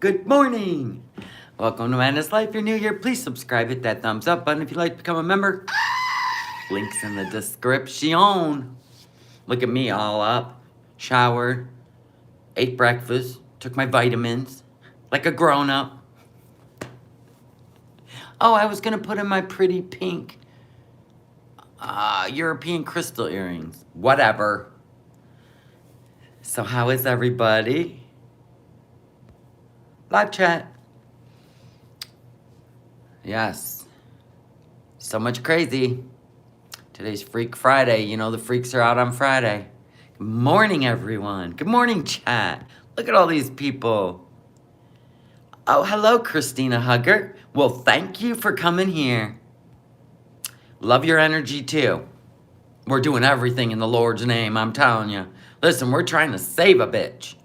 Good morning. Welcome to Madness Life. If you're new here, please subscribe. Hit that thumbs up button if you'd like to become a member. Links in the description. Look at me all up. Showered. Ate breakfast. Took my vitamins. Like a grown-up. Oh, I was going to put in my pretty pink European crystal earrings. Whatever. So how is everybody? Live chat. Yes. So much crazy. Today's Freak Friday. You know the freaks are out on Friday. Good morning, everyone. Good morning, chat. Look at all these people. Oh, hello, Christina Hugger. Well, thank you for coming here. Love your energy, too. We're doing everything in the Lord's name, I'm telling you. Listen, we're trying to save a bitch.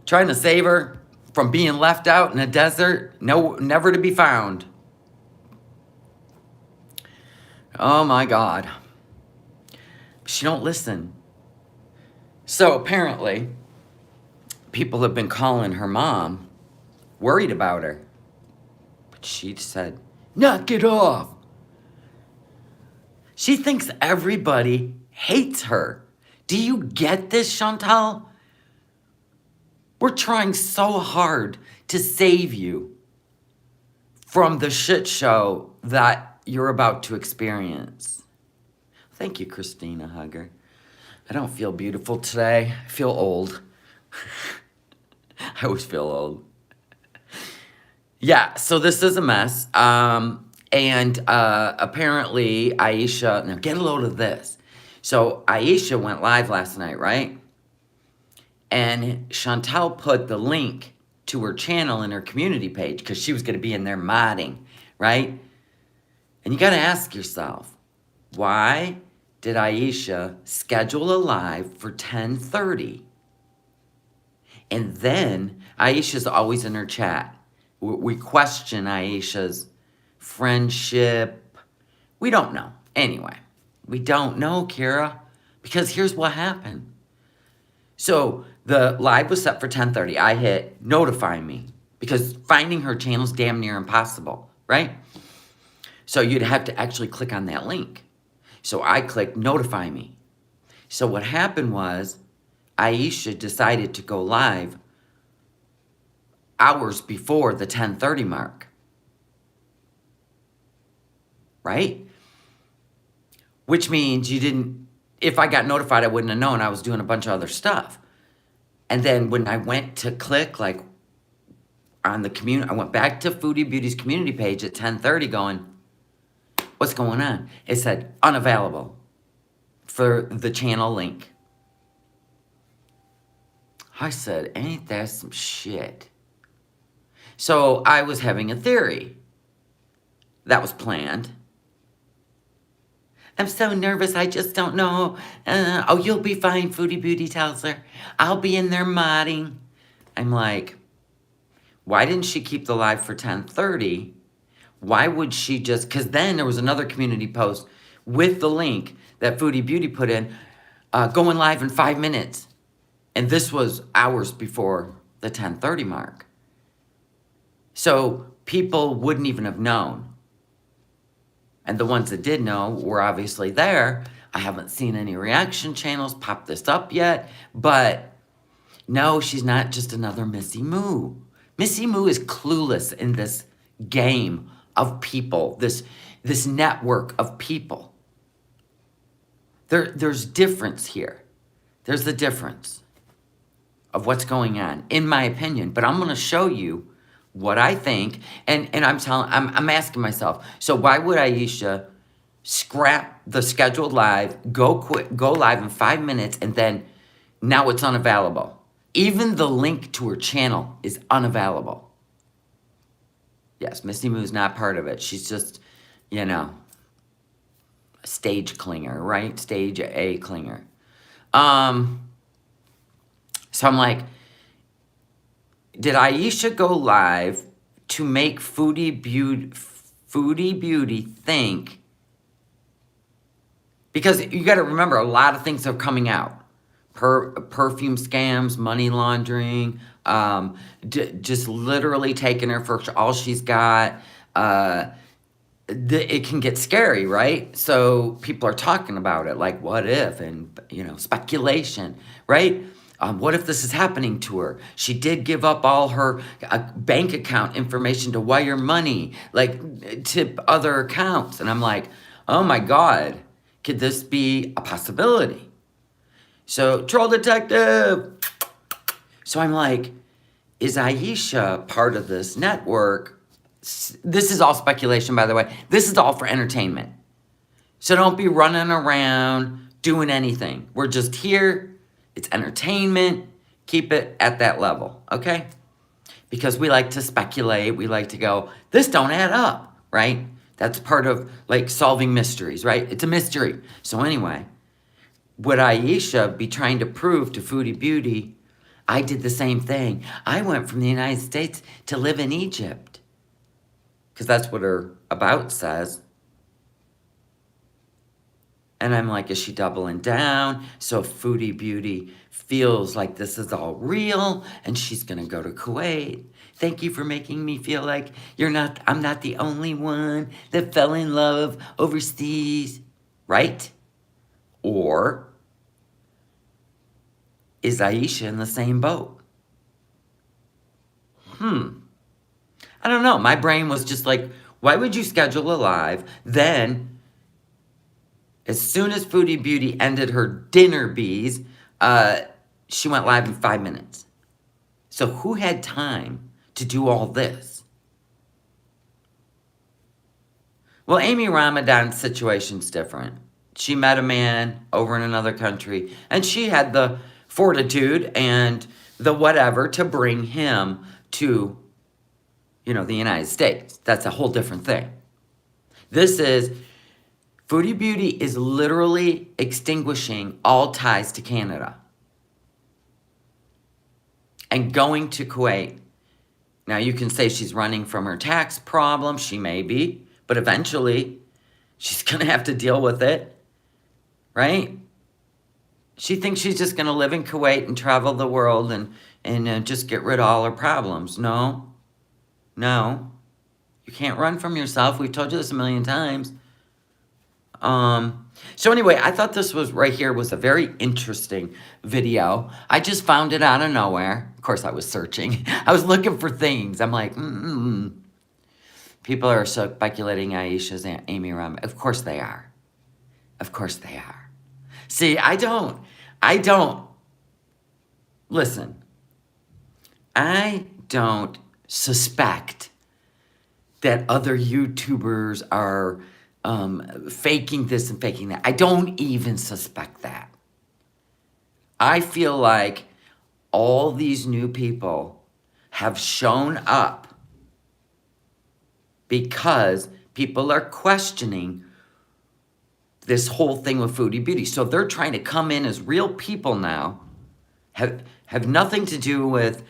Trying to save her from being left out in a desert, never to be found. Oh my God. She don't listen. So apparently, people have been calling her mom, worried about her. But she said, knock it off. She thinks everybody hates her. Do you get this, Chantal? We're trying so hard to save you from the shit show that you're about to experience. Thank you, Christina Hugger. I don't feel beautiful today. I feel old. I always feel old. Yeah, so this is a mess. And apparently Aisha, now get a load of this. So Aisha went live last night, right? And Chantal put the link to her channel in her community page because she was going to be in there modding, right? And you got to ask yourself, why did Aisha schedule a live for 10:30? And then Aisha's always in her chat. We question Aisha's friendship. We don't know. Anyway, we don't know, Kira, because here's what happened. So the live was set for 10:30. I hit notify me because finding her channel is damn near impossible, right? So you'd have to actually click on that link. So I clicked notify me. So what happened was Aisha decided to go live hours before the 10:30 mark. Right? Which means you didn't, if I got notified, I wouldn't have known I was doing a bunch of other stuff. And then when I went to click like on the community, I went back to Foodie Beauty's community page at 10:30 going, what's going on? It said unavailable for the channel link. I said, ain't that some shit? So I was having a theory. That was planned. I'm so nervous, I just don't know. Oh, you'll be fine, Foodie Beauty tells her. I'll be in there modding. I'm like, why didn't she keep the live for 10:30? Why would she just, because then there was another community post with the link that Foodie Beauty put in, going live in 5 minutes. And this was hours before the 10:30 mark. So people wouldn't even have known. And the ones that did know were obviously there. I haven't seen any reaction channels pop this up yet. But no, she's not just another Missy Moo. Missy Moo is clueless in this game of people, this network of people. There's difference here. There's the difference of what's going on, in my opinion. But I'm going to show you what I think, and I'm asking myself, so why would Aisha scrap the scheduled live, go live in 5 minutes, and then now it's unavailable? Even the link to her channel is unavailable. Yes, Misty Moo's not part of it. She's just, a stage clinger, right? Stage A clinger. So I'm like, did Aisha go live to make Foodie Beauty think? Because you got to remember, a lot of things are coming out. perfume scams, money laundering, just literally taking her for all she's got. Uh, it can get scary, right? So people are talking about it, like what if, and speculation, right? What if this is happening to her? She did give up all her bank account information to wire money, like to other accounts, and I'm like, oh my God, could this be a possibility? So, troll detective. So I'm like, is Aisha part of this network? This is all speculation, by the way. This is all for entertainment. So don't be running around doing anything. We're just here. It's entertainment. Keep it at that level, okay? Because we like to speculate. We like to go, this don't add up, right? That's part of like solving mysteries, right? It's a mystery. So anyway, would Aisha be trying to prove to Foodie Beauty, I did the same thing. I went from the United States to live in Egypt. Because that's what her about says. And I'm like, is she doubling down? So Foodie Beauty feels like this is all real and she's gonna go to Kuwait. Thank you for making me feel like I'm not the only one that fell in love overseas, right? Or is Aisha in the same boat? I don't know. My brain was just like, why would you schedule a live? Then, as soon as Foodie Beauty ended her dinner bees, she went live in 5 minutes. So who had time to do all this? Well, Amy Ramadan's situation's different. She met a man over in another country, and she had the fortitude and the whatever to bring him to, the United States. That's a whole different thing. Foodie Beauty is literally extinguishing all ties to Canada and going to Kuwait. Now, you can say she's running from her tax problem. She may be, but eventually she's going to have to deal with it, right? She thinks she's just going to live in Kuwait and travel the world and just get rid of all her problems. No. You can't run from yourself. We've told you this a million times. So anyway, I thought this was right here was a very interesting video. I just found it out of nowhere. Of course, I was searching. I was looking for things. I'm like, People are speculating Aisha's Aunt Amy Ram. Of course they are. Of course they are. See, I don't. Listen, I don't suspect that other YouTubers are faking this and faking that. I don't even suspect that. I feel like all these new people have shown up because people are questioning this whole thing with Foodie Beauty. So they're trying to come in as real people now, have nothing to do with,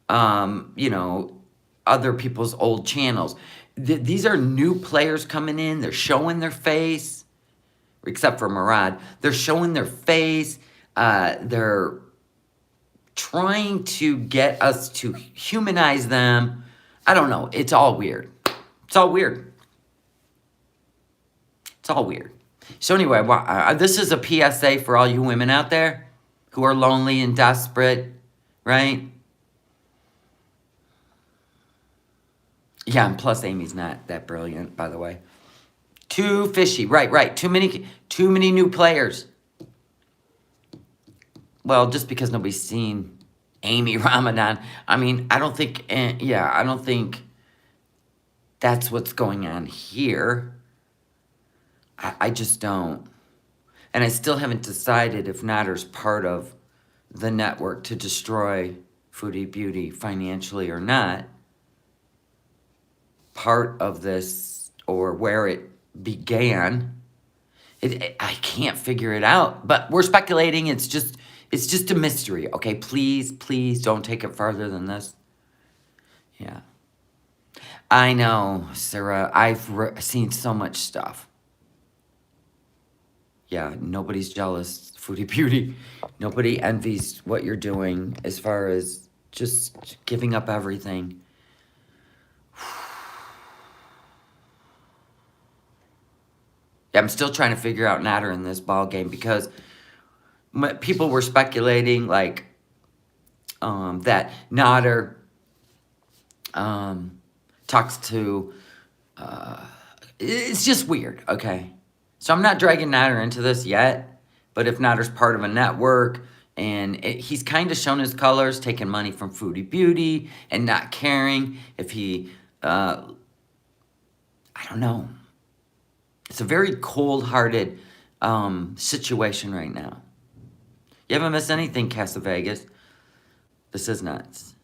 other people's old channels. These are new players coming in. They're showing their face, except for Murad. They're showing their face. They're trying to get us to humanize them. I don't know. It's all weird. It's all weird. It's all weird. So anyway, this is a PSA for all you women out there who are lonely and desperate, right? Yeah, and plus Amy's not that brilliant, by the way. Too fishy. Right. Too many new players. Well, just because nobody's seen Amy Ramadan. I mean, I don't think that's what's going on here. I just don't. And I still haven't decided if Natter's part of the network to destroy Foodie Beauty financially or not. Part of this, or where it began, I can't figure it out. But we're speculating. It's just a mystery. Okay, please don't take it farther than this. Yeah, I know, Sarah. I've seen so much stuff. Yeah, nobody's jealous Foodie Beauty. Nobody envies what you're doing as far as just giving up everything. Yeah, I'm still trying to figure out Natter in this ball game because people were speculating like that Natter talks to. It's just weird. Okay, so I'm not dragging Natter into this yet, but if Natter's part of a network and he's kind of shown his colors, taking money from Foodie Beauty and not caring if he, I don't know. It's a very cold-hearted situation right now. You haven't missed anything, Casa Vegas. This is nuts.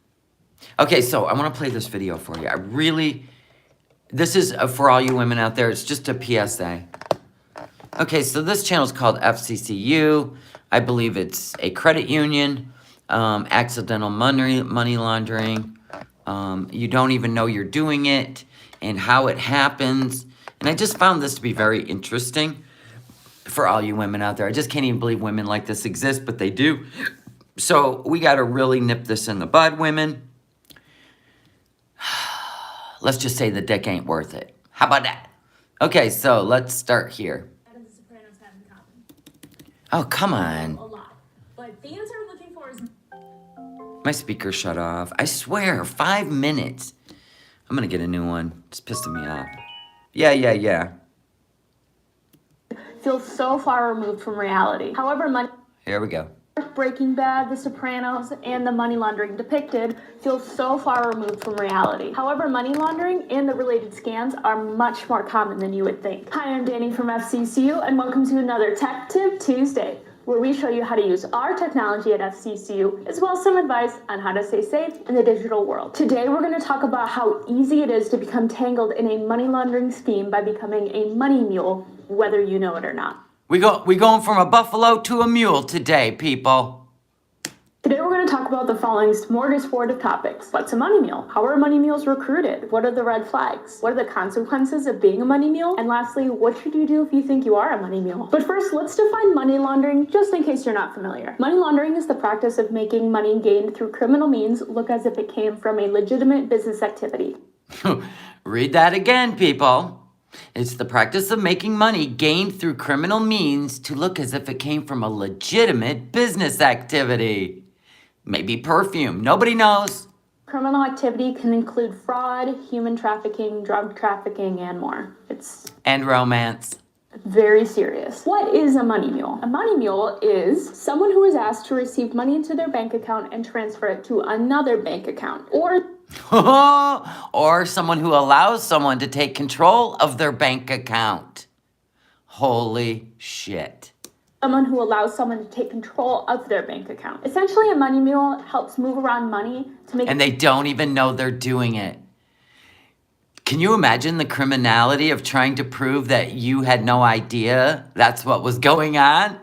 Okay, so I want to play this video for you. This is for all you women out there. It's just a PSA. Okay, so this channel is called FCCU. I believe it's a credit union, accidental money laundering. You don't even know you're doing it and how it happens. And I just found this to be very interesting for all you women out there. I just can't even believe women like this exist, but they do. So we got to really nip this in the bud, women. Let's just say the dick ain't worth it. How about that? Okay, so let's start here. That is the Sopranos have in common. Oh, come on. A lot. But fans are looking for is... My speaker shut off. I swear, 5 minutes. I'm going to get a new one. It's pissing me off. Yeah. feels so far removed from reality. However, Here we go. Breaking Bad, The Sopranos, and the money laundering depicted feels so far removed from reality. However, money laundering and the related scams are much more common than you would think. Hi, I'm Danny from FCCU, and welcome to another Tech Tip Tuesday, where we show you how to use our technology at FCCU, as well as some advice on how to stay safe in the digital world. Today, we're going to talk about how easy it is to become tangled in a money laundering scheme by becoming a money mule, whether you know it or not. We going from a buffalo to a mule today, people. Today we're going to talk about the following smorgasbord of topics. What's a money mule? How are money mules recruited? What are the red flags? What are the consequences of being a money mule? And lastly, what should you do if you think you are a money mule? But first, let's define money laundering, just in case you're not familiar. Money laundering is the practice of making money gained through criminal means look as if it came from a legitimate business activity. Read that again, people. It's the practice of making money gained through criminal means to look as if it came from a legitimate business activity. Maybe perfume. Nobody knows. Criminal activity can include fraud, human trafficking, drug trafficking, and more. And romance. Very serious. What is a money mule? A money mule is someone who is asked to receive money into their bank account and transfer it to another bank account. Or someone who allows someone to take control of their bank account. Holy shit. Someone who allows someone to take control of their bank account. Essentially, a money mule helps move around money to make... And they don't even know they're doing it. Can you imagine the criminality of trying to prove that you had no idea that's what was going on?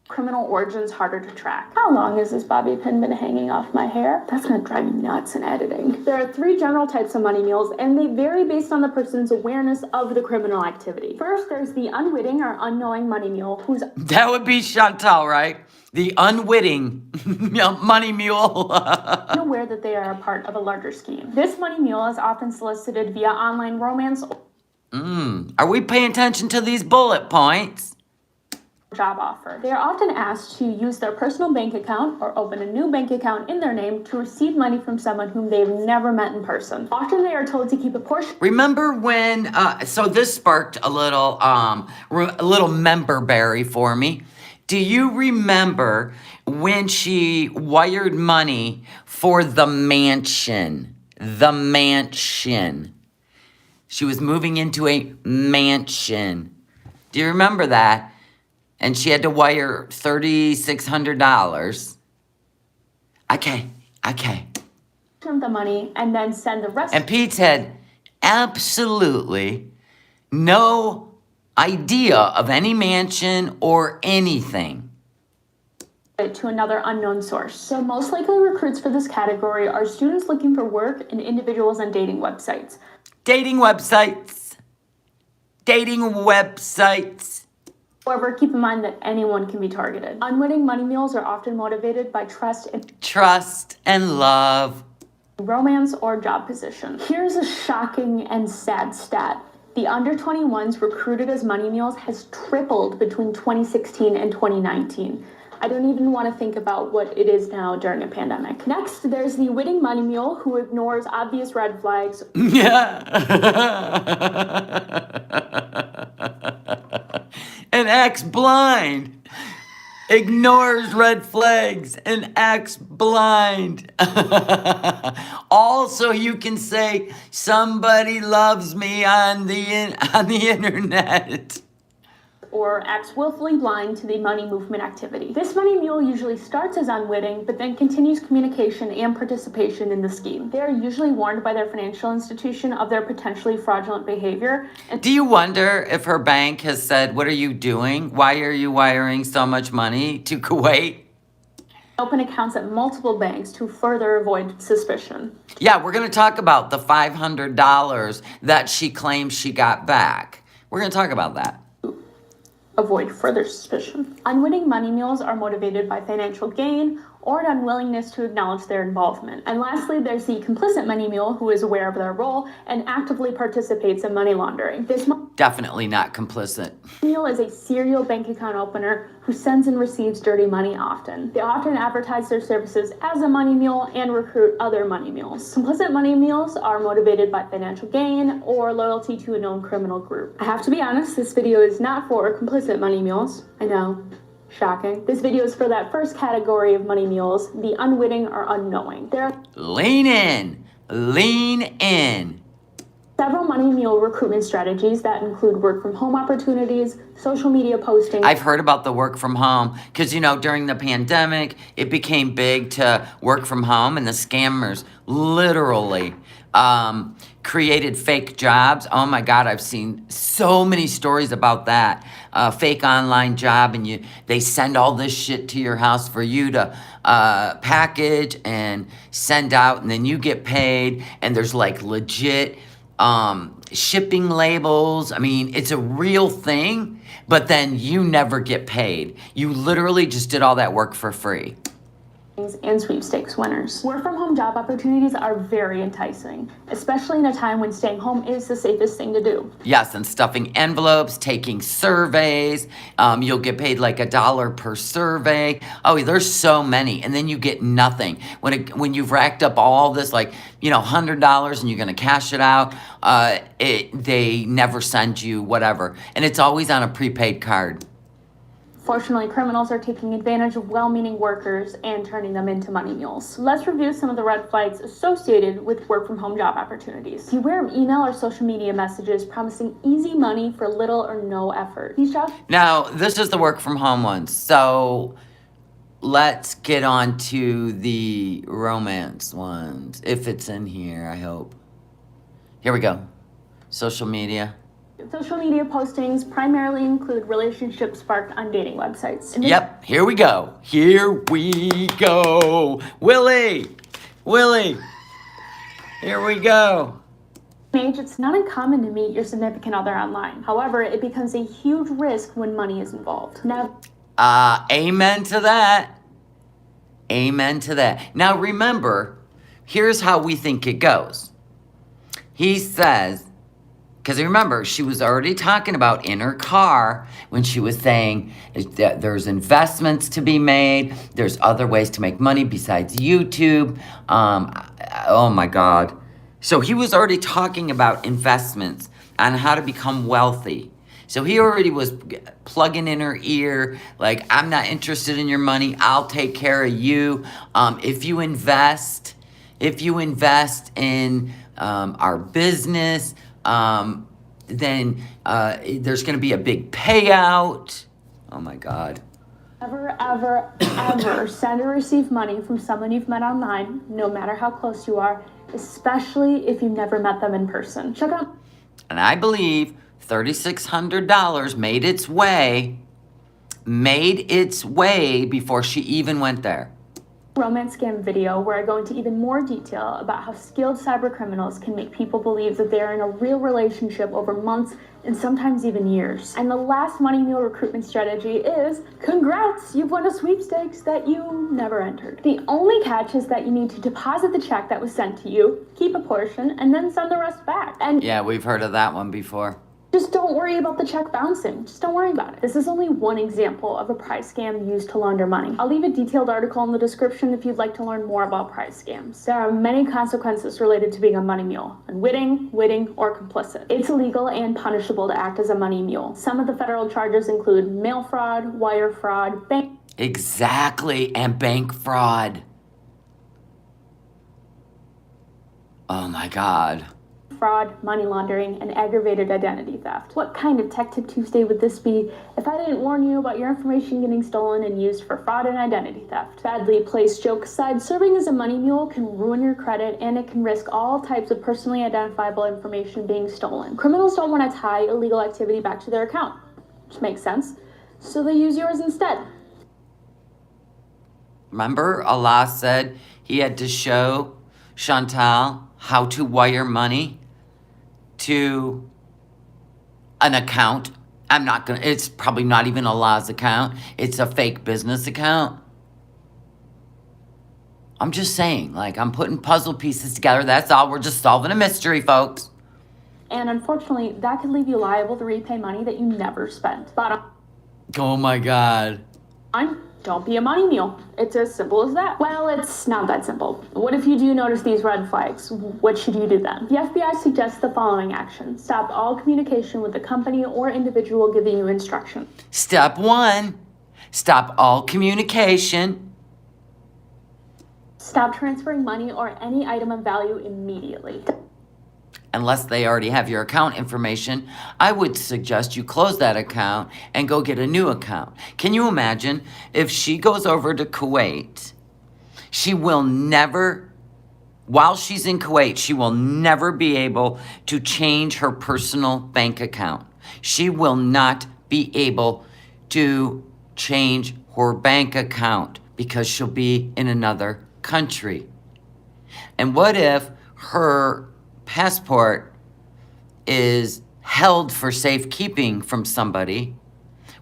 Criminal origins harder to track. How long has this bobby pin been hanging off my hair? That's gonna drive me nuts in editing. There are 3 general types of money mules, and they vary based on the person's awareness of the criminal activity. First, there's the unwitting or unknowing money mule who's... That would be Chantal, right? The unwitting money mule. ...aware that they are a part of a larger scheme. This money mule is often solicited via online romance. Are we paying attention to these bullet points? Job offer. They are often asked to use their personal bank account or open a new bank account in their name to receive money from someone whom they've never met in person. Often they are told to keep a portion. Remember when, so this sparked a little member berry for me. Do you remember when she wired money for the mansion? The mansion. She was moving into a mansion. Do you remember that? And she had to wire $3,600. Okay. Of the money and then send the rest. And Pete had absolutely no idea of any mansion or anything. To another unknown source. So most likely recruits for this category are students looking for work and individuals on dating websites. However, keep in mind that anyone can be targeted. Unwitting money mules are often motivated by trust and love. Romance or job position. Here's a shocking and sad stat. The under 21s recruited as money mules has tripled between 2016 and 2019. I don't even want to think about what it is now during a pandemic. Next, there's the witting money mule who ignores obvious red flags. Yeah. And acts blind. Ignores red flags and acts blind. Also, you can say somebody loves me on the internet. Or acts willfully blind to the money movement activity. This money mule usually starts as unwitting, but then continues communication and participation in the scheme. They are usually warned by their financial institution of their potentially fraudulent behavior. Do you wonder if her bank has said, "What are you doing? Why are you wiring so much money to Kuwait?" Open accounts at multiple banks to further avoid suspicion. Yeah, we're going to talk about the $500 that she claims she got back. We're going to talk about that. Avoid further suspicion. Unwitting money mules are motivated by financial gain or an unwillingness to acknowledge their involvement. And lastly, there's the complicit money mule who is aware of their role and actively participates in money laundering. This Definitely not complicit. mule is a serial bank account opener who sends and receives dirty money often. They often advertise their services as a money mule and recruit other money mules. Complicit money mules are motivated by financial gain or loyalty to a known criminal group. I have to be honest, this video is not for complicit money mules. I know. Shocking. This video is for that first category of money mules, the unwitting or unknowing. There are Lean in. Lean in. several money mule recruitment strategies that include work from home opportunities, social media posting. I've heard about the work from home because, during the pandemic, it became big to work from home, and the scammers literally created fake jobs. Oh my God, I've seen so many stories about that. Fake online job, and they send all this shit to your house for you to package and send out, and then you get paid, and there's like legit shipping labels. I mean, it's a real thing, but then you never get paid. You literally just did all that work for free. And sweepstakes winners. Work from home job opportunities are very enticing, especially in a time when staying home is the safest thing to do. Yes, and stuffing envelopes, taking surveys. You'll get paid like $1 per survey. Oh, there's so many, and then you get nothing. When you've racked up all this, like $100, and you're gonna cash it out, they never send you whatever, and it's always on a prepaid card. Fortunately, criminals are taking advantage of well-meaning workers and turning them into money mules. Let's review some of the red flags associated with work-from-home job opportunities. Beware of email or social media messages promising easy money for little or no effort. These jobs. Now, this is the work-from-home ones, so let's get on to the romance ones, if it's in here, I hope. Here we go. Social media. Social media postings primarily include relationships sparked on dating websites. Yep, here we go. Here we go. Willie, here we go. Age, it's not uncommon to meet your significant other online. However, it becomes a huge risk when money is involved. Now, amen to that. Amen to that. Now remember, here's how we think it goes. He says, because remember, she was already talking about in her car when she was saying that there's investments to be made. There's other ways to make money besides YouTube. Oh my God. So he was already talking about investments on how to become wealthy. So he already was plugging in her ear, like, I'm not interested in your money. I'll take care of you. If you invest in our business, then there's going to be a big payout. Oh my God. ever send or receive money from someone you've met online, no matter how close you are, especially if you've never met them in person. Check out. And I believe $3,600 made its way before she even went there. romance scam video where I go into even more detail about how skilled cyber criminals can make people believe that they're in a real relationship over months and sometimes even years. And the last money mule recruitment strategy is, congrats, you've won a sweepstakes that you never entered. The only catch is that you need to deposit the check that was sent to you, keep a portion, and then send the rest back. And Yeah, we've heard of that one before. just don't worry about the check bouncing. Just don't worry about it. This is only one example of a prize scam used to launder money. I'll leave a detailed article in the description if you'd like to learn more about prize scams. There are many consequences related to being a money mule: unwitting, witting, or complicit. It's illegal and punishable to act as a money mule. Some of the federal charges include mail fraud, wire fraud, bank... Exactly, and bank fraud. Oh my God. fraud, money laundering, and aggravated identity theft. What kind of Tech Tip Tuesday would this be if I didn't warn you about your information getting stolen and used for fraud and identity theft? Badly placed joke aside, serving as a money mule can ruin your credit, and it can risk all types of personally identifiable information being stolen. Criminals don't want to tie illegal activity back to their account, which makes sense, so they use yours instead. Remember, Allah said he had to show Chantal how to wire money to an account. It's probably not even Allah's account. It's a fake business account. I'm just saying, like, I'm putting puzzle pieces together. That's all. We're just solving a mystery, folks. And unfortunately, that could leave you liable to repay money that you never spent. Bottom Oh my God. line, don't be a money mule. It's as simple as that. Well, it's not that simple. What if you do notice these red flags? What should you do then? The FBI suggests the following actions. Stop all communication with the company or individual giving you instruction. Step 1, stop all communication. Stop transferring money or any item of value immediately. Unless they already have your account information, I would suggest you close that account and go get a new account. Can you imagine if she goes over to Kuwait, she will never, while she's in Kuwait, she will never be able to change her personal bank account. She will not be able to change her bank account because she'll be in another country. And what if her passport is held for safekeeping from somebody?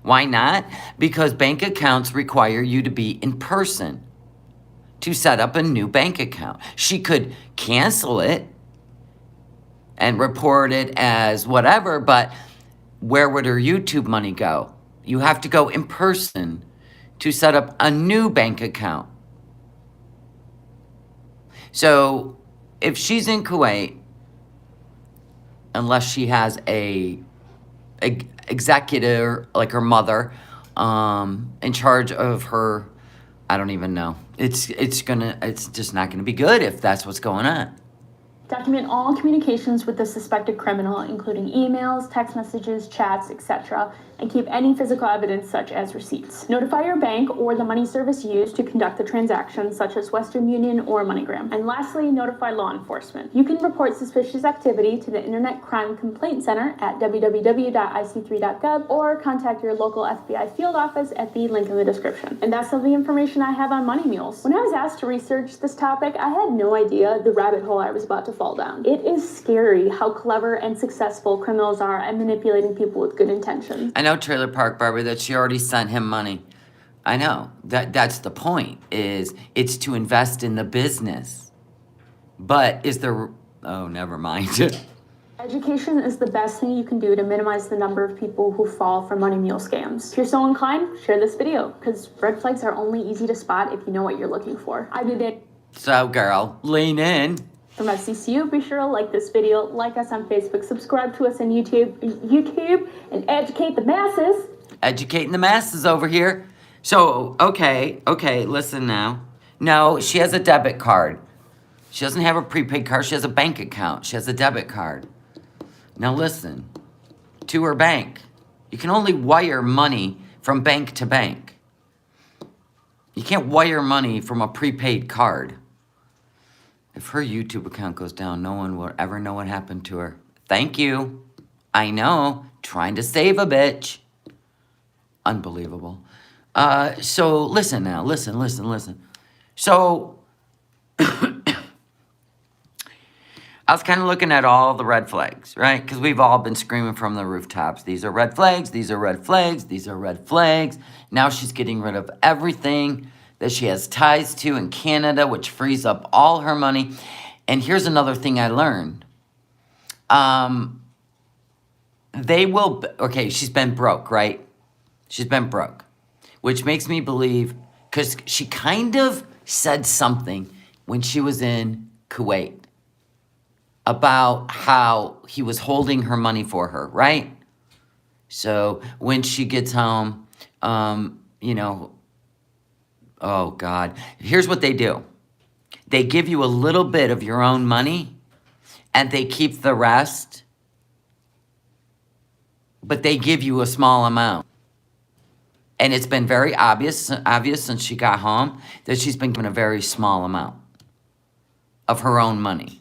Why not? Because bank accounts require you to be in person to set up a new bank account. She could cancel it and report it as whatever, but where would her YouTube money go? You have to go in person to set up a new bank account. So if she's in Kuwait, unless she has a executor like her mother in charge of her, I don't even know. It's just not gonna be good if that's what's going on. Document all communications with the suspected criminal, including emails, text messages, chats, etc., and keep any physical evidence such as receipts. Notify your bank or the money service used to conduct the transaction, such as Western Union or MoneyGram. And lastly, notify law enforcement. You can report suspicious activity to the Internet Crime Complaint Center at www.ic3.gov or contact your local FBI field office at the link in the description. And that's all the information I have on money mules. When I was asked to research this topic, I had no idea the rabbit hole I was about to fall down. It is scary how clever and successful criminals are at manipulating people with good intentions. I know, Trailer Park Barbie, that she already sent him money. I know. That's the point, is it's to invest in the business. But is there... Oh, never mind. Education is the best thing you can do to minimize the number of people who fall for money mule scams. If you're so inclined, share this video, because red flags are only easy to spot if you know what you're looking for. I did it. So, girl, lean in. From FCCU, be sure to like this video, like us on Facebook, subscribe to us on YouTube, and educate the masses. Educating the masses over here. So, okay, listen now. No, she has a debit card. She doesn't have a prepaid card. She has a bank account. She has a debit card. Now listen, to her bank. You can only wire money from bank to bank. You can't wire money from a prepaid card. If her YouTube account goes down, no one will ever know what happened to her. Thank you. I know. Trying to save a bitch. Unbelievable. So listen now. Listen. So I was kind of looking at all the red flags, right? Because we've all been screaming from the rooftops. These are red flags. These are red flags. These are red flags. Now she's getting rid of everything that she has ties to in Canada, which frees up all her money. And here's another thing I learned. They will, okay, she's been broke, right? She's been broke, which makes me believe, because she kind of said something when she was in Kuwait about how he was holding her money for her, right? So when she gets home, you know, oh God, here's what they do. They give you a little bit of your own money and they keep the rest, but they give you a small amount. And it's been very obvious since she got home that she's been given a very small amount of her own money.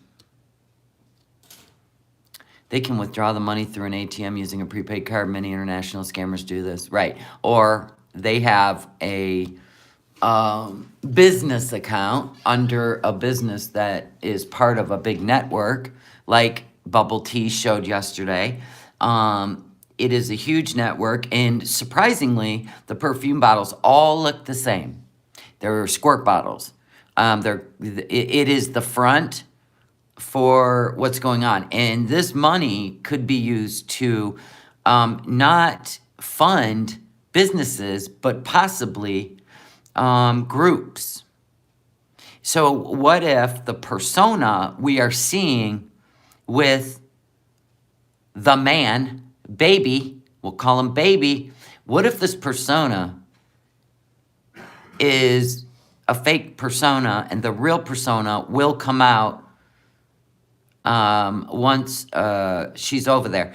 They can withdraw the money through an ATM using a prepaid card. Many international scammers do this. Right. Or they have a business account under a business that is part of a big network, like Bubble Tea showed yesterday. It is a huge network, and surprisingly, the perfume bottles all look the same. They're squirt bottles. It is the front for what's going on. And this money could be used to not fund businesses, but possibly groups. So what if the persona we are seeing with the man, Baby, we'll call him Baby, what if this persona is a fake persona and the real persona will come out once she's over there?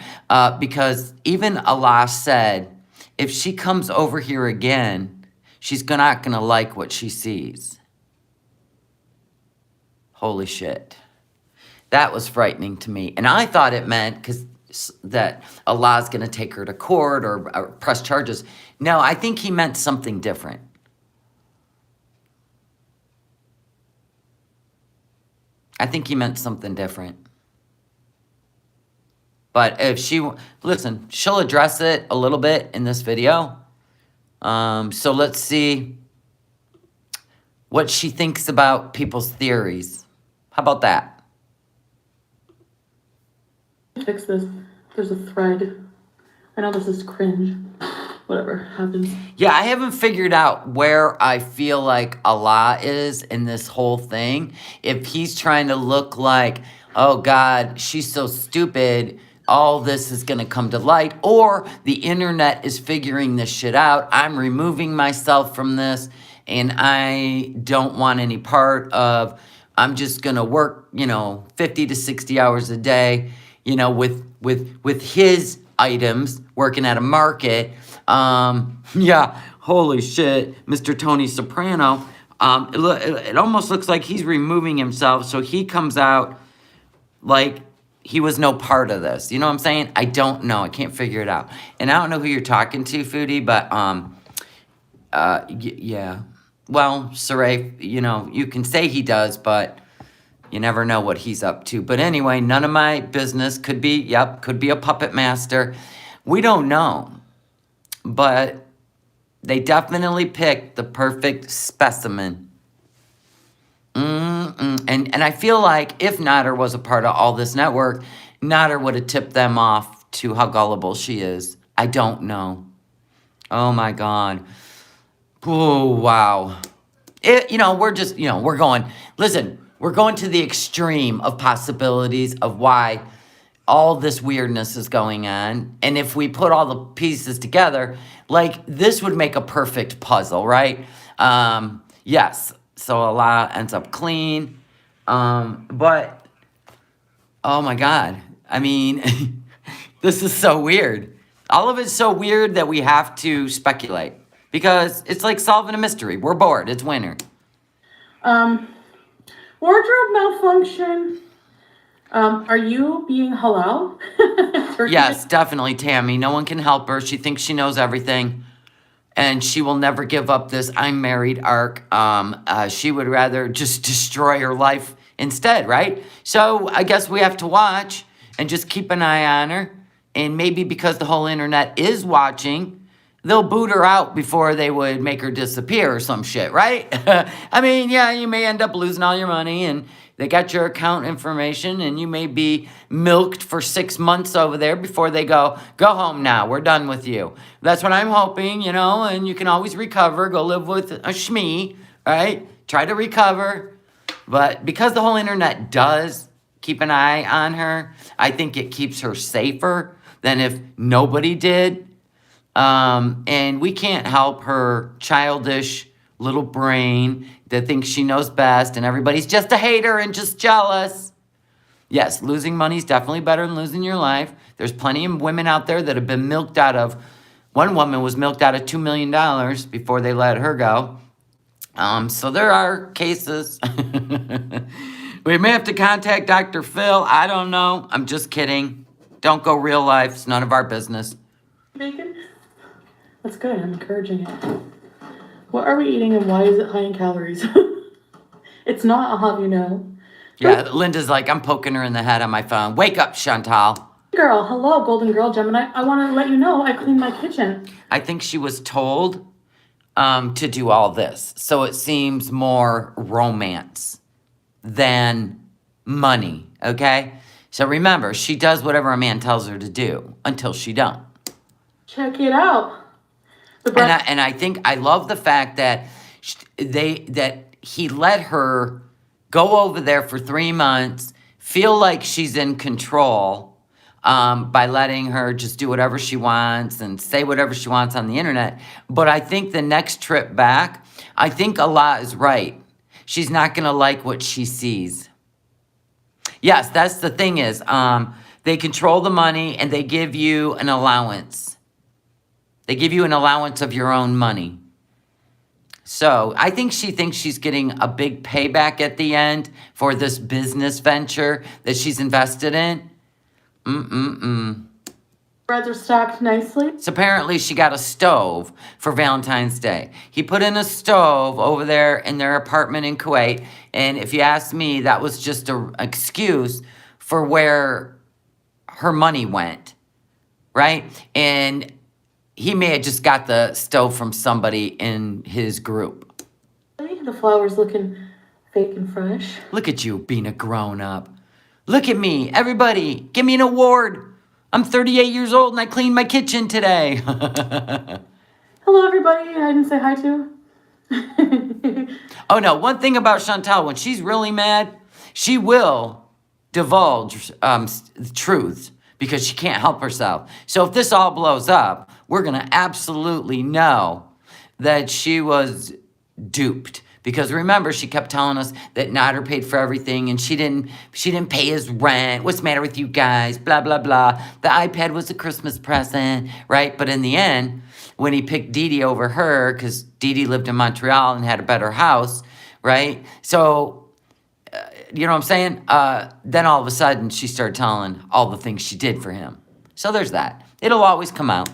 Because even Allah said, if she comes over here again, she's not going to like what she sees. Holy shit. That was frightening to me. And I thought it meant that Allah's going to take her to court or press charges. No, I think he meant something different. I think he meant something different. But if listen, she'll address it a little bit in this video. So let's see what she thinks about people's theories. How about that? Fix this. There's a thread. I know this is cringe. Whatever happens. Yeah, I haven't figured out where I feel like Allah is in this whole thing. If he's trying to look like, oh God, she's so stupid, all this is going to come to light, or the internet is figuring this shit out. I'm removing myself from this, and I don't want any part of, I'm just going to work, 50 to 60 hours a day, with his items, working at a market. Yeah, holy shit, Mr. Tony Soprano. It almost looks like he's removing himself, so he comes out like he was no part of this. You know what I'm saying? I don't know. I can't figure it out. And I don't know who you're talking to, Foodie, but yeah. Well, Saray, you can say he does, but you never know what he's up to. But anyway, none of my business. Could be a puppet master. We don't know. But they definitely picked the perfect specimen. And I feel like if Nader was a part of all this network, Nader would have tipped them off to how gullible she is. I don't know. Oh my God. Oh, wow. We're just, we're going, listen, we're going to the extreme of possibilities of why all this weirdness is going on. And if we put all the pieces together, like this would make a perfect puzzle, right? Yes. So Allah ends up clean. But, oh my God. I mean, this is so weird. All of it's so weird that we have to speculate. Because it's like solving a mystery. We're bored. It's winter. Wardrobe malfunction. Are you being halal? Yes, definitely, Tammy. No one can help her. She thinks she knows everything. And she will never give up this I'm married arc. She would rather just destroy her life instead, right? So I guess we have to watch and just keep an eye on her. And maybe because the whole internet is watching, they'll boot her out before they would make her disappear or some shit, right? I mean, yeah, you may end up losing all your money and they got your account information and you may be milked for 6 months over there before they go home now. We're done with you. That's what I'm hoping, and you can always recover. Go live with a shmee, right? Try to recover. But because the whole internet does keep an eye on her, I think it keeps her safer than if nobody did. And we can't help her childish little brain that thinks she knows best and everybody's just a hater and just jealous. Yes, losing money is definitely better than losing your life. There's plenty of women out there that have been milked out of, one woman was milked out of $2 million before they let her go. So there are cases. We may have to contact Dr. Phil. I don't know. I'm just kidding. Don't go real life. It's none of our business. Bacon? That's good. I'm encouraging it. What are we eating and why is it high in calories? It's not, I'll have you know. Yeah, Linda's like, I'm poking her in the head on my phone. Wake up, Chantal. Girl, hello, Golden Girl Gemini. I want to let you know I cleaned my kitchen. I think she was told to do all this. So it seems more romance than money, okay? So remember, she does whatever a man tells her to do until she don't. Check it out. And I think I love the fact that he let her go over there for 3 months, feel like she's in control by letting her just do whatever she wants and say whatever she wants on the internet. But I think the next trip back, I think Allah is right. She's not going to like what she sees. Yes, that's the thing is, they control the money and they give you an allowance. They give you an allowance of your own money. So I think she thinks she's getting a big payback at the end for this business venture that she's invested in. Breads are stacked nicely. So apparently she got a stove for Valentine's Day. He put in a stove over there in their apartment in Kuwait. And if you ask me, that was just an excuse for where her money went, right? And he may have just got the stove from somebody in his group. The flour's looking fake and fresh. Look at you being a grown-up. Look at me. Everybody, give me an award. I'm 38 years old and I cleaned my kitchen today. Hello, everybody. I didn't say hi to. Oh, no. One thing about Chantal, when she's really mad, she will divulge truths because she can't help herself. So if this all blows up, we're going to absolutely know that she was duped. Because remember, she kept telling us that Nader paid for everything and she didn't pay his rent. What's the matter with you guys? Blah, blah, blah. The iPad was a Christmas present, right? But in the end, when he picked Dee Dee over her, because Dee Dee lived in Montreal and had a better house, right? So, you know what I'm saying? Then all of a sudden, she started telling all the things she did for him. So there's that. It'll always come out.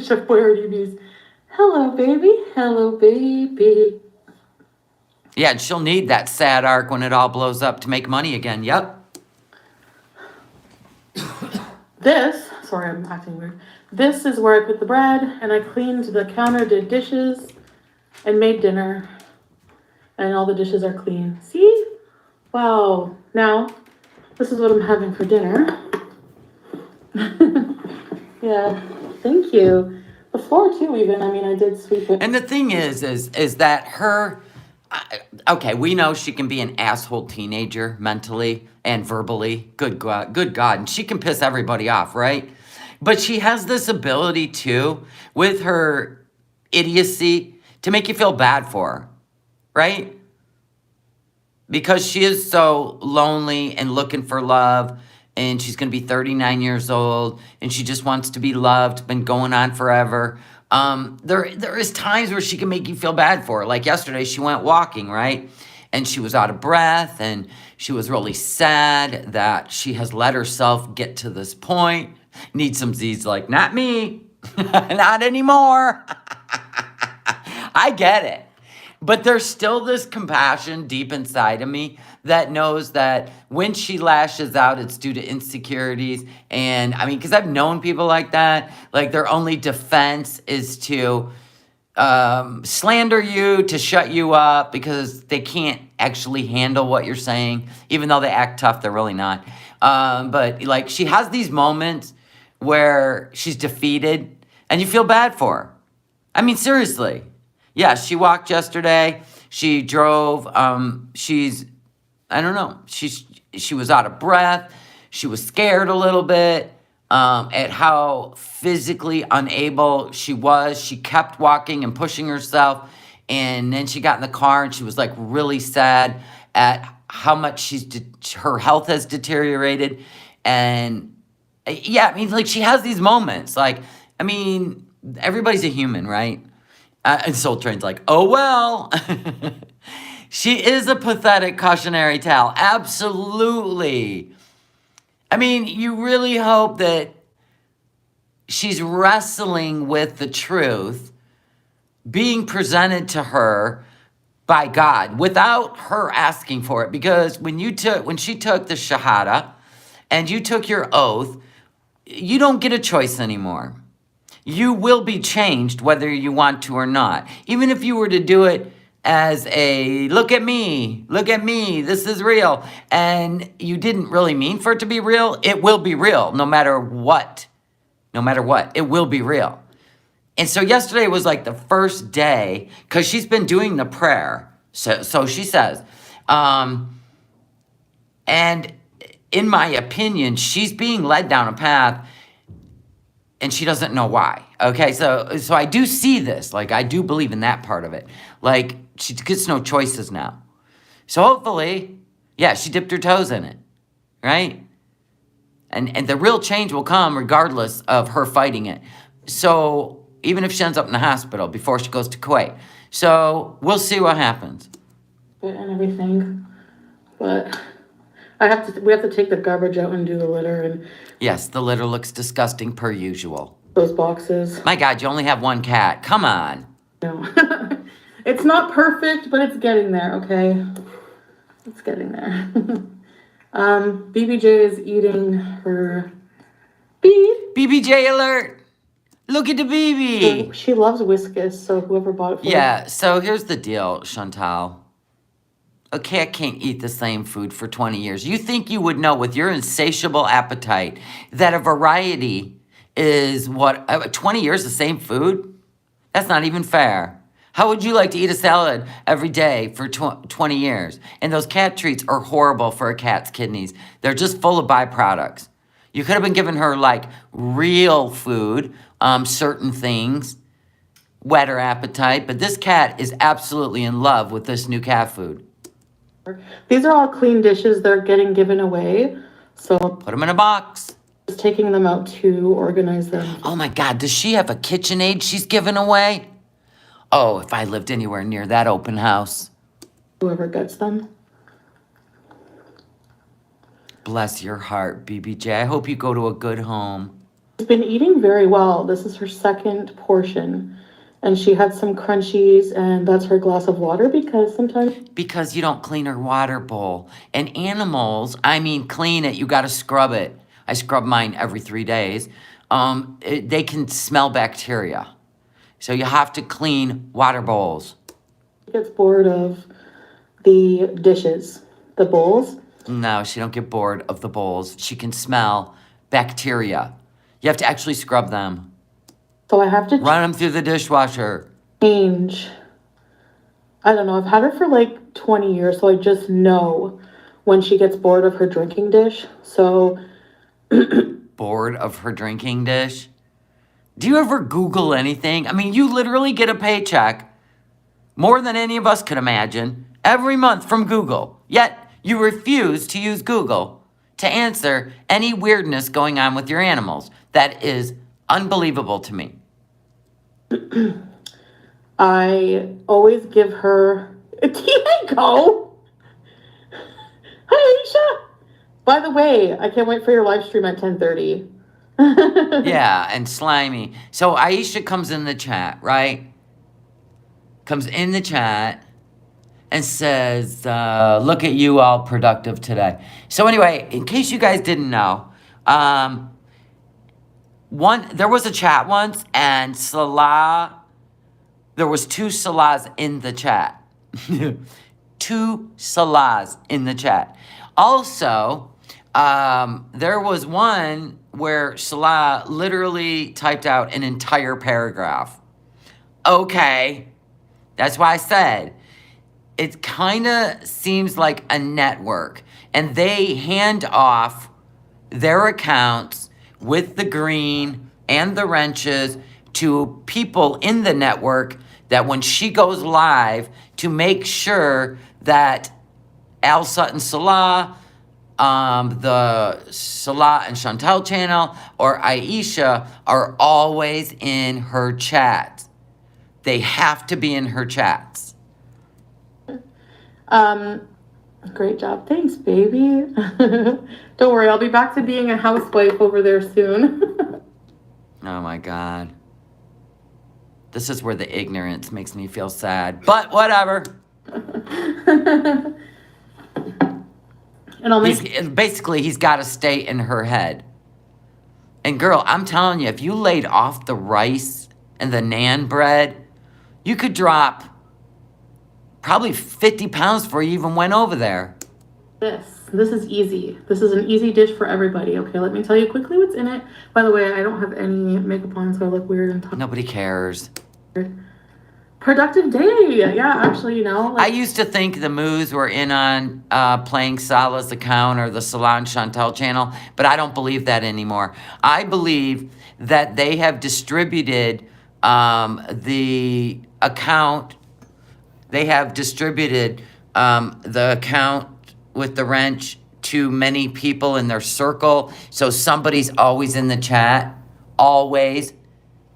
Chef Boyardee's. Hello, baby. Hello, baby. Yeah, and she'll need that sad arc when it all blows up to make money again. Yep. Sorry, I'm acting weird. This is where I put the bread, and I cleaned the counter, did dishes, and made dinner. And all the dishes are clean. See? Wow. Now, this is what I'm having for dinner. Yeah, thank you. The floor too, even. I mean, I did sweep it. And the thing is that her, okay, we know she can be an asshole teenager mentally and verbally. Good God, and she can piss everybody off, right? But she has this ability too, with her idiocy, to make you feel bad for her, right? Because she is so lonely and looking for love. And she's going to be 39 years old, and she just wants to be loved, been going on forever. There is times where she can make you feel bad for her. Like yesterday, she went walking, right? And she was out of breath, and she was really sad that she has let herself get to this point. Need some Z's like, not me. Not anymore. I get it. But there's still this compassion deep inside of me that knows that when she lashes out, it's due to insecurities. And I mean, because I've known people like that, like their only defense is to slander you, to shut you up because they can't actually handle what you're saying. Even though they act tough, they're really not. But like she has these moments where she's defeated and you feel bad for her. I mean, seriously. Yeah, she walked yesterday. She drove. I don't know. She was out of breath. She was scared a little bit at how physically unable she was. She kept walking and pushing herself. And then she got in the car and she was like really sad at how much her health has deteriorated. And yeah, I mean, like she has these moments. Like, I mean, everybody's a human, right? And Soul Train's like, oh, well. She is a pathetic cautionary tale. Absolutely. I mean, you really hope that she's wrestling with the truth being presented to her by God without her asking for it. Because when she took the Shahada and you took your oath, you don't get a choice anymore. You will be changed whether you want to or not. Even if you were to do it as a, look at me, this is real, and you didn't really mean for it to be real, it will be real no matter what. No matter what, it will be real. And so yesterday was like the first day, because she's been doing the prayer, so she says. And in my opinion, she's being led down a path and she doesn't know why. Okay, so I do see this. Like, I do believe in that part of it. Like, she gets no choices now. So hopefully, yeah, she dipped her toes in it, right? And the real change will come regardless of her fighting it. So even if she ends up in the hospital before she goes to Kuwait. So we'll see what happens. And everything. But we have to take the garbage out and do the litter and Yes, the litter looks disgusting per usual. those boxes. My God, you only have one cat. Come on. No. It's not perfect, but it's getting there, okay? It's getting there. BBJ is eating her beef. BBJ alert. Look at the baby. She loves Whiskas, so whoever bought it for her. Yeah, so here's the deal, Chantal. A cat can't eat the same food for 20 years. You think you would know with your insatiable appetite that a variety is 20 years the same food? That's not even fair. How would you like to eat a salad every day for 20 years? And those cat treats are horrible for a cat's kidneys. They're just full of byproducts. You could have been giving her like real food, certain things, wetter appetite, but this cat is absolutely in love with this new cat food. These are all clean dishes. They're getting given away. So Put them in a box. just taking them out to organize them. Oh my God, does she have a KitchenAid she's giving away? Oh, if I lived anywhere near that open house. Whoever gets them. Bless your heart, BBJ. I hope you go to a good home. She's been eating very well. This is her second portion. And she had some crunchies, and that's her glass of water Because you don't clean her water bowl. And animals, I mean, clean it. You got to scrub it. I scrub mine every 3 days. They can smell bacteria. So you have to clean water bowls. She gets bored of the dishes, the bowls. No, she don't get bored of the bowls. She can smell bacteria. You have to actually scrub them. So I have to Run them through the dishwasher. change. I don't know. I've had her for like 20 years, so I just know when she gets bored of her drinking dish. So Bored of her drinking dish? Do you ever Google anything? I mean, you literally get a paycheck, more than any of us could imagine, every month from Google. Yet you refuse to use Google to answer any weirdness going on with your animals. That is unbelievable to me. I always give her Diego. Hi, Aisha. By the way, I can't wait for your live stream at 10:30. Yeah, and slimy. So Aisha comes in the chat, right? Comes in the chat and says, look at you all productive today. So anyway, in case you guys didn't know, there was a chat once, and Salah, there was two Salahs in the chat. Two Salahs in the chat. Also, there was one where Salah literally typed out an entire paragraph. Okay, that's why I said it kind of seems like a network, and they hand off their accounts with the green and the wrenches to people in the network that when she goes live to make sure that Al Sutton Salah, the Salah and Chantal channel, or Aisha are always in her chat. They have to be in her chats. Great job. Thanks, baby. Don't worry, I'll be back to being a housewife over there soon. Oh my God. This is where the ignorance makes me feel sad. But whatever. And I'll make... Basically, he's got to stay in her head. And girl, I'm telling you, if you laid off the rice and the naan bread, you could drop probably 50 pounds before you even went over there. This is easy. This is an easy dish for everybody. Okay, let me tell you quickly what's in it. By the way, I don't have any makeup on, so I look weird and tired. Nobody cares. Productive day. Yeah, actually, you know. I used to think the Moos were in on playing Salah's account or the Salah and Chantal channel, but I don't believe that anymore. I believe that they have distributed the account. They have distributed the account with the wrench to many people in their circle. So somebody's always in the chat, always,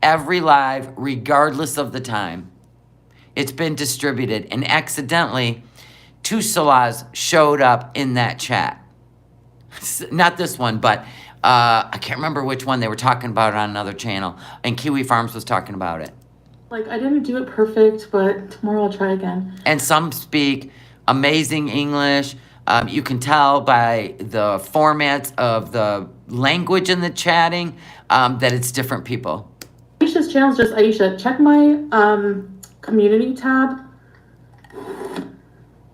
every live, regardless of the time. It's been distributed, and accidentally, two Salahs showed up in that chat. Not this one, but I can't remember which one. They were talking about it on another channel, and Kiwi Farms was talking about it. Like, I didn't do it perfect, but tomorrow I'll try again. And some speak amazing English. You can tell by the formats of the language in the chatting that it's different people. Aisha's channel is just Aisha. Check my community tab.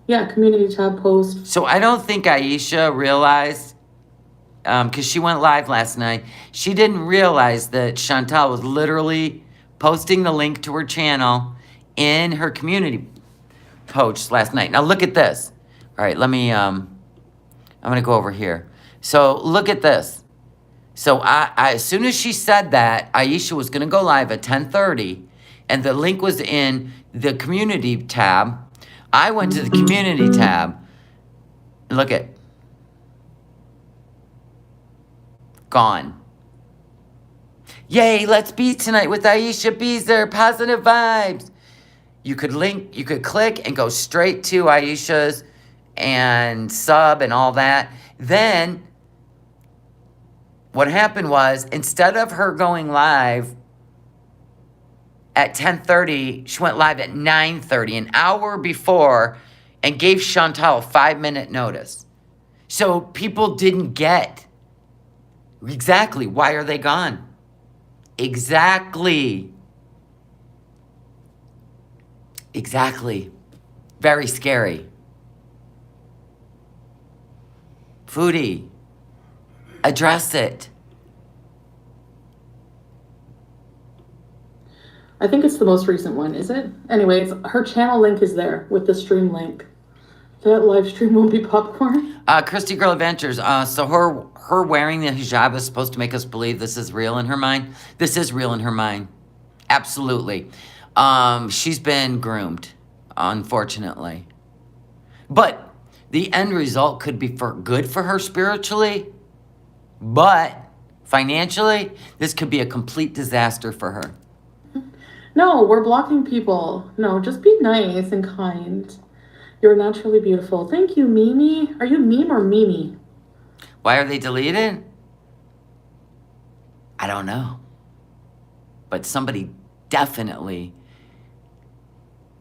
Yeah, community tab post. So I don't think Aisha realized, because she went live last night, she didn't realize that Chantal was literally posting the link to her channel in her community post last night. Now look at this. All right, let me, I'm going to go over here. So look at this. So I as soon as she said that, Aisha was going to go live at 10:30, and the link was in the community tab. I went to the community tab. Look at. Gone. Yay, let's be tonight with Aisha Beezer. Positive vibes. You could click and go straight to Aisha's and sub and all that. Then what happened was, instead of her going live at 10:30, she went live at 9:30, an hour before, and gave Chantal a 5-minute notice. So people didn't get exactly why are they gone. Exactly. Very scary. Foodie, address it. I think it's the most recent one, is it? Anyways, her channel link is there with the stream link. That live stream won't be popcorn. Christy Girl Adventures. So her wearing the hijab is supposed to make us believe this is real in her mind. This is real in her mind. Absolutely. She's been groomed, unfortunately. But the end result could be good for her spiritually, but financially, this could be a complete disaster for her. No, we're blocking people. No, just be nice and kind. You're naturally beautiful. Thank you, Mimi. Are you Meme or Mimi? Why are they deleted? I don't know. But somebody definitely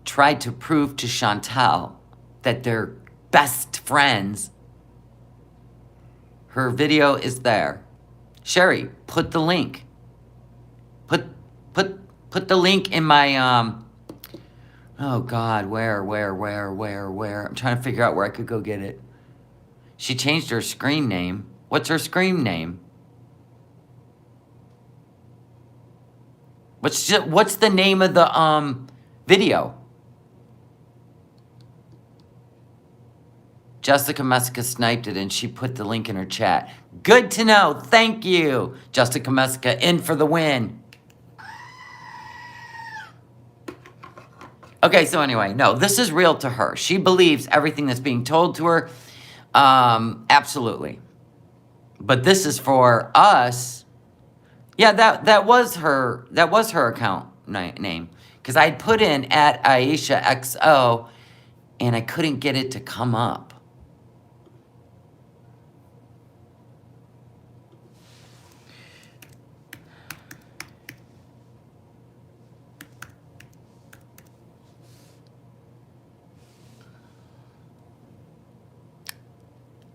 tried to prove to Chantel that they're best friends. Her video is there. Sherry, put the link. Put the link in my oh God, where? I'm trying to figure out where I could go get it. She changed her screen name. What's her screen name? What's the name of the video? Jessica Messica sniped it and she put the link in her chat. Good to know. Thank you, Jessica Messica, in for the win. Okay, so anyway, no, this is real to her. She believes everything that's being told to her. Absolutely. But this is for us. Yeah, that was her account name. Because I'd put in at Aisha XO and I couldn't get it to come up.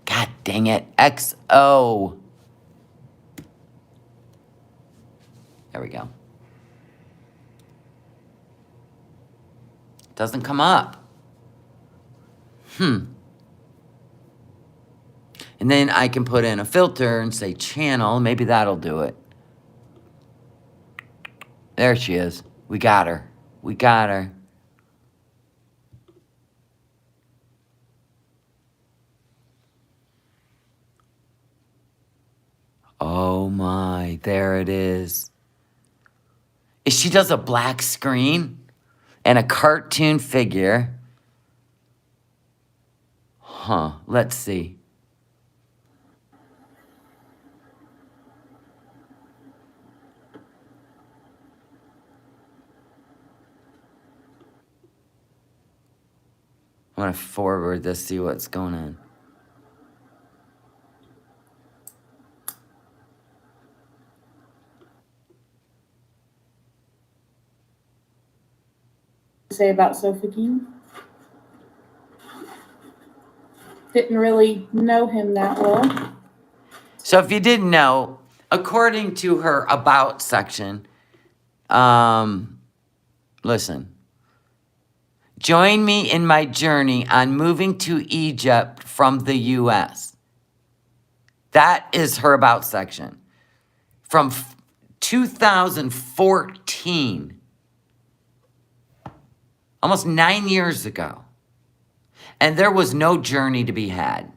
God dang it, XO. There we go. Doesn't come up. And then I can put in a filter and say channel. Maybe that'll do it. There she is. We got her. We got her. Oh my, there it is. She does a black screen and a cartoon figure. Huh, let's see. I'm gonna forward this, see what's going on. Say about Sophie. Didn't really know him that well. So if you didn't know, according to her about section, listen. Join me in my journey on moving to Egypt from the U.S. That is her about section. From 2014. Almost 9 years ago. And there was no journey to be had.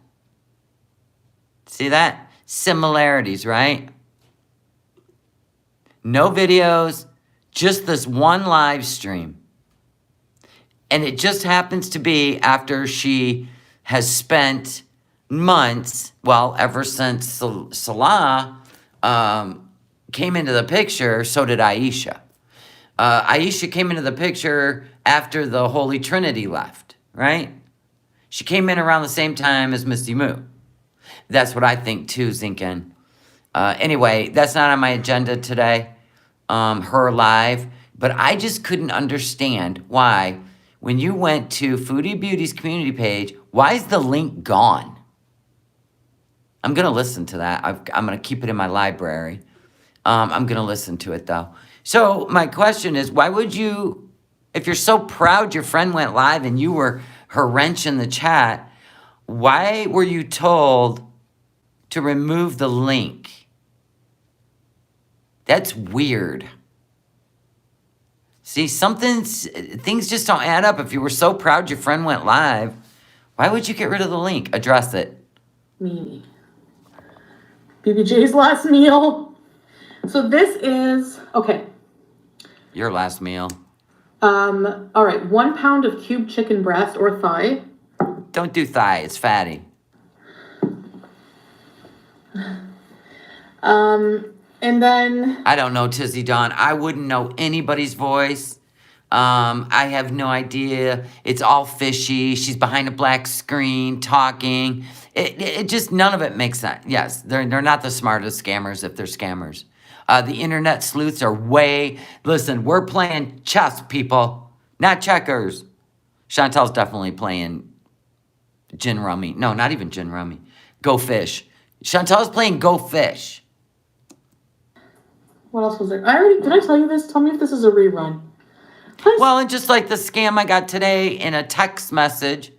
See that? Similarities, right? No videos, just this one live stream. And it just happens to be after she has spent months, well, ever since Salah came into the picture, so did Aisha. Aisha came into the picture after the Holy Trinity left, right? She came in around the same time as Misty Moo. That's what I think too, Zinkin. Anyway, that's not on my agenda today, her live. But I just couldn't understand why, when you went to Foodie Beauty's community page, why is the link gone? I'm going to listen to that. I'm going to keep it in my library. I'm going to listen to it, though. So my question is, why would you, if you're so proud your friend went live and you were her wrench in the chat, why were you told to remove the link? That's weird. See, things just don't add up. If you were so proud your friend went live, why would you get rid of the link? Address it. Me. BBJ's last meal. So this is, okay. Your last meal. All right, 1 pound of cubed chicken breast or thigh. Don't do thigh, it's fatty. And then... I don't know, Tizzy Dawn. I wouldn't know anybody's voice. I have no idea. It's all fishy. She's behind a black screen talking. It just, none of it makes sense. Yes, they're not the smartest scammers if they're scammers. The internet sleuths are listen, we're playing chess, people, not checkers. Chantel's definitely playing gin rummy. No, not even gin rummy. Go fish. Chantel's playing go fish. What else was there? Did I tell you this? Tell me if this is a rerun. Well, and just like the scam I got today in a text message.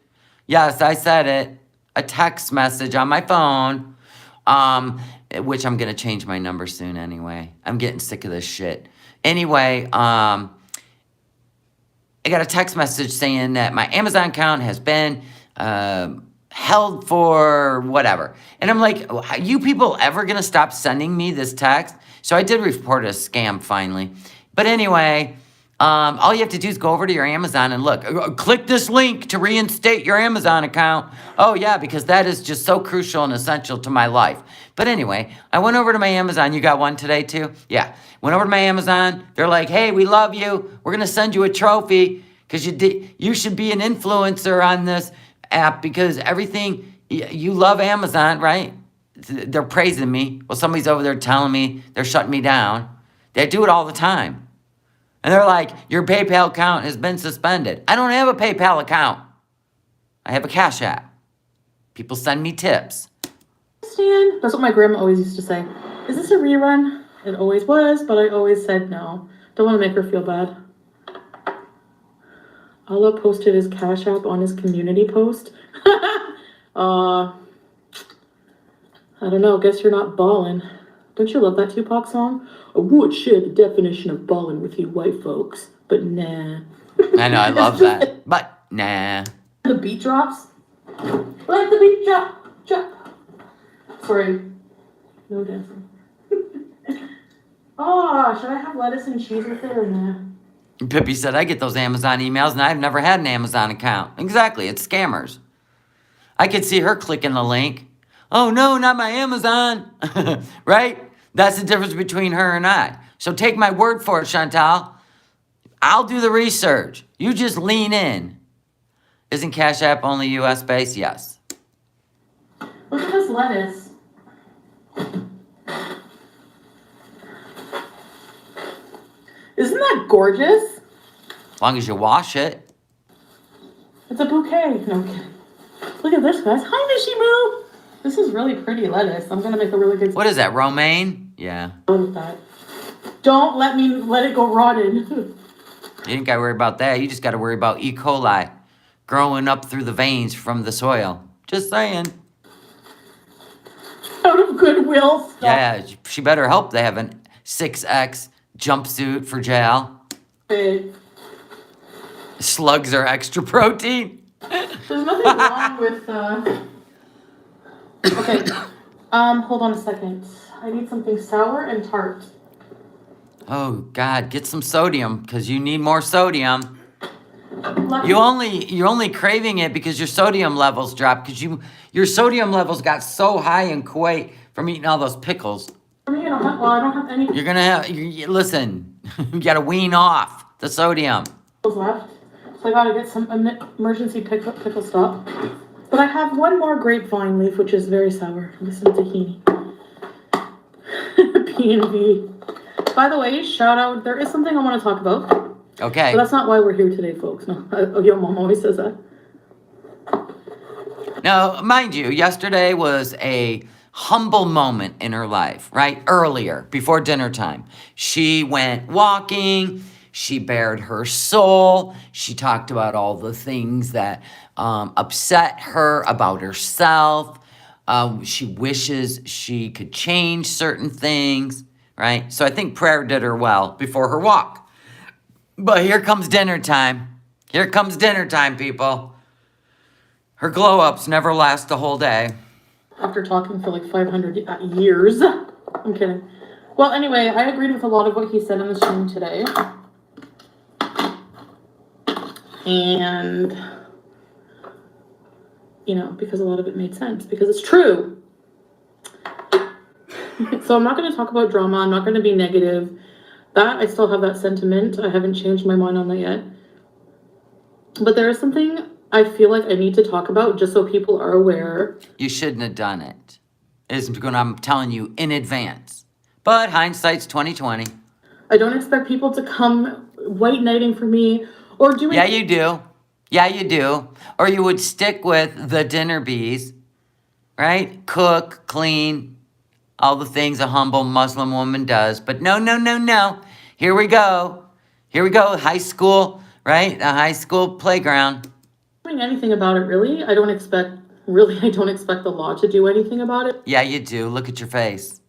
Yes, I said it. A text message on my phone. Which I'm going to change my number soon anyway. I'm getting sick of this shit. Anyway, I got a text message saying that my Amazon account has been held for whatever. And I'm like, are you people ever going to stop sending me this text? So I did report a scam finally. But anyway, all you have to do is go over to your Amazon and look. Click this link to reinstate your Amazon account. Oh, yeah, because that is just so crucial and essential to my life. But anyway, I went over to my Amazon. You got one today, too? Yeah. Went over to my Amazon. They're like, hey, we love you. We're going to send you a trophy because you should be an influencer on this app because everything, you love Amazon, right? They're praising me. Well, somebody's over there telling me they're shutting me down. They do it all the time. And they're like, your PayPal account has been suspended. I don't have a PayPal account. I have a Cash App. People send me tips. Stan, that's what my grandma always used to say. Is this a rerun? It always was, but I always said no. Don't want to make her feel bad. Allah posted his Cash App on his community post. I don't know. Guess you're not ballin'. Don't you love that Tupac song? I would share the definition of ballin' with you white folks, but nah. I know, I love that. But nah. The beat drops. Let the beat drop. Sorry. No dancing. Oh, should I have lettuce and cheese with it or nah? Pippi said, I get those Amazon emails and I've never had an Amazon account. Exactly, it's scammers. I could see her clicking the link. Oh no, not my Amazon. Right? That's the difference between her and I. So take my word for it, Chantal. I'll do the research. You just lean in. Isn't Cash App only US based? Yes. Look at this lettuce. Isn't that gorgeous? As long as you wash it. It's a bouquet. No, I'm kidding. Look at this, guys. Hi, Mishy Moo. This is really pretty lettuce. I'm gonna make a really good. What is that, romaine? Yeah. With that. Don't let it go rotten. You ain't gotta worry about that. You just gotta worry about E. coli growing up through the veins from the soil. Just saying. Out of goodwill stuff. Yeah, she better hope they have an 6X jumpsuit for jail. Hey. Slugs are extra protein. There's nothing wrong with. Okay. Hold on a second. I need something sour and tart. Oh God, get some sodium because you need more sodium. Lucky. You're only craving it because your sodium levels dropped because your sodium levels got so high in Kuwait from eating all those pickles. I don't have any You're gonna have listen. You gotta wean off the sodium. pickles left, so I gotta get some emergency pickle stock. But I have one more grapevine leaf, which is very sour. This is tahini. P&V. By the way, shout out. There is something I want to talk about. Okay. But that's not why we're here today, folks. No, your mom always says that. Now, mind you, yesterday was a humble moment in her life, right? Earlier, before dinner time. She went walking. She bared her soul. She talked about all the things that upset her about herself. She wishes she could change certain things, right? So I think prayer did her well before her walk. But here comes dinner time. Here comes dinner time, people. Her glow-ups never last the whole day. After talking for like 500 years. I'm kidding. Well, anyway, I agreed with a lot of what he said in the stream today. And, because a lot of it made sense. Because it's true. So I'm not going to talk about drama. I'm not going to be negative. That, I still have that sentiment. I haven't changed my mind on that yet. But there is something I feel like I need to talk about just so people are aware. You shouldn't have done it. I'm telling you in advance. But hindsight's 2020. I don't expect people to come white knighting for me or doing. Yeah, you do. Yeah, you do. Or you would stick with the dinner bees, right? Cook, clean, all the things a humble Muslim woman does. But no, no, no, no. Here we go. Here we go. High school, right? A high school playground. Doing anything about it, really. I don't expect the law to do anything about it. Yeah, you do. Look at your face.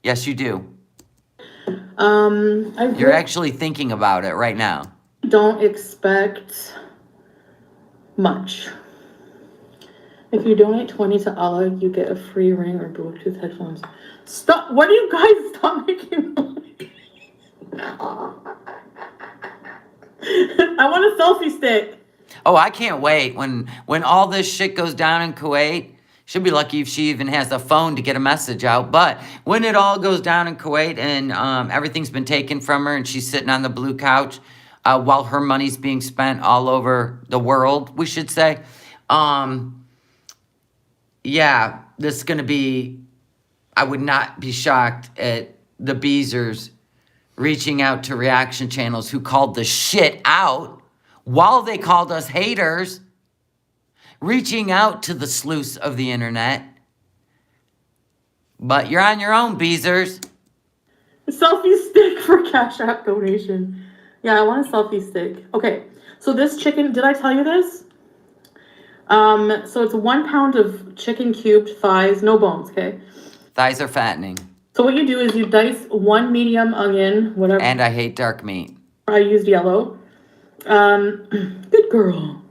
Yes, you do. You're actually thinking about it right now. Don't expect much. If you donate 20 to Allah, you get a free ring or Bluetooth headphones. Stop! What do you guys stop making noise? I want a selfie stick. Oh, I can't wait when all this shit goes down in Kuwait. She'll be lucky if she even has a phone to get a message out. But when it all goes down in Kuwait and everything's been taken from her and she's sitting on the blue couch while her money's being spent all over the world, we should say. Yeah, this is going to be, I would not be shocked at the Beezers reaching out to reaction channels who called the shit out while they called us haters, reaching out to the sleuths of the internet. But you're on your own, Beezers. A selfie stick for Cash App donation. Yeah, I want a selfie stick. Okay, so this chicken, did I tell you this? So it's 1 pound of chicken cubed thighs, no bones, okay? Thighs are fattening. So what you do is you dice 1 medium onion, whatever. And I hate dark meat. I used yellow. Good girl.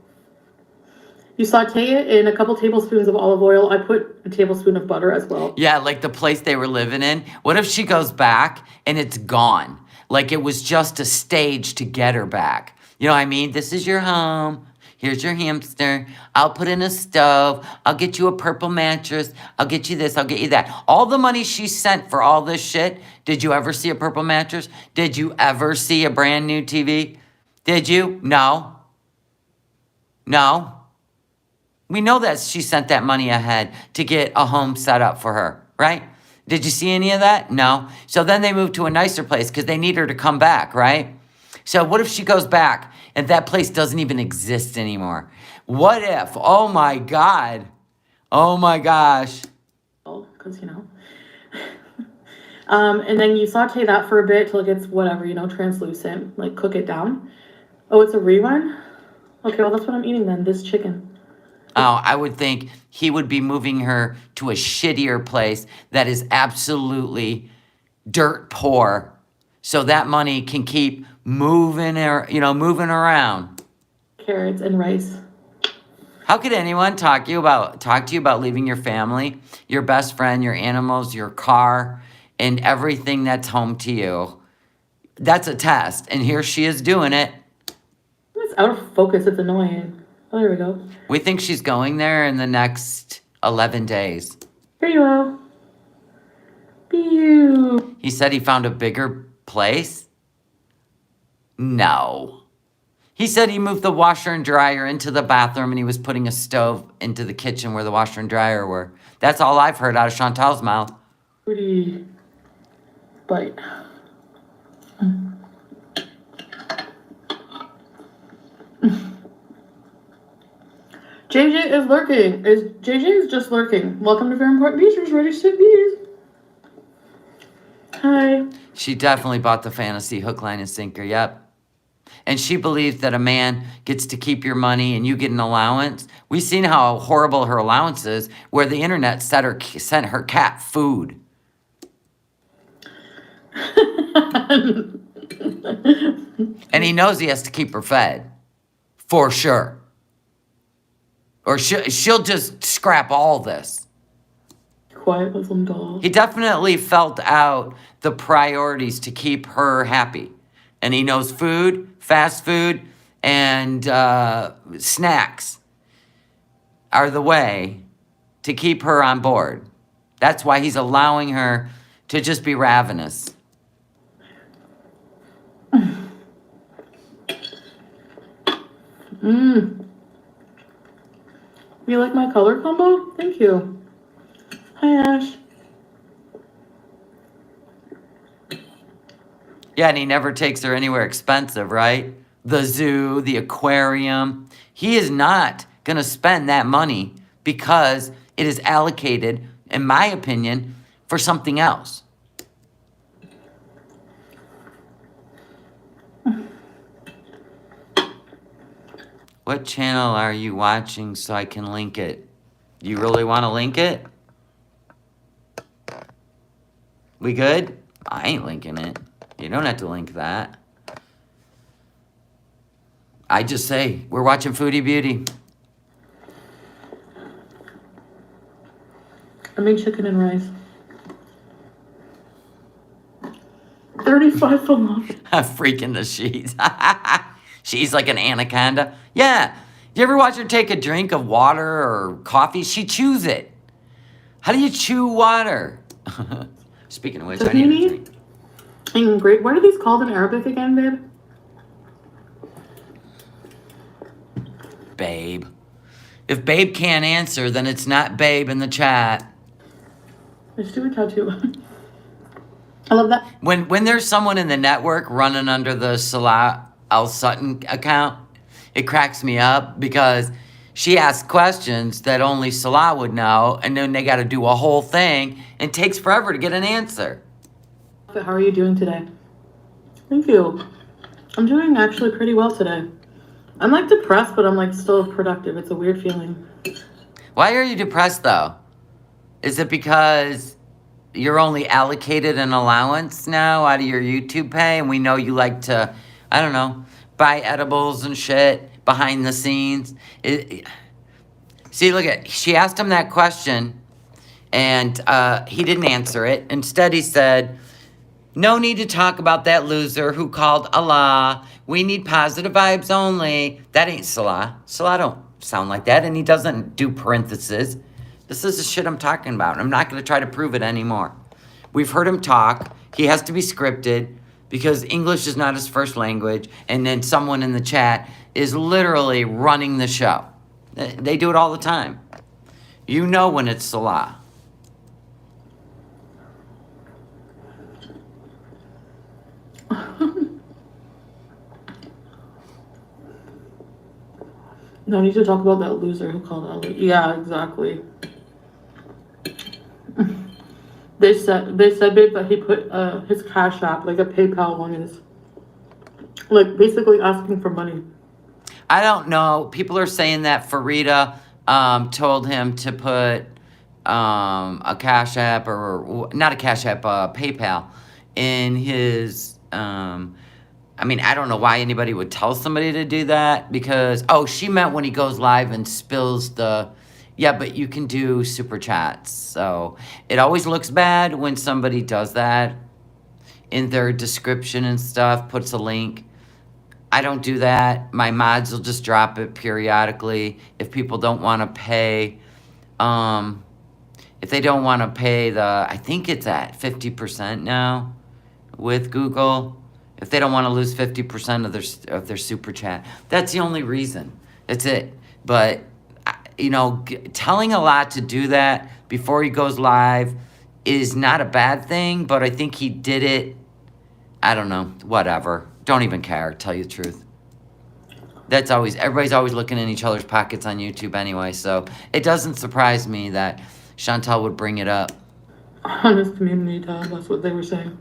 You saute it in a couple tablespoons of olive oil. I put a tablespoon of butter as well. Yeah, like the place they were living in. What if she goes back and it's gone? Like it was just a stage to get her back. You know what I mean? This is your home. Here's your hamster. I'll put in a stove. I'll get you a purple mattress. I'll get you this. I'll get you that. All the money she sent for all this shit. Did you ever see a purple mattress? Did you ever see a brand new TV? Did you? No. No. We know that she sent that money ahead to get a home set up for her, right? Did you see any of that? No. So then they moved to a nicer place because they need her to come back, right? So what if she goes back and that place doesn't even exist anymore? What if? Oh my God. Oh my gosh. Because, and then you saute that for a bit till it gets whatever, translucent. Like cook it down. Oh, it's a rerun? Okay, well that's what I'm eating then, this chicken. Oh, I would think he would be moving her to a shittier place that is absolutely dirt poor, so that money can keep moving around. Carrots and rice. How could anyone talk to you about leaving your family, your best friend, your animals, your car, and everything that's home to you? That's a test, and here she is doing it. It's out of focus. It's annoying. Oh, there we go. We think she's going there in the next 11 days. Here you are. Pew. He said he found a bigger place? No. He said he moved the washer and dryer into the bathroom and he was putting a stove into the kitchen where the washer and dryer were. That's all I've heard out of Chantal's mouth. Pretty bite. JJ is lurking. JJ is just lurking. Welcome to Very Important Beezers, ready to sit bees. Hi. She definitely bought the fantasy hook, line, and sinker, yep. And she believes that a man gets to keep your money and you get an allowance. We've seen how horrible her allowance is, where the internet sent her cat food. And he knows he has to keep her fed. For sure. Or she'll just scrap all this. Quiet Muslim doll. He definitely felt out the priorities to keep her happy. And he knows food, fast food, and snacks are the way to keep her on board. That's why he's allowing her to just be ravenous. You like my color combo? Thank you. Hi, Ash. Yeah, and he never takes her anywhere expensive, right? The zoo, the aquarium. He is not going to spend that money because it is allocated, in my opinion, for something else. What channel are you watching so I can link it? You really want to link it? We good? I ain't linking it. You don't have to link that. I just say, we're watching Foodie Beauty. I made chicken and rice. 35 falafel. Freaking the sheets. She's like an anaconda. Yeah. You ever watch her take a drink of water or coffee? She chews it. How do you chew water? Speaking of which, I need a drink. And great. What are these called in Arabic again, babe? Babe. If Babe can't answer, then it's not Babe in the chat. Let's do a tattoo. I love that. When there's someone in the network running under the Salah Al Sutton account, it cracks me up because she asks questions that only Salah would know, and then they got to do a whole thing, and it takes forever to get an answer. How are you doing today? Thank you. I'm doing actually pretty well today. I'm like depressed, but I'm like still productive. It's a weird feeling. Why are you depressed though? Is it because you're only allocated an allowance now out of your YouTube pay, and we know you like to, I don't know, buy edibles and shit behind the scenes? See, look at, she asked him that question, and he didn't answer it. Instead, he said, no need to talk about that loser who called Allah. We need positive vibes only. That ain't Salah. Salah don't sound like that, and he doesn't do parentheses. This is the shit I'm talking about. I'm not going to try to prove it anymore. We've heard him talk. He has to be scripted because English is not his first language, and then someone in the chat is literally running the show. They do it all the time. You know when it's Salah. No, I need to talk about that loser who called Ali. Yeah, exactly. They said, babe, that he put his Cash App, like a PayPal one is, like, basically asking for money. I don't know. People are saying that Farida told him to put a Cash App, or not a Cash App, PayPal in his... I mean, I don't know why anybody would tell somebody to do that because... Oh, she meant when he goes live and spills the... Yeah, but you can do super chats. So it always looks bad when somebody does that in their description and stuff, puts a link. I don't do that. My mods will just drop it periodically. If people don't want to pay... if they don't want to pay the... I think it's at 50% now with Google. If they don't want to lose 50% of their super chat, that's the only reason. That's it. But you know, telling a lot to do that before he goes live is not a bad thing. But I think he did it. I don't know. Whatever. Don't even care. Tell you the truth. That's always, everybody's always looking in each other's pockets on YouTube anyway. So it doesn't surprise me that Chantal would bring it up. Honest community tab. That's what they were saying.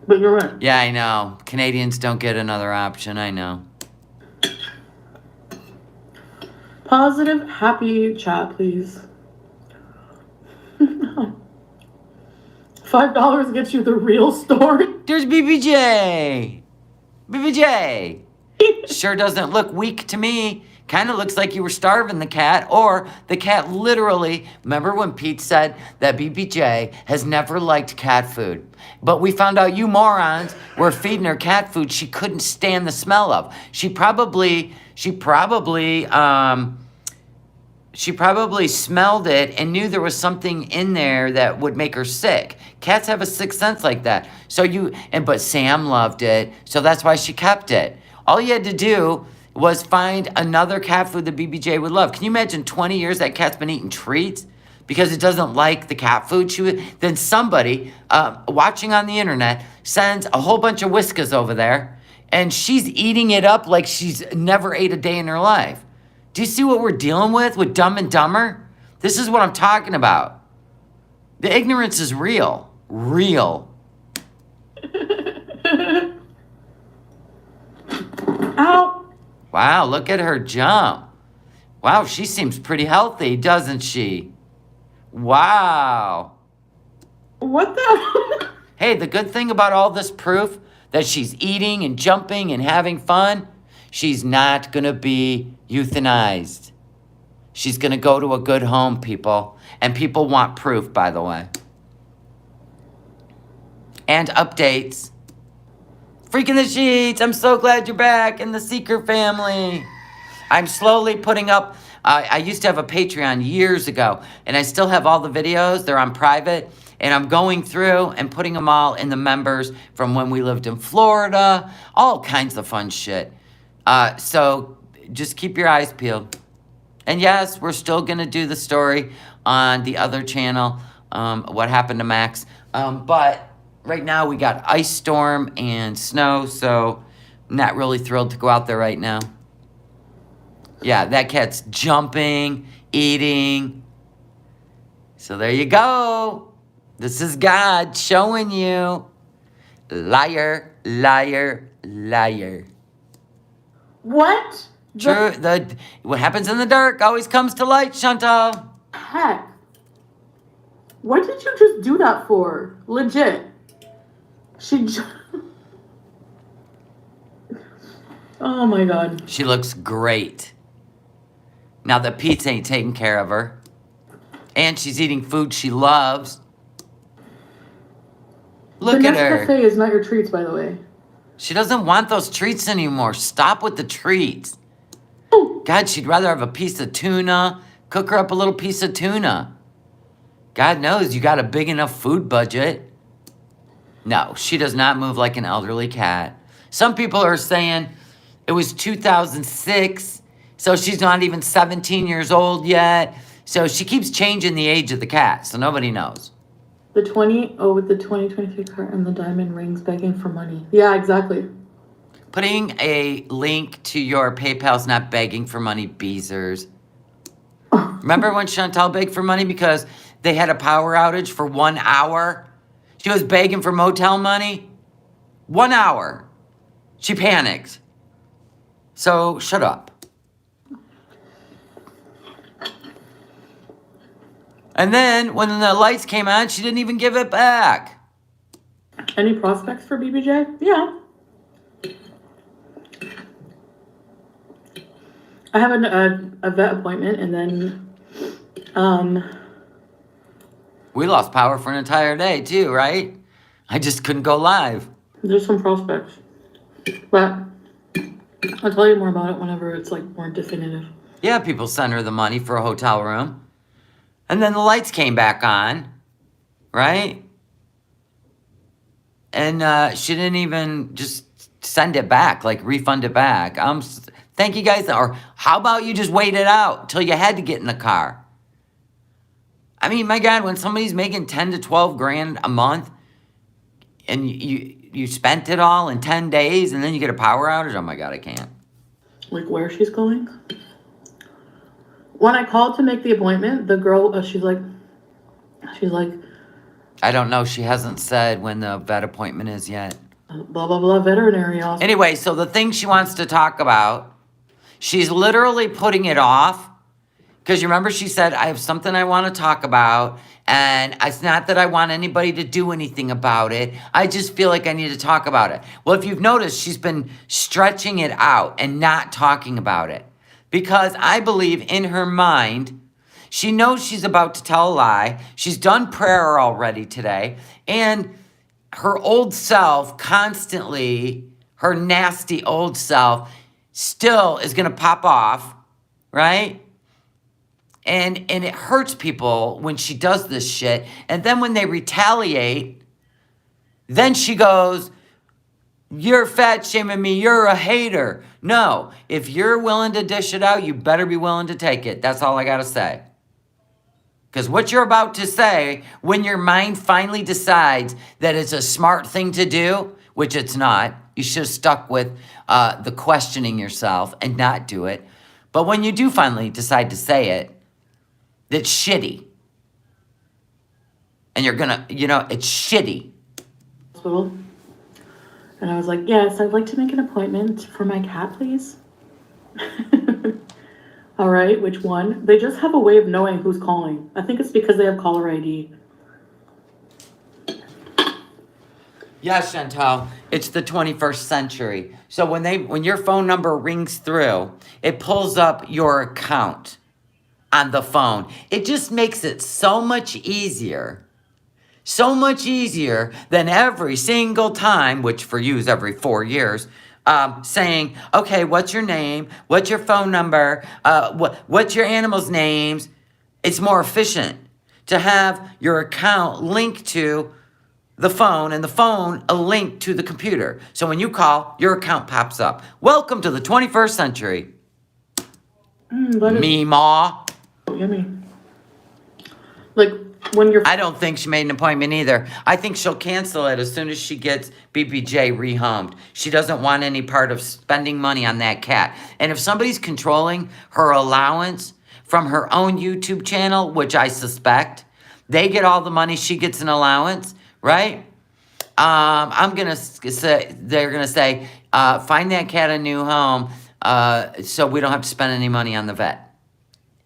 But you're right. Yeah, I know. Canadians don't get another option. I know. Positive, happy chat, please. $5 gets you the real story. There's BBJ. BBJ. Sure doesn't look weak to me. Kind of looks like you were starving the cat, or the cat literally... Remember when Pete said that BBJ has never liked cat food? But we found out you morons were feeding her cat food she couldn't stand the smell of. She probably smelled it and knew there was something in there that would make her sick. Cats have a sixth sense like that. But Sam loved it, so that's why she kept it. All you had to do was find another cat food that BBJ would love. Can you imagine 20 years that cat's been eating treats? because it doesn't like the cat food, then somebody watching on the internet sends a whole bunch of Whiskas over there, and she's eating it up like she's never ate a day in her life. Do you see what we're dealing with Dumb and Dumber? This is what I'm talking about. The ignorance is real. Real. Ow! Wow, look at her jump. Wow, she seems pretty healthy, doesn't she? Wow. What the? Hey, the good thing about all this proof that she's eating and jumping and having fun, she's not going to be euthanized. She's going to go to a good home, people. And people want proof, by the way. And updates. Freaking the sheets. I'm so glad you're back in the Seeker family. I'm slowly putting up. I used to have a Patreon years ago, and I still have all the videos. They're on private, and I'm going through and putting them all in the members from when we lived in Florida. All kinds of fun shit. So just keep your eyes peeled. And yes, we're still going to do the story on the other channel, what happened to Max. But right now we got ice storm and snow, so I'm not really thrilled to go out there right now. Yeah, that cat's jumping, eating. So there you go. This is God showing you. Liar, liar, liar. What? True. What happens in the dark always comes to light, Chantal. Heck. What did you just do that for? Legit. Oh my God. She looks great. Now that Pete's ain't taking care of her. And she's eating food she loves. Look at her. Cafe is not your treats, by the way. She doesn't want those treats anymore. Stop with the treats. God, she'd rather have a piece of tuna. Cook her up a little piece of tuna. God knows you got a big enough food budget. No, she does not move like an elderly cat. Some people are saying it was 2006, so she's not even 17 years old yet. So she keeps changing the age of the cat, so nobody knows. With the 2023 car and the diamond rings begging for money. Yeah, exactly. Putting a link to your PayPal's not begging for money, Beezers. Remember when Chantal begged for money because they had a power outage for 1 hour? She was begging for motel money. 1 hour. She panicked. So shut up. And then when the lights came on, she didn't even give it back. Any prospects for BBJ? Yeah. I have a vet appointment, and then We lost power for an entire day too, right? I just couldn't go live. there's some prospects. But I'll tell you more about it whenever it's like more definitive. Yeah, people sent her the money for a hotel room. And then the lights came back on, right? And she didn't even just send it back, like refund it back. Thank you guys. Or how about you just wait it out till you had to get in the car? I mean, my God, when somebody's making 10 to 12 grand a month and you spent it all in 10 days and then you get a power outage, oh my God, I can't. Like where she's going. When I called to make the appointment, the girl, she's like, I don't know. She hasn't said when the vet appointment is yet. blah, blah, blah, veterinary hospital. Anyway, so the thing she wants to talk about, she's literally putting it off. Because you remember she said, I have something I want to talk about. And it's not that I want anybody to do anything about it. I just feel like I need to talk about it. Well, if you've noticed, she's been stretching it out and not talking about it. Because I believe in her mind, she knows she's about to tell a lie. She's done prayer already today. And her old self constantly, her nasty old self, still is going to pop off, right? And it hurts people when she does this shit. And then when they retaliate, then she goes, you're fat shaming me, you're a hater. No, if you're willing to dish it out, you better be willing to take it. That's all I got to say. Because what you're about to say, when your mind finally decides that it's a smart thing to do, which it's not, you should have stuck with the questioning yourself and not do it. But when you do finally decide to say it, it's shitty. And you're gonna, it's shitty. Hospital. And I was like, yes, I'd like to make an appointment for my cat, please. All right, which one? They just have a way of knowing who's calling. I think it's because they have caller ID. Yes, Chantal, it's the 21st century. So when your phone number rings through, it pulls up your account on the phone. It just makes it so much easier than every single time, which for you is every 4 years, saying, okay, what's your name? What's your phone number? What's your animals' names? It's more efficient to have your account linked to the phone and the phone a link to the computer. So when you call, your account pops up. Welcome to the 21st century. Meemaw. Yummy. Like when you're... I don't think she made an appointment either. I think she'll cancel it as soon as she gets BBJ rehomed. She doesn't want any part of spending money on that cat. And if somebody's controlling her allowance from her own YouTube channel, which I suspect, they get all the money, she gets an allowance, right? I'm gonna say, they're gonna say, find that cat a new home, so we don't have to spend any money on the vet.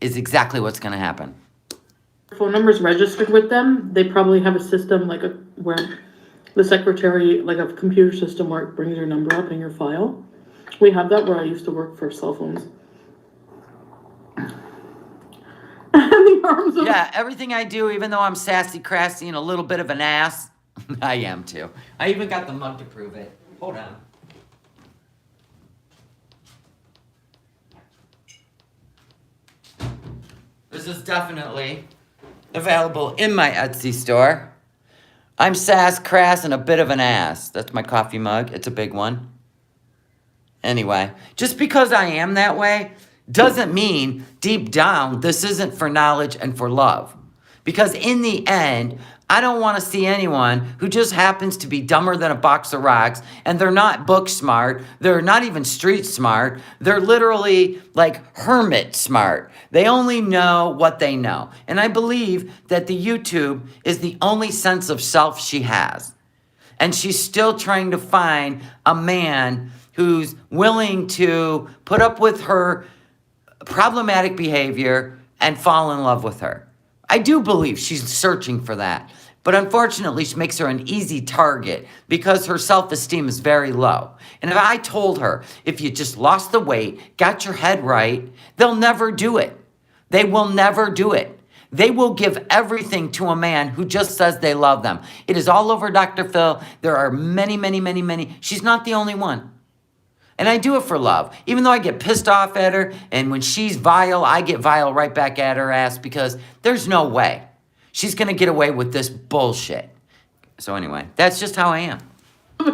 Is exactly what's gonna happen. Phone number's registered with them. They probably have a system where the secretary, like a computer system where it brings your number up in your file. We have that where I used to work for cell phones. The arms of... Yeah, everything I do, even though I'm sassy, crassy, and a little bit of an ass, I am too. I even got the mug to prove it. Hold on. This is definitely available in my Etsy store. I'm sass, crass, and a bit of an ass. That's my coffee mug. It's a big one. Anyway, just because I am that way doesn't mean deep down this isn't for knowledge and for love. Because in the end, I don't want to see anyone who just happens to be dumber than a box of rocks, and they're not book smart, they're not even street smart, they're literally like hermit smart. They only know what they know. And I believe that the YouTube is the only sense of self she has. And she's still trying to find a man who's willing to put up with her problematic behavior and fall in love with her. I do believe she's searching for that. But unfortunately, she makes her an easy target because her self-esteem is very low. And if I told her, if you just lost the weight, got your head right, they'll never do it. They will never do it. They will give everything to a man who just says they love them. It is all over Dr. Phil. There are many, many, many, many. She's not the only one. And I do it for love. Even though I get pissed off at her, and when she's vile, I get vile right back at her ass because there's no way she's going to get away with this bullshit. So anyway, that's just how I am.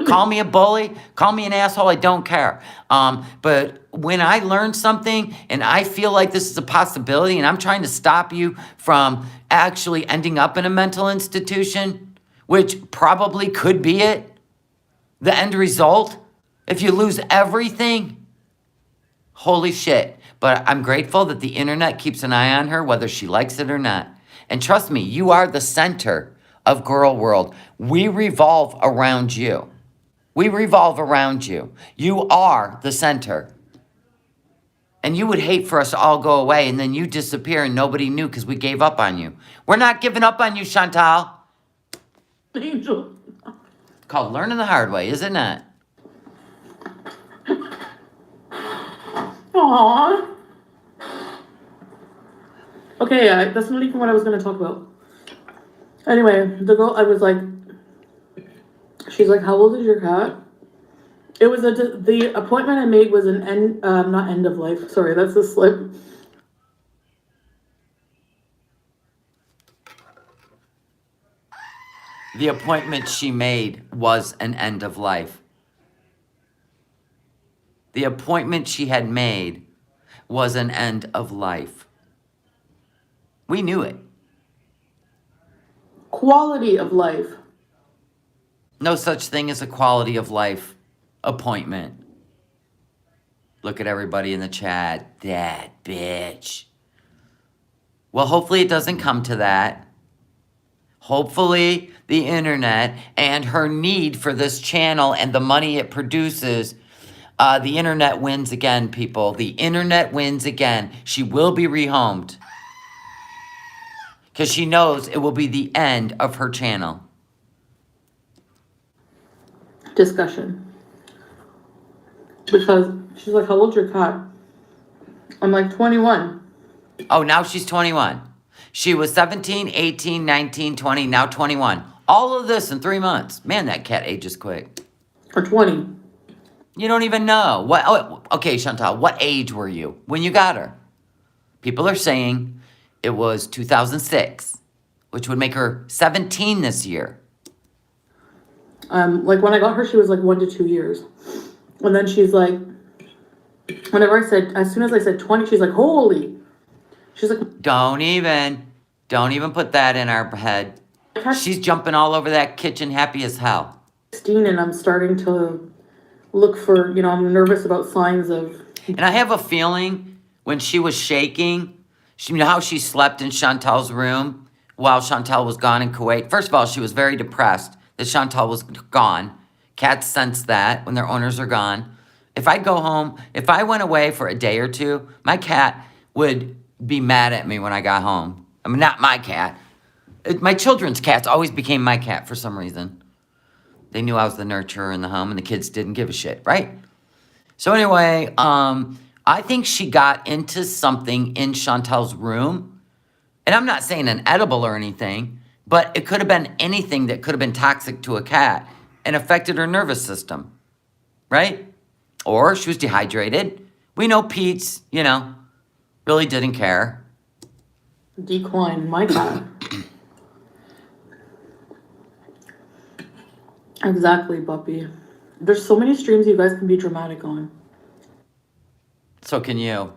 Call me a bully, call me an asshole, I don't care. But when I learn something and I feel like this is a possibility and I'm trying to stop you from actually ending up in a mental institution, which probably could be it, the end result, if you lose everything, holy shit. But I'm grateful that the internet keeps an eye on her, whether she likes it or not. And trust me, you are the center of Girl World. We revolve around you. We revolve around you. You are the center. And you would hate for us to all go away and then you disappear and nobody knew because we gave up on you. We're not giving up on you, Chantal. Angel. Called learning the hard way, is it not? Aww. Okay, that's not even what I was going to talk about. Anyway, the girl, I was like, she's like, how old is your cat? It was the appointment I made was an not end of life. Sorry, that's a slip. The appointment she made was an end of life. The appointment she had made was an end of life. We knew it. quality of life. No such thing as a quality of life appointment. Look at everybody in the chat. That bitch. Well, hopefully it doesn't come to that. Hopefully the internet and her need for this channel and the money it produces, the internet wins again, people. The internet wins again. She will be rehomed. Because she knows it will be the end of her channel. Discussion. Because she's like, how old's your cat? I'm like, 21. Oh, now she's 21. She was 17, 18, 19, 20, now 21. All of this in 3 months. Man, that cat ages quick. Or 20. You don't even know. What? Oh, okay, Chantal, what age were you when you got her? People are saying it was 2006, which would make her 17 this year. Like when I got her, she was like 1 to 2 years. And then she's like, whenever I said, as soon as I said 20, she's like, holy. She's like, Don't even put that in our head. She's jumping all over that kitchen happy as hell. 16, and I'm starting to look for, I'm nervous about signs of. And I have a feeling when she was shaking, you know how she slept in Chantal's room while Chantal was gone in Kuwait? First of all, she was very depressed that Chantal was gone. Cats sense that when their owners are gone. If I go home, if I went away for a day or two, my cat would be mad at me when I got home. I mean, not my cat. My children's cats always became my cat for some reason. They knew I was the nurturer in the home, and the kids didn't give a shit, right? So anyway, I think she got into something in Chantal's room. And I'm not saying an edible or anything, but it could have been anything that could have been toxic to a cat and affected her nervous system, right? Or she was dehydrated. We know Pete's, really didn't care. Decline my cat. Exactly, Buppy. There's so many streams you guys can be dramatic on. So can you.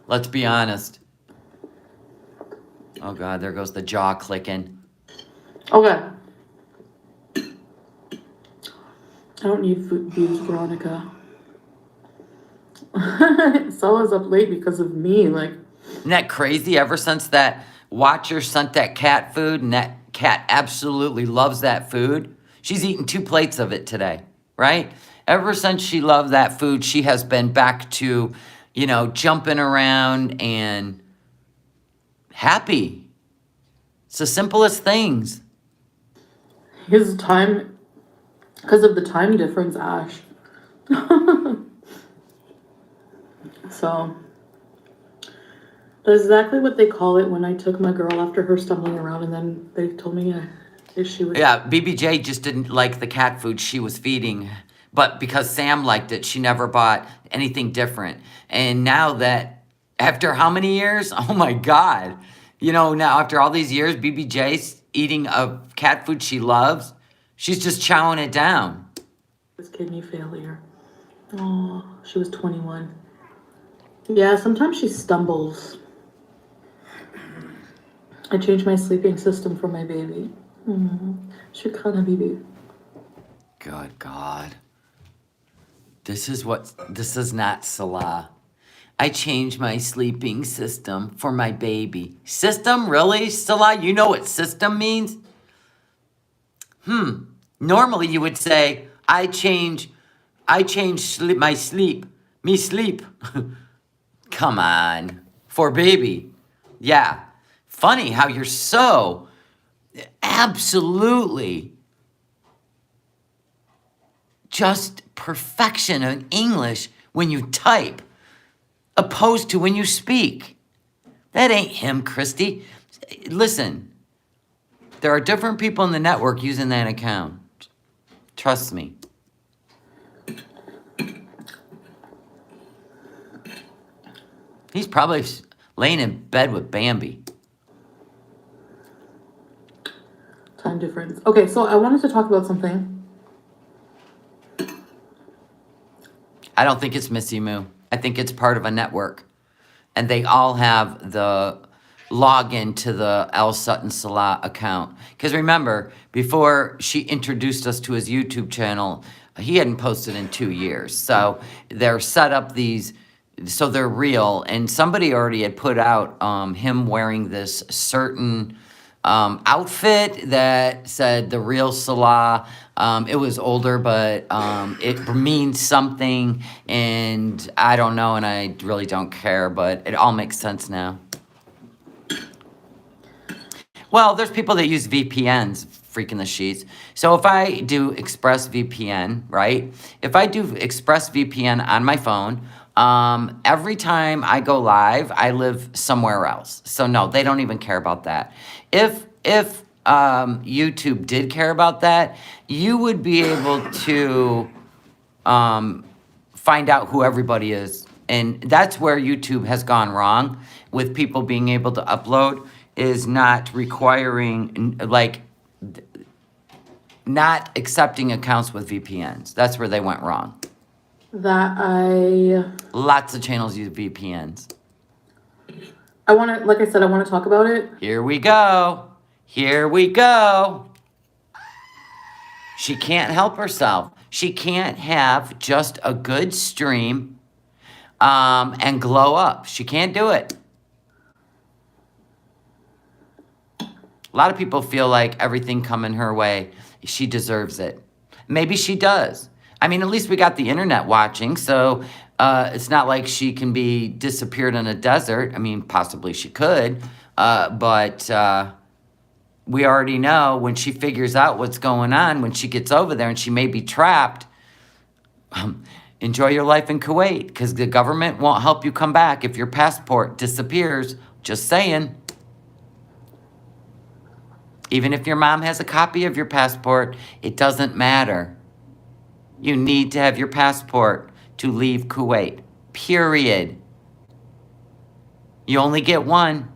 Let's be honest. Oh, God, there goes the jaw clicking. Okay. I don't need food views, Veronica. Stella's up late because of me, like. Isn't that crazy? Ever since that watcher sent that cat food, and that cat absolutely loves that food, she's eaten 2 plates of it today, right? Ever since she loved that food, she has been back to, jumping around and happy. It's the simplest things. His time, because of the time difference, Ash. So, that's exactly what they call it when I took my girl after her stumbling around, and then they told me if she was. Yeah, BBJ just didn't like the cat food she was feeding. But because Sam liked it, she never bought anything different. And now that, after how many years? Oh my God. Now after all these years, BBJ's eating a cat food she loves. She's just chowing it down. This kidney failure. Oh, she was 21. Yeah, sometimes she stumbles. I changed my sleeping system for my baby. Shukran, baby. Good God. This is not Salah. I changed my sleeping system for my baby. System? Really? Salah, you know what system means? Normally you would say, I change my sleep. Me sleep. Come on. For baby. Yeah. Funny how you're so absolutely just perfection in English when you type, opposed to when you speak. That ain't him, Christy. Listen, there are different people in the network using that account. Trust me. He's probably laying in bed with Bambi. Time difference. Okay, so I wanted to talk about something. I don't think it's Missy Moo. I think it's part of a network. And they all have the login to the Al Sutton Salah account. Because remember, before she introduced us to his YouTube channel, he hadn't posted in 2 years. So they're set up these, so they're real. And somebody already had put out him wearing this certain outfit that said the real Salah. It was older, but it means something. And I don't know, and I really don't care, but it all makes sense now. Well, there's people that use VPNs, freaking the sheets. So if I do ExpressVPN, right? If I do ExpressVPN on my phone, every time I go live, I live somewhere else. So no, they don't even care about that. If YouTube did care about that, you would be able to find out who everybody is. And that's where YouTube has gone wrong with people being able to upload, is not requiring, like, not accepting accounts with VPNs. That's where they went wrong. Lots of channels use VPNs. Like I said, I want to talk about it. Here we go. Here we go. She can't help herself. She can't have just a good stream and glow up. She can't do it. A lot of people feel like everything coming her way, she deserves it. Maybe she does. I mean, at least we got the internet watching, so it's not like she can be disappeared in a desert. I mean, possibly she could, but we already know when she figures out what's going on, when she gets over there and she may be trapped, enjoy your life in Kuwait, because the government won't help you come back if your passport disappears. Just saying. Even if your mom has a copy of your passport, it doesn't matter. You need to have your passport to leave Kuwait. Period. You only get one.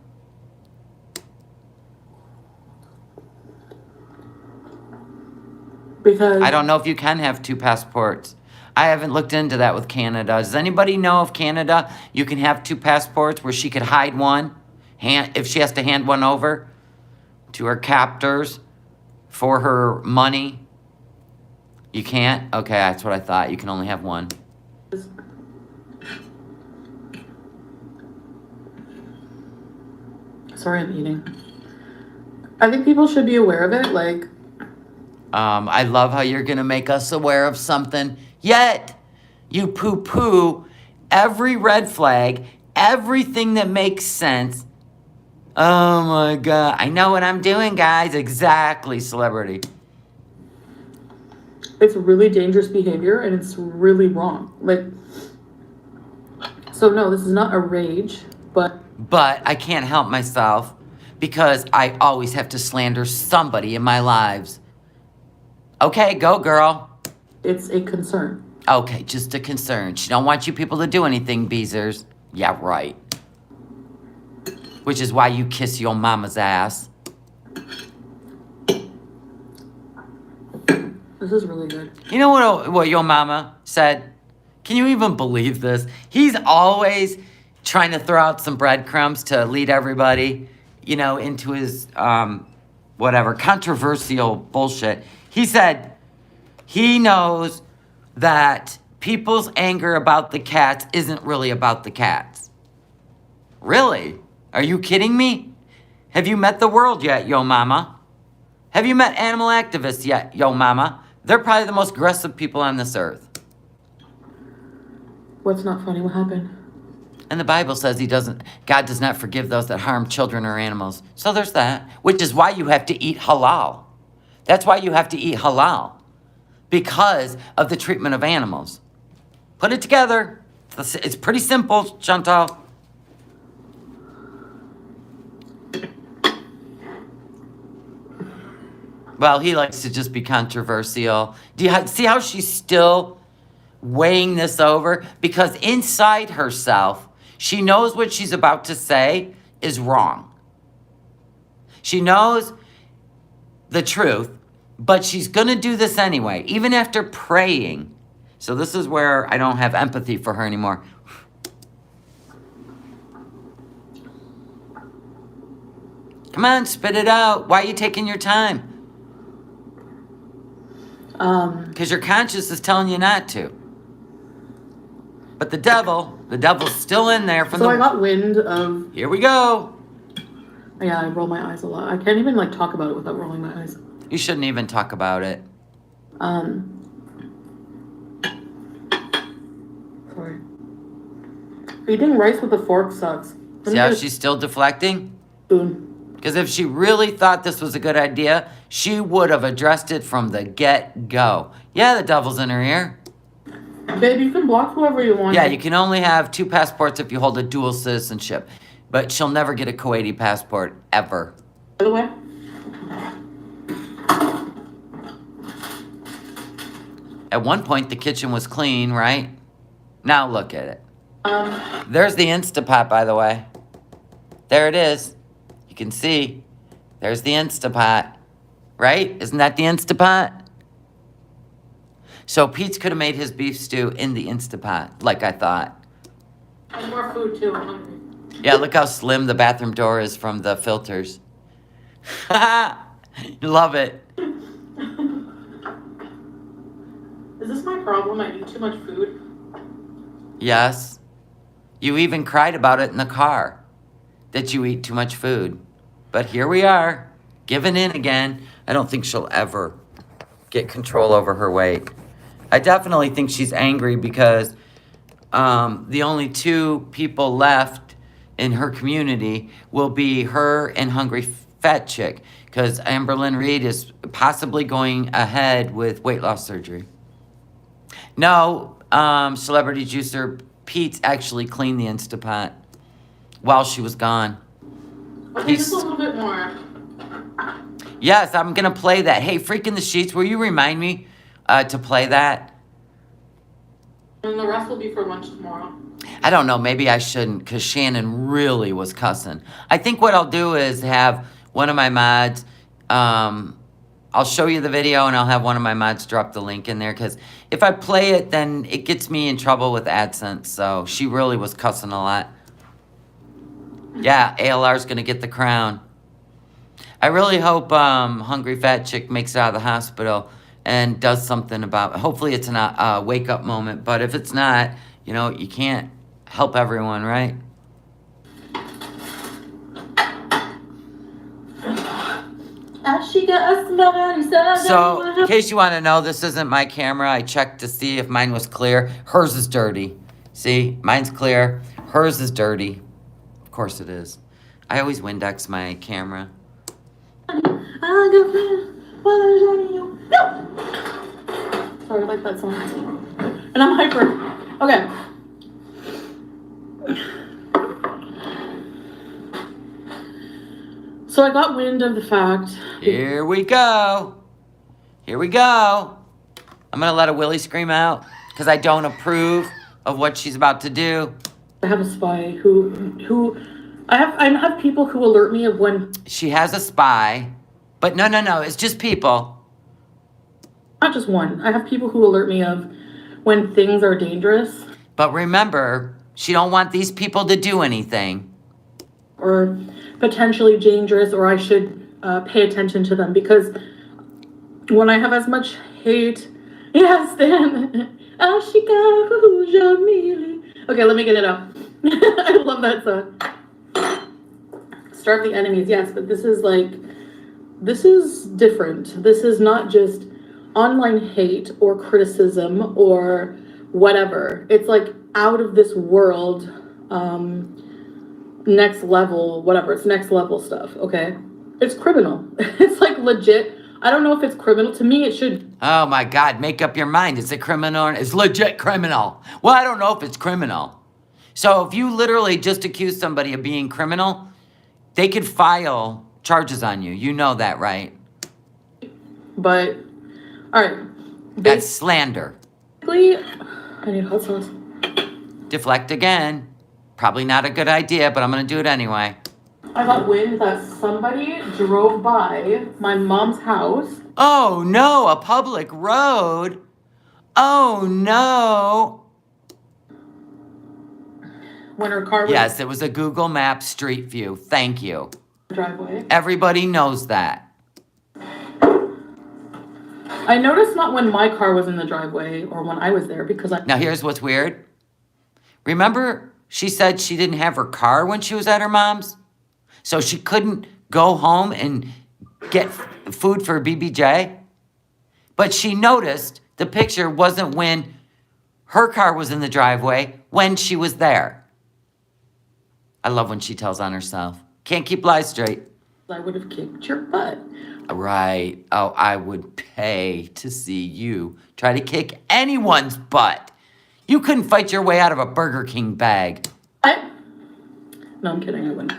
Because I don't know if you can have 2 passports. I haven't looked into that with Canada. Does anybody know if Canada, you can have 2 passports where she could hide one, if she has to hand one over to her captors for her money? You can't? Okay, that's what I thought. You can only have one. Sorry, I'm eating. I think people should be aware of it. Like, I love how you're going to make us aware of something, yet you poo-poo every red flag, everything that makes sense. Oh my God. I know what I'm doing, guys. Exactly, celebrity. it's really dangerous behavior and it's really wrong. Like, so no, this is not a rage, but I can't help myself because I always have to slander somebody in my lives. Okay, go girl. it's a concern. Okay, just a concern. She don't want you people to do anything, Beezers. Yeah, right. Which is why you kiss your mama's ass. This is really good. You know what your mama said? Can you even believe this? He's always trying to throw out some breadcrumbs to lead everybody, into his, whatever, controversial bullshit. He said he knows that people's anger about the cats isn't really about the cats. Really? Are you kidding me? Have you met the world yet, yo mama? Have you met animal activists yet, yo mama? They're probably the most aggressive people on this earth. What's not funny? What happened? And the Bible says God does not forgive those that harm children or animals. So there's that, which is why you have to eat halal. That's why you have to eat halal, because of the treatment of animals. Put it together. It's pretty simple, Chantal. Well, he likes to just be controversial. Do you see how she's still weighing this over? Because inside herself, she knows what she's about to say is wrong. She knows the truth, but she's going to do this anyway, even after praying. So this is where I don't have empathy for her anymore. Come on, spit it out. Why are you taking your time? Because your conscience is telling you not to. But the devil's still in there from So the... I got wind of... Here we go. Yeah, I roll my eyes a lot. I can't even like talk about it without rolling my eyes. You shouldn't even talk about it. Sorry. Eating rice with a fork sucks. See how she's still deflecting? Spoon. Because if she really thought this was a good idea, she would have addressed it from the get-go. Yeah, the devil's in her ear. Babe, you can block whoever you want. Yeah, you can only have 2 passports if you hold a dual citizenship. But she'll never get a Kuwaiti passport, ever. By the way. At one point, the kitchen was clean, right? Now look at it. There's the Instapot, by the way. There it is. You can see. There's the Instapot. Right? Isn't that the Instapot? So Pete's could have made his beef stew in the Instapot, like I thought. And more food too. I'm hungry. Yeah, look how slim the bathroom door is from the filters. Love it. Is this my problem? I eat too much food? Yes. You even cried about it in the car, that you eat too much food. But here we are, giving in again. I don't think she'll ever get control over her weight. I definitely think she's angry because the only 2 people left in her community will be her and Hungry Fat Chick, because Amberlynn Reed is possibly going ahead with weight loss surgery. No, Celebrity Juicer Pete's actually cleaned the Instapot while she was gone. Okay, just a little bit more. Yes, I'm going to play that. Hey, Freaking the Sheets, will you remind me to play that? And the rest will be for lunch tomorrow. I don't know. Maybe I shouldn't, because Shannon really was cussing. I think what I'll do is have one of my mods, I'll show you the video and I'll have one of my mods drop the link in there, because if I play it, then it gets me in trouble with AdSense. So she really was cussing a lot. Yeah, ALR's going to get the crown. I really hope Hungry Fat Chick makes it out of the hospital and does something about it. Hopefully it's a wake-up moment. But if it's not, you know, you can't help everyone, right? So, in case you want to know, this isn't my camera. I checked to see if mine was clear. Hers is dirty. See, mine's clear. Hers is dirty. Of course it is. I always Windex my camera. Sorry, I like that song. And I'm hyper. Okay. So I got wind of the fact. Here we go. Here we go. I'm going to let a Willie scream out because I don't approve of what she's about to do. I have a spy who I have people who alert me of when. She has a spy, but no, it's just people. Not just one. I have people who alert me of when things are dangerous. But remember, she don't want these people to do anything. Or potentially dangerous, or I should pay attention to them, because when I have as much hate, yes, then okay, let me get it up. I love that song. Starve the enemies, yes, but this is different. This is not just online hate or criticism or whatever. It's like out of this world, next level, whatever. It's next level stuff, okay? It's criminal. It's like legit. I don't know if it's criminal. To me, it should. Oh my God, make up your mind. Is it criminal? It's legit criminal. Well, I don't know if it's criminal. So if you literally just accuse somebody of being criminal, they could file charges on you. You know that, right? But, all right. That's slander. Basically, I need hot sauce. Deflect again. Probably not a good idea, but I'm going to do it anyway. I got wind that somebody drove by my mom's house. Oh no, a public road. Oh no. When her car was... Yes, it was a Google Maps street view. Thank you. driveway. Everybody knows that. I noticed not when my car was in the driveway or when I was there because Now, here's what's weird. Remember, she said she didn't have her car when she was at her mom's? So she couldn't go home and get food for BBJ? But she noticed the picture wasn't when her car was in the driveway, when she was there. I love when she tells on herself. Can't keep lies straight. I would have kicked your butt. Right. Oh, I would pay to see you try to kick anyone's butt. You couldn't fight your way out of a Burger King bag. No, I'm kidding. I wouldn't.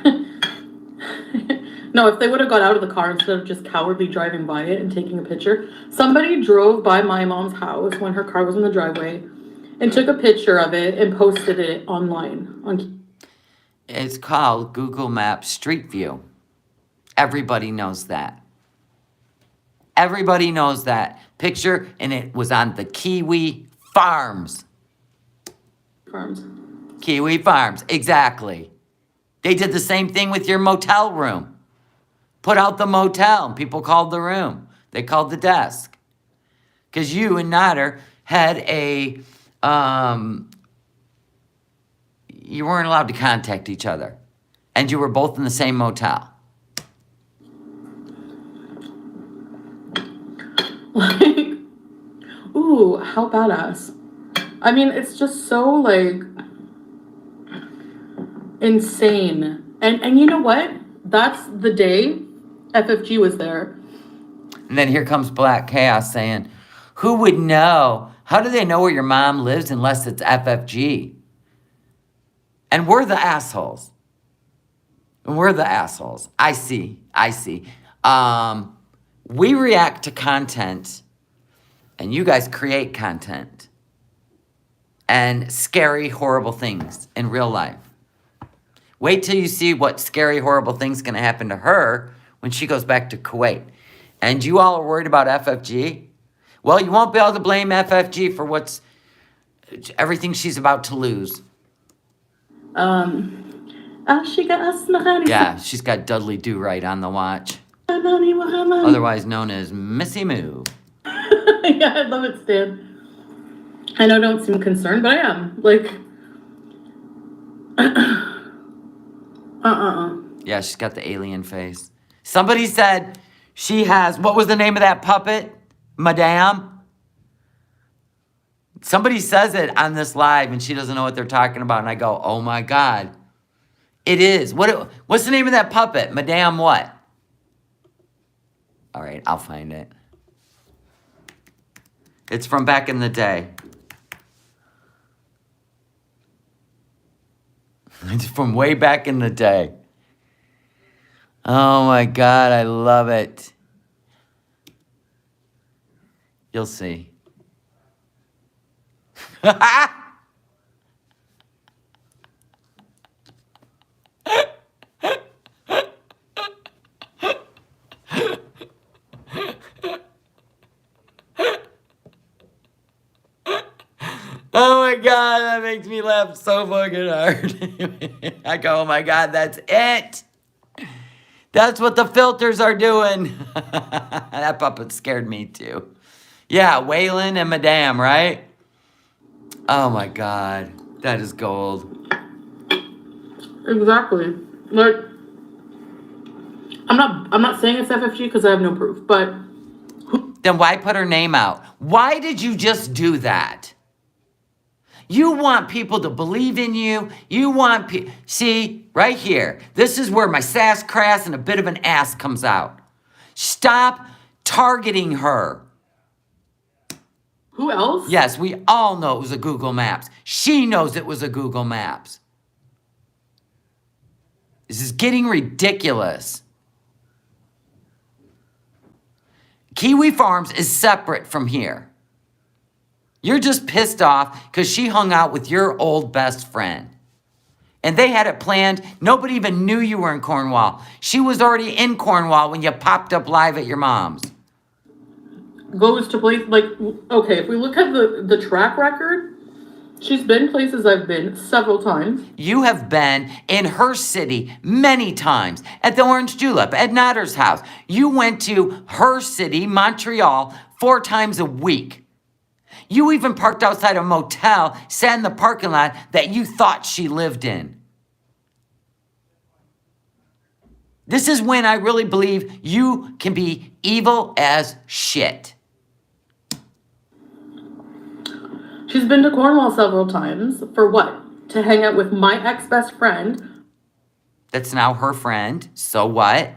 No, if they would have got out of the car instead of just cowardly driving by it and taking a picture. Somebody drove by my mom's house when her car was in the driveway and took a picture of it and posted it online. It's called Google Maps Street View. Everybody knows that. Everybody knows that picture, and it was on the Kiwi Farms. Kiwi Farms, exactly. They did the same thing with your motel room. Put out the motel, and people called the room. They called the desk. Because you and Nader had you weren't allowed to contact each other. And you were both in the same motel. Like, ooh, how badass. I mean, it's just so, like, insane. And you know what? That's the day FFG was there. And then here comes Black Chaos saying, who would know? How do they know where your mom lives unless it's FFG? And we're the assholes. We're the assholes. I see. We react to content, and you guys create content and scary, horrible things in real life. Wait till you see what scary, horrible thing's going to happen to her when she goes back to Kuwait. And you all are worried about FFG? Well, you won't be able to blame FFG for everything she's about to lose. Yeah, she's got Dudley Do-Right on the watch. Otherwise known as Missy Moo. Yeah, I love it, Stan. I know I don't seem concerned, but I am. Like, Yeah, she's got the alien face. Somebody said she has, what was the name of that puppet? Madame? Somebody says it on this live and she doesn't know what they're talking about. And I go, oh my God. It is. What's the name of that puppet? Madame what? All right, I'll find it. It's from back in the day. It's from way back in the day. Oh my God, I love it. You'll see. Oh my God, that makes me laugh so fucking hard. I go, oh my God, that's it. That's what the filters are doing. That puppet scared me too. Yeah, Waylon and Madame, right? Oh my God, that is gold. exactly. Like, I'm not saying it's FFG because I have no proof, but Then why put her name out? Why did you just do that? You want people to believe in you. You want see, right here. This is where my sass, crass, and a bit of an ass comes out. Stop targeting her. who else? Yes, we all know it was a Google Maps. She knows it was a Google Maps. This is getting ridiculous. Kiwi Farms is separate from here. You're just pissed off because she hung out with your old best friend. And they had it planned. Nobody even knew you were in Cornwall. She was already in Cornwall when you popped up live at your mom's. Goes to place, like, okay, if we look at the track record, She's been places I've been several times. You have been in her city many times, at the Orange Julep, at Notter's house. You went to her city, Montreal, 4 times a week. You even parked outside a motel, sat in the parking lot that you thought she lived in. This is when I really believe you can be evil as shit. She's been to Cornwall several times. For what? To hang out with my ex-best friend. That's now her friend. So what?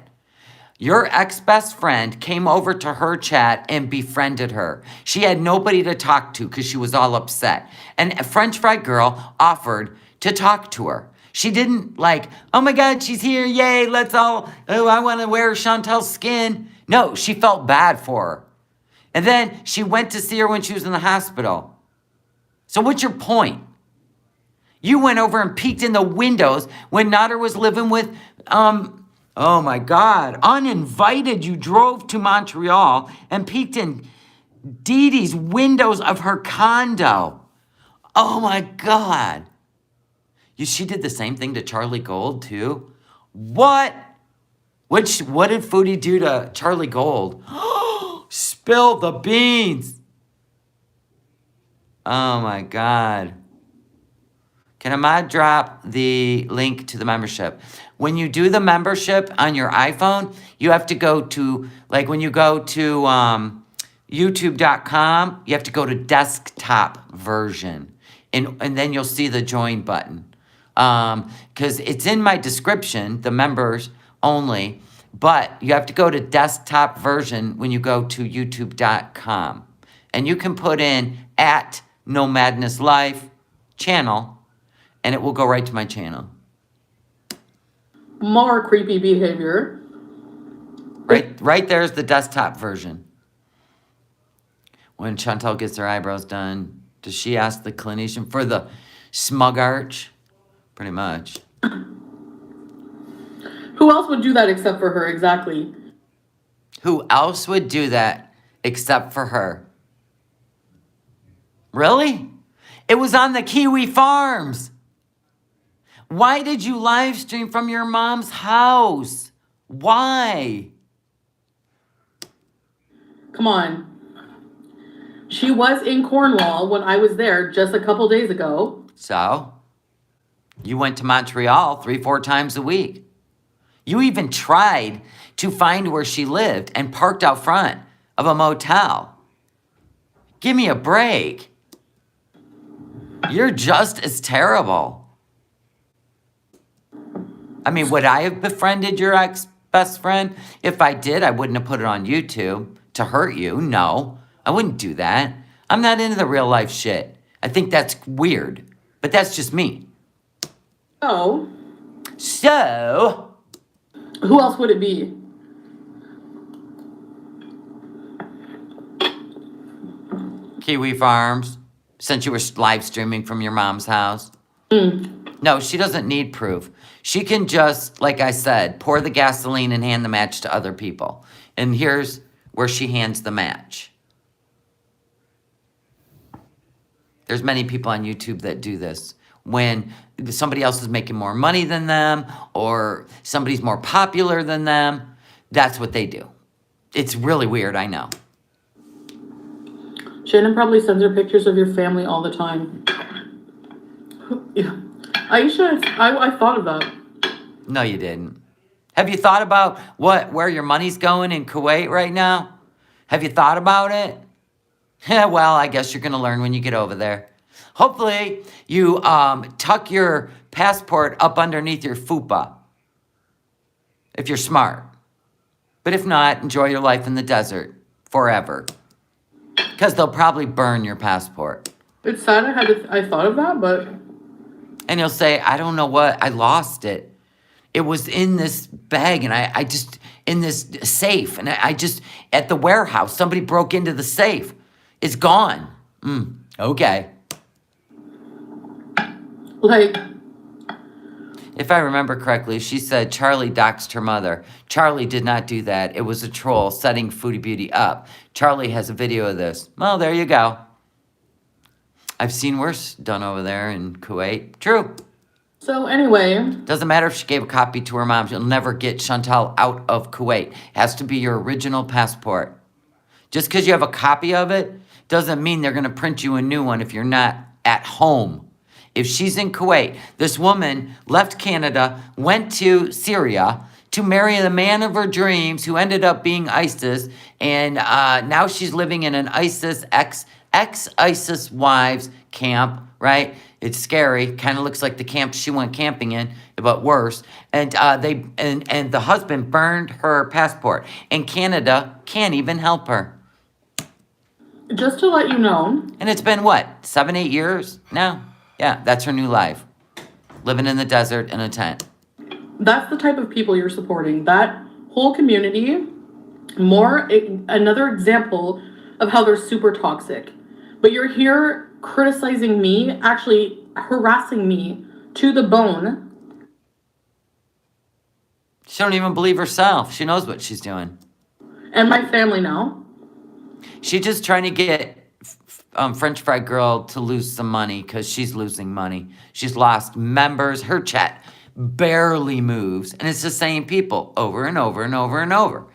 Your ex-best friend came over to her chat and befriended her. She had nobody to talk to because she was all upset. And a French fry girl offered to talk to her. She didn't like, oh my God, she's here, yay, let's all, oh, I want to wear Chantel's skin. No, she felt bad for her. And then she went to see her when she was in the hospital. So what's your point? You went over and peeked in the windows when Nader was living with, oh my God, uninvited. You drove to Montreal and peeked in Dee Dee's windows of her condo. Oh my God. She did the same thing to Charlie Gold too? What? What did Foodie do to Charlie Gold? Spill the beans. Oh my God. Can a mod drop the link to the membership? When you do the membership on your iPhone, you have to go to, like when you go to youtube.com, you have to go to desktop version. And then you'll see the join button. Because it's in my description, the members only, but you have to go to desktop version when you go to youtube.com. And you can put in at No Madness Life channel, and it will go right to my channel. More creepy behavior. Right there's the desktop version. When Chantel gets her eyebrows done, does she ask the clinician for the smug arch? Pretty much. Who else would do that except for her, exactly? Who else would do that except for her? Really? It was on the Kiwi Farms. Why did you live stream from your mom's house? Why? Come on. She was in Cornwall when I was there just a couple days ago. So? You went to Montreal 3-4 times a week. You even tried to find where she lived and parked out front of a motel. Give me a break. You're just as terrible. I mean, would I have befriended your ex-best friend? If I did, I wouldn't have put it on YouTube to hurt you. No, I wouldn't do that. I'm not into the real life shit. I think that's weird, but that's just me. Oh. So, Who else would it be? Kiwi Farms, since you were live streaming from your mom's house. No, she doesn't need proof. She can just, like I said, pour the gasoline and hand the match to other people. And here's where she hands the match. There's many people on YouTube that do this. When somebody else is making more money than them, or somebody's more popular than them, that's what they do. It's really weird, I know. Shannon probably sends her pictures of your family all the time. Yeah. Aisha, I thought of that. No, you didn't. Have you thought about where your money's going in Kuwait right now? Have you thought about it? Yeah, well, I guess you're going to learn when you get over there. Hopefully, you tuck your passport up underneath your fupa, if you're smart. But if not, enjoy your life in the desert forever. Because they'll probably burn your passport. It's sad I thought of that, but... And you'll say, I don't know what, I lost it. It was in this bag, and I just, in this safe, and I just, at the warehouse, somebody broke into the safe. It's gone. Okay. Like... If I remember correctly, she said Charlie doxed her mother. Charlie did not do that. It was a troll setting Foodie Beauty up. Charlie has a video of this. Well, there you go. I've seen worse done over there in Kuwait. True. So anyway, Doesn't matter if she gave a copy to her mom. She'll never get Chantal out of Kuwait. Has to be your original passport. Just because you have a copy of it doesn't mean they're going to print you a new one if you're not at home. If she's in Kuwait, this woman left Canada, went to Syria to marry the man of her dreams who ended up being ISIS, and now she's living in an ISIS ex-ISIS wives camp, right? It's scary. Kind of looks like the camp she went camping in, but worse. And and the husband burned her passport, and Canada can't even help her. just to let you know, And it's been what, 7, 8 years now? Yeah, that's her new life. Living in the desert in a tent. that's the type of people you're supporting. That whole community, another example of how they're super toxic. But you're here criticizing me, actually harassing me to the bone. She don't even believe herself. She knows what she's doing. And my family now. She's just trying to get French Fry Girl to lose some money because she's losing money. She's lost members. Her chat barely moves. And it's the same people over and over and over and over.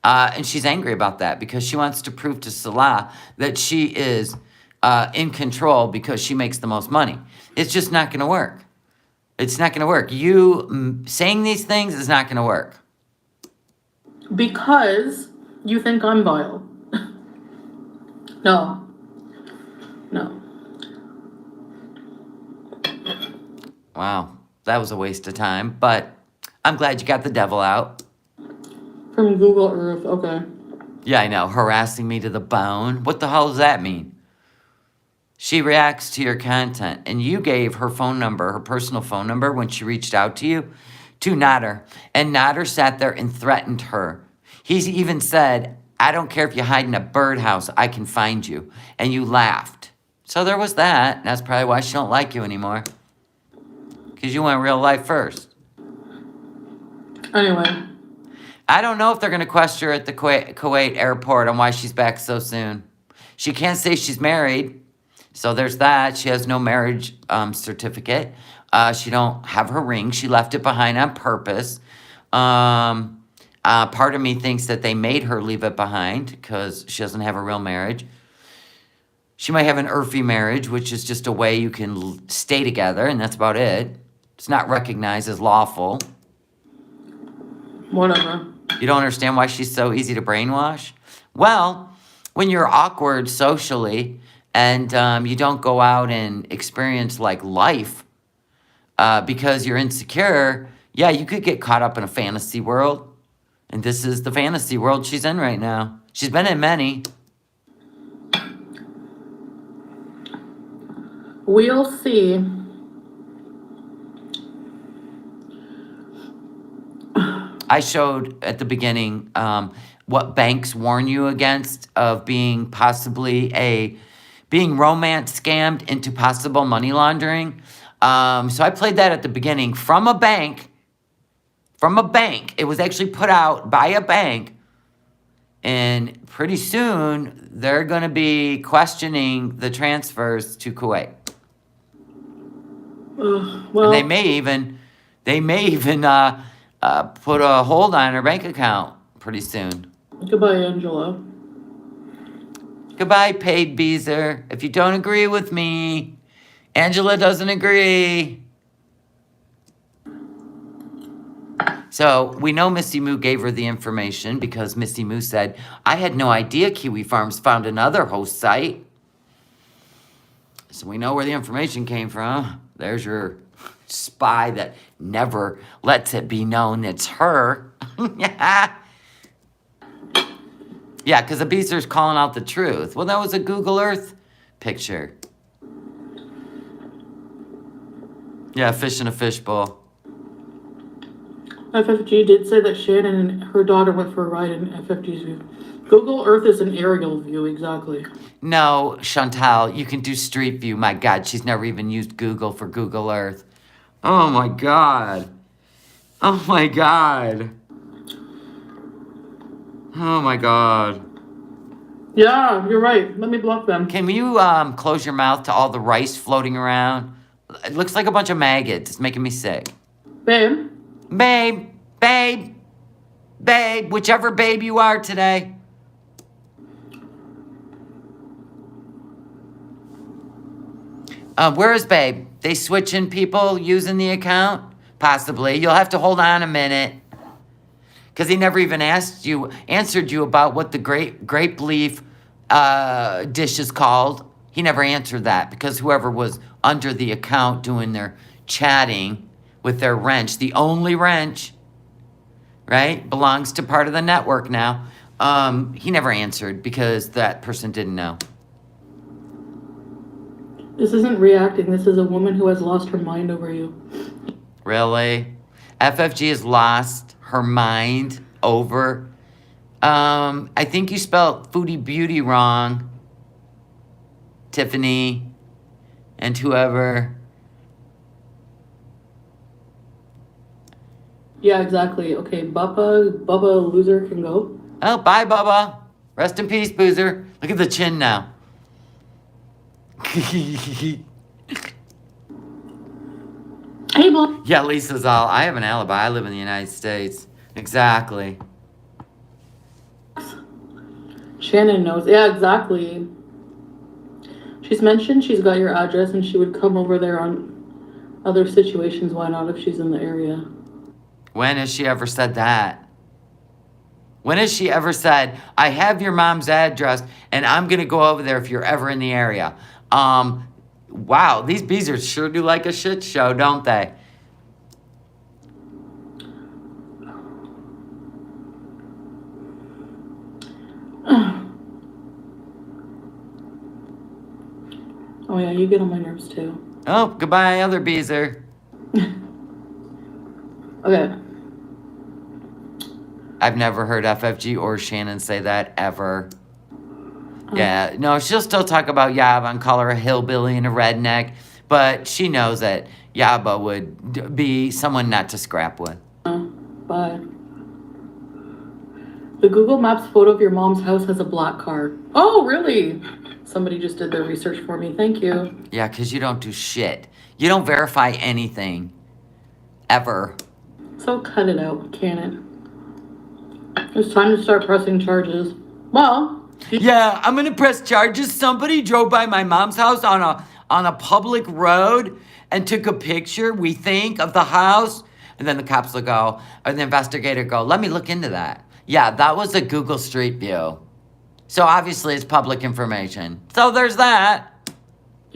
And she's angry about that because she wants to prove to Salah that she is in control because she makes the most money. It's just not going to work. It's not going to work. You saying these things is not going to work. Because you think I'm vile. No. No. Wow, that was a waste of time. But I'm glad you got the devil out. From Google Earth, okay. Yeah, I know. Harassing me to the bone. What the hell does that mean? She reacts to your content, and you gave her phone number, her personal phone number, when she reached out to you, to Nader. And Nader sat there and threatened her. He's even said, I don't care if you hide in a birdhouse, I can find you. And you laughed. So there was that. That's probably why she don't like you anymore. Because you went real life first. Anyway. I don't know if they're going to question her at the Kuwait airport on why she's back so soon. She can't say she's married. So there's that. She has no marriage certificate. She don't have her ring. She left it behind on purpose. Part of me thinks that they made her leave it behind because she doesn't have a real marriage. She might have an Urfi marriage, which is just a way you can stay together, and that's about it. It's not recognized as lawful. Whatever. You don't understand why she's so easy to brainwash? Well, when you're awkward socially and you don't go out and experience like life because you're insecure, yeah, you could get caught up in a fantasy world. And this is the fantasy world she's in right now. She's been in many. We'll see. I showed at the beginning what banks warn you against of being possibly being romance scammed into possible money laundering. So I played that at the beginning from a bank. From a bank. It was actually put out by a bank. And pretty soon, they're going to be questioning the transfers to Kuwait. Well, And they may even put a hold on her bank account pretty soon. goodbye, Angela. Goodbye, paid Beezer. If you don't agree with me, Angela doesn't agree. So we know Misty Moo gave her the information because Misty Moo said, I had no idea Kiwi Farms found another host site. So we know where the information came from. There's your spy that never lets it be known it's her. Yeah, because the Beezer's calling out the truth. Well, that was a Google Earth picture. Yeah, fish in a fishbowl. FFG did say that Shannon and her daughter went for a ride in FFG's view. Google Earth is an aerial view, exactly. No, Chantal, you can do Street View. My God, she's never even used Google for Google Earth. Oh, my God. Oh, my God. Oh, my God. Yeah, you're right. Let me block them. Can you close your mouth to all the rice floating around? It looks like a bunch of maggots. It's making me sick. Babe. Babe, babe, babe, whichever babe you are today. Where is babe? They switching people using the account? Possibly. You'll have to hold on a minute. Because he never even answered you about what the grape leaf dish is called. He never answered that because whoever was under the account doing their chatting with their wrench, the only wrench, right, belongs to part of the network now. He never answered because that person didn't know. This isn't reacting. This is a woman who has lost her mind over you. Really? FFG has lost her mind over. I think you spelled Foodie Beauty wrong. Tiffany and whoever. Yeah, exactly. Okay, Bubba loser can go. Oh, bye, Bubba. Rest in peace, Boozer. Look at the chin now. Hey, Bob. Yeah, Lisa's all, I have an alibi. I live in the United States. Exactly. Shannon knows. Yeah, exactly. She's mentioned she's got your address and she would come over there on other situations. Why not if she's in the area? When has she ever said that? When has she ever said, I have your mom's address and I'm going to go over there if you're ever in the area? Wow, these bees sure do like a shit show, don't they? Oh yeah, you get on my nerves too. Oh, goodbye, other beezer. Okay. I've never heard FFG or Shannon say that ever. Yeah, no, she'll still talk about Yaba and call her a hillbilly and a redneck, but she knows that Yaba would be someone not to scrap with. Bye. The Google Maps photo of your mom's house has a black car. Oh, really? Somebody just did their research for me. Thank you. Yeah, because you don't do shit. You don't verify anything. Ever. So cut it out, can it? It's time to start pressing charges. Well, Yeah, I'm gonna press charges. Somebody drove by my mom's house on a public road and took a picture, we think, of the house. And then the cops will go, or the investigator go, let me look into that. Yeah, that was a Google Street View. So obviously it's public information. So there's that.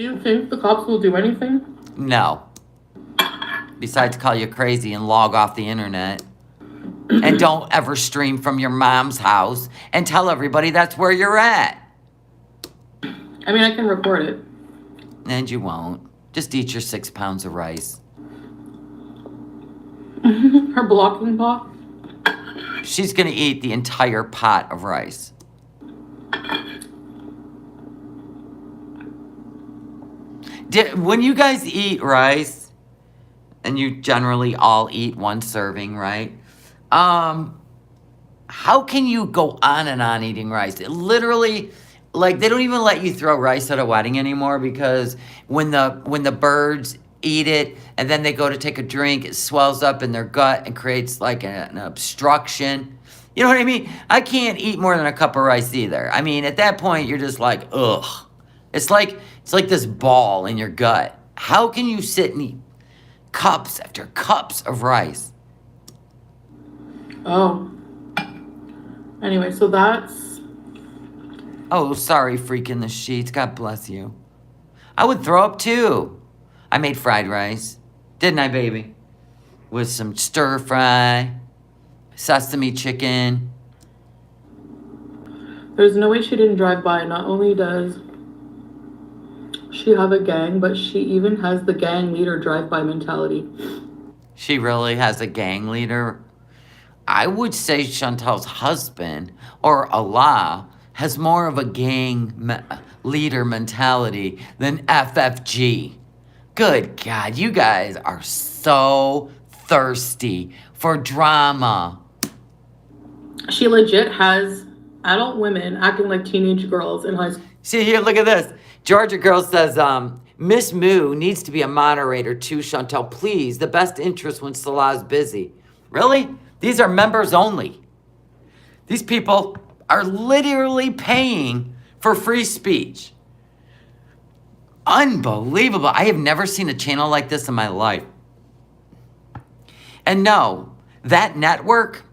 do you think the cops will do anything? No. Besides call you crazy and log off the internet. And don't ever stream from your mom's house and tell everybody that's where you're at. I mean, I can record it. And you won't. Just eat your 6 pounds of rice. Her blocking pot. She's gonna eat the entire pot of rice. When you guys eat rice, and you generally all eat one serving, right? How can you go on and on eating rice? It literally, like, they don't even let you throw rice at a wedding anymore because when the birds eat it and then they go to take a drink, it swells up in their gut and creates like an obstruction. You know what I mean? I can't eat more than a cup of rice either. I mean, at that point, you're just like, ugh. It's like this ball in your gut. How can you sit and eat cups after cups of rice? Oh. Anyway, so that's... Oh, sorry, freak in the sheets. God bless you. I would throw up too. I made fried rice. Didn't I, baby? With some stir fry, sesame chicken. There's no way she didn't drive by. Not only does she have a gang, but she even has the gang leader drive-by mentality. She really has a gang leader. I would say Chantal's husband, or Allah, has more of a gang leader mentality than FFG. Good God, you guys are so thirsty for drama. She legit has adult women acting like teenage girls in high school. See here, look at this. Georgia girl says, Miss Moo needs to be a moderator too, Chantel. Please, the best interest when Salah's busy. Really? These are members only. These people are literally paying for free speech. Unbelievable. I have never seen a channel like this in my life. And no, that network,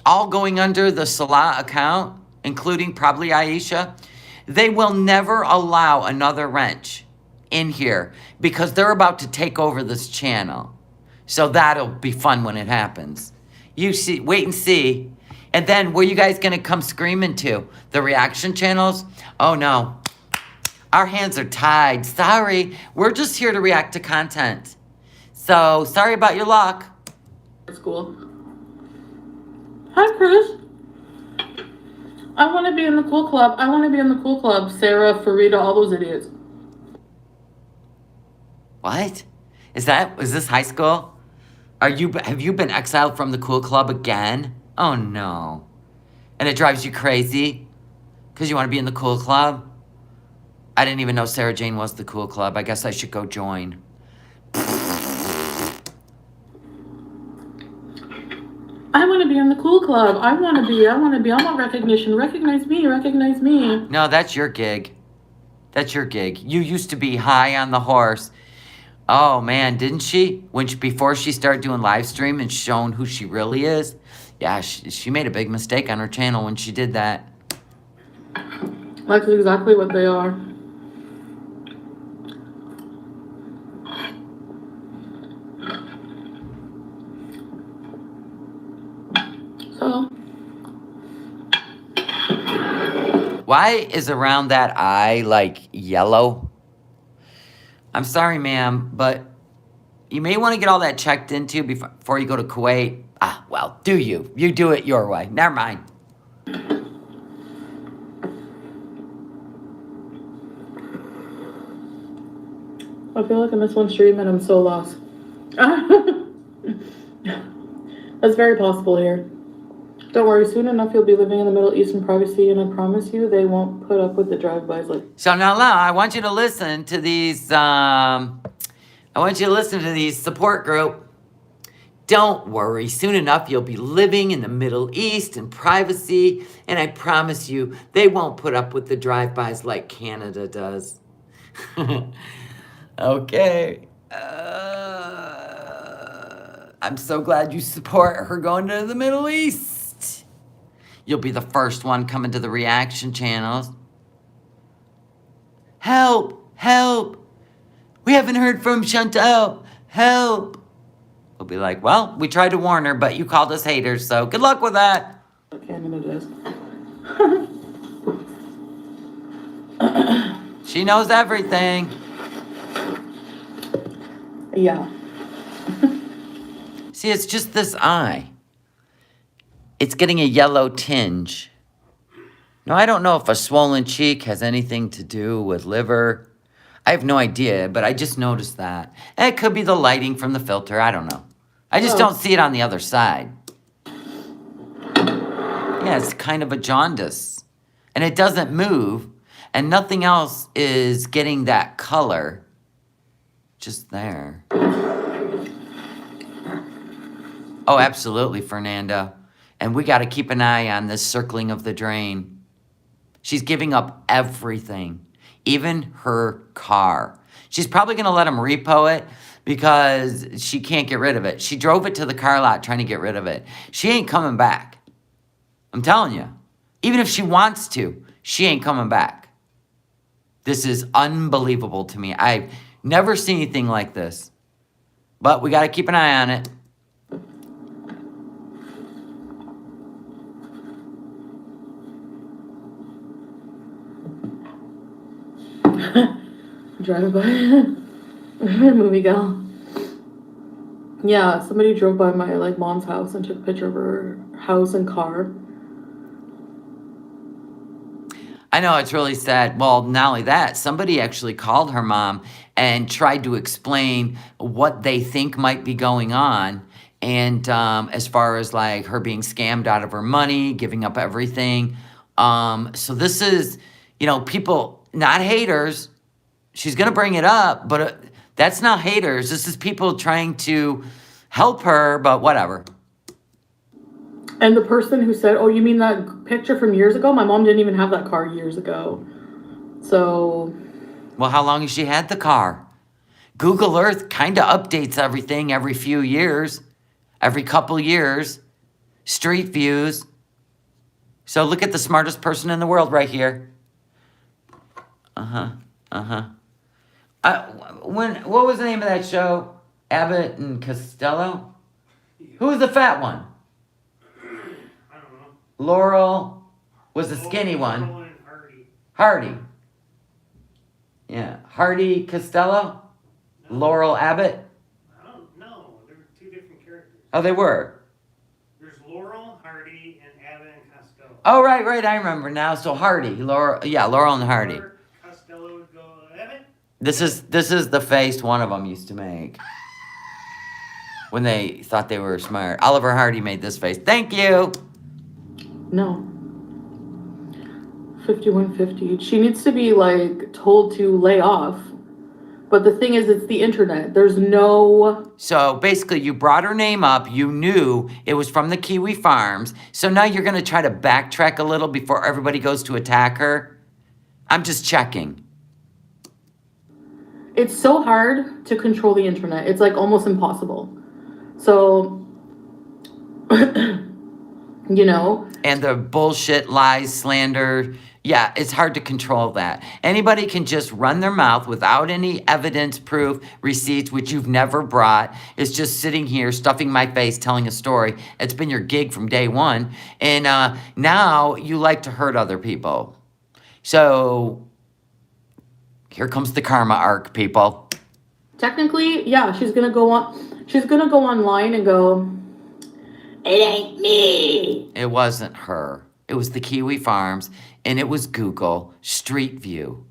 all going under the Salah account, including probably Aisha, they will never allow another wrench in here because they're about to take over this channel. So that'll be fun when it happens. You see, wait and see. And then where you guys gonna come screaming to? The reaction channels? Oh no, our hands are tied. Sorry, we're just here to react to content. So sorry about your luck. School. Hi, Chris. I want to be in the cool club. I want to be in the cool club. Sarah, Farida, all those idiots. What? Is this high school? Have you been exiled from the cool club again? Oh no. And it drives you crazy? Because you want to be in the cool club? I didn't even know Sarah Jane was the cool club. I guess I should go join. I want to be in the cool club. I want to be. I want recognition. Recognize me. Recognize me. No, that's your gig. That's your gig. You used to be high on the horse. Oh man, didn't she? Before she started doing live stream and shown who she really is. Yeah, she made a big mistake on her channel when she did that. That's exactly what they are. So. Why is around that eye like yellow? I'm sorry, ma'am, but you may want to get all that checked into before you go to Kuwait. Ah, well, do you? You do it your way. Never mind. I feel like I missed one stream and I'm so lost. That's very possible here. Don't worry, soon enough you'll be living in the Middle East in privacy, and I promise you they won't put up with the drive-bys like... So now, I want you to listen to these, I want you to listen to these support group. Don't worry, soon enough you'll be living in the Middle East in privacy, and I promise you they won't put up with the drive-bys like Canada does. Okay. I'm so glad you support her going to the Middle East. You'll be the first one coming to the reaction channels. Help! Help! We haven't heard from Chantel. Help! We'll be like, well, we tried to warn her, but you called us haters, so good luck with that. Canada does. She knows everything. Yeah. See, it's just this eye. It's getting a yellow tinge. Now, I don't know if a swollen cheek has anything to do with liver. I have no idea, but I just noticed that. It could be the lighting from the filter. I don't know. I just don't see it on the other side. Yeah, it's kind of a jaundice. And it doesn't move. And nothing else is getting that color. Just there. Oh, absolutely, Fernando. And we got to keep an eye on this circling of the drain. She's giving up everything, even her car. She's probably going to let him repo it because she can't get rid of it. She drove it to the car lot trying to get rid of it. She ain't coming back. I'm telling you. Even if she wants to, she ain't coming back. This is unbelievable to me. I've never seen anything like this. But we got to keep an eye on it. Driving by. Movie gal. Yeah, somebody drove by my mom's house and took a picture of her house and car. I know, it's really sad. Well, not only that, somebody actually called her mom and tried to explain what they think might be going on. And as far as her being scammed out of her money, giving up everything, So this is, people, not haters. She's going to bring it up, but that's not haters. This is people trying to help her, but whatever. And the person who said, "Oh, you mean that picture from years ago?" My mom didn't even have that car years ago. So. Well, how long has she had the car? Google Earth kind of updates everything every few years, every couple years. Street views. So look at the smartest person in the world right here. What was the name of that show? Abbott and Costello? Who was the fat one? I don't know. Laurel was the skinny one. Laurel and Hardy. Hardy. Yeah. Hardy Costello? No. Laurel Abbott? I don't know. There were two different characters. Oh, they were. There's Laurel, Hardy, and Abbott and Costello. Oh, right. I remember now. So Hardy. Laurel and Hardy. Or Costello would go, Abbott? This is the face one of them used to make. When they thought they were smart. Oliver Hardy made this face. Thank you. No. 5150. She needs to be told to lay off. But the thing is, it's the internet. There's no. So basically, you brought her name up. You knew it was from the Kiwi Farms. So now you're going to try to backtrack a little before everybody goes to attack her? I'm just checking. It's so hard to control the internet. It's almost impossible. So, And the bullshit, lies, slander. Yeah, it's hard to control that. Anybody can just run their mouth without any evidence, proof, receipts, which you've never brought. It's just sitting here, stuffing my face, telling a story. It's been your gig from day one. And now you like to hurt other people. So here comes the karma arc, people. technically, yeah, she's gonna go online and go, "It ain't me." It wasn't her. It was the Kiwi Farms, and it was Google Street View.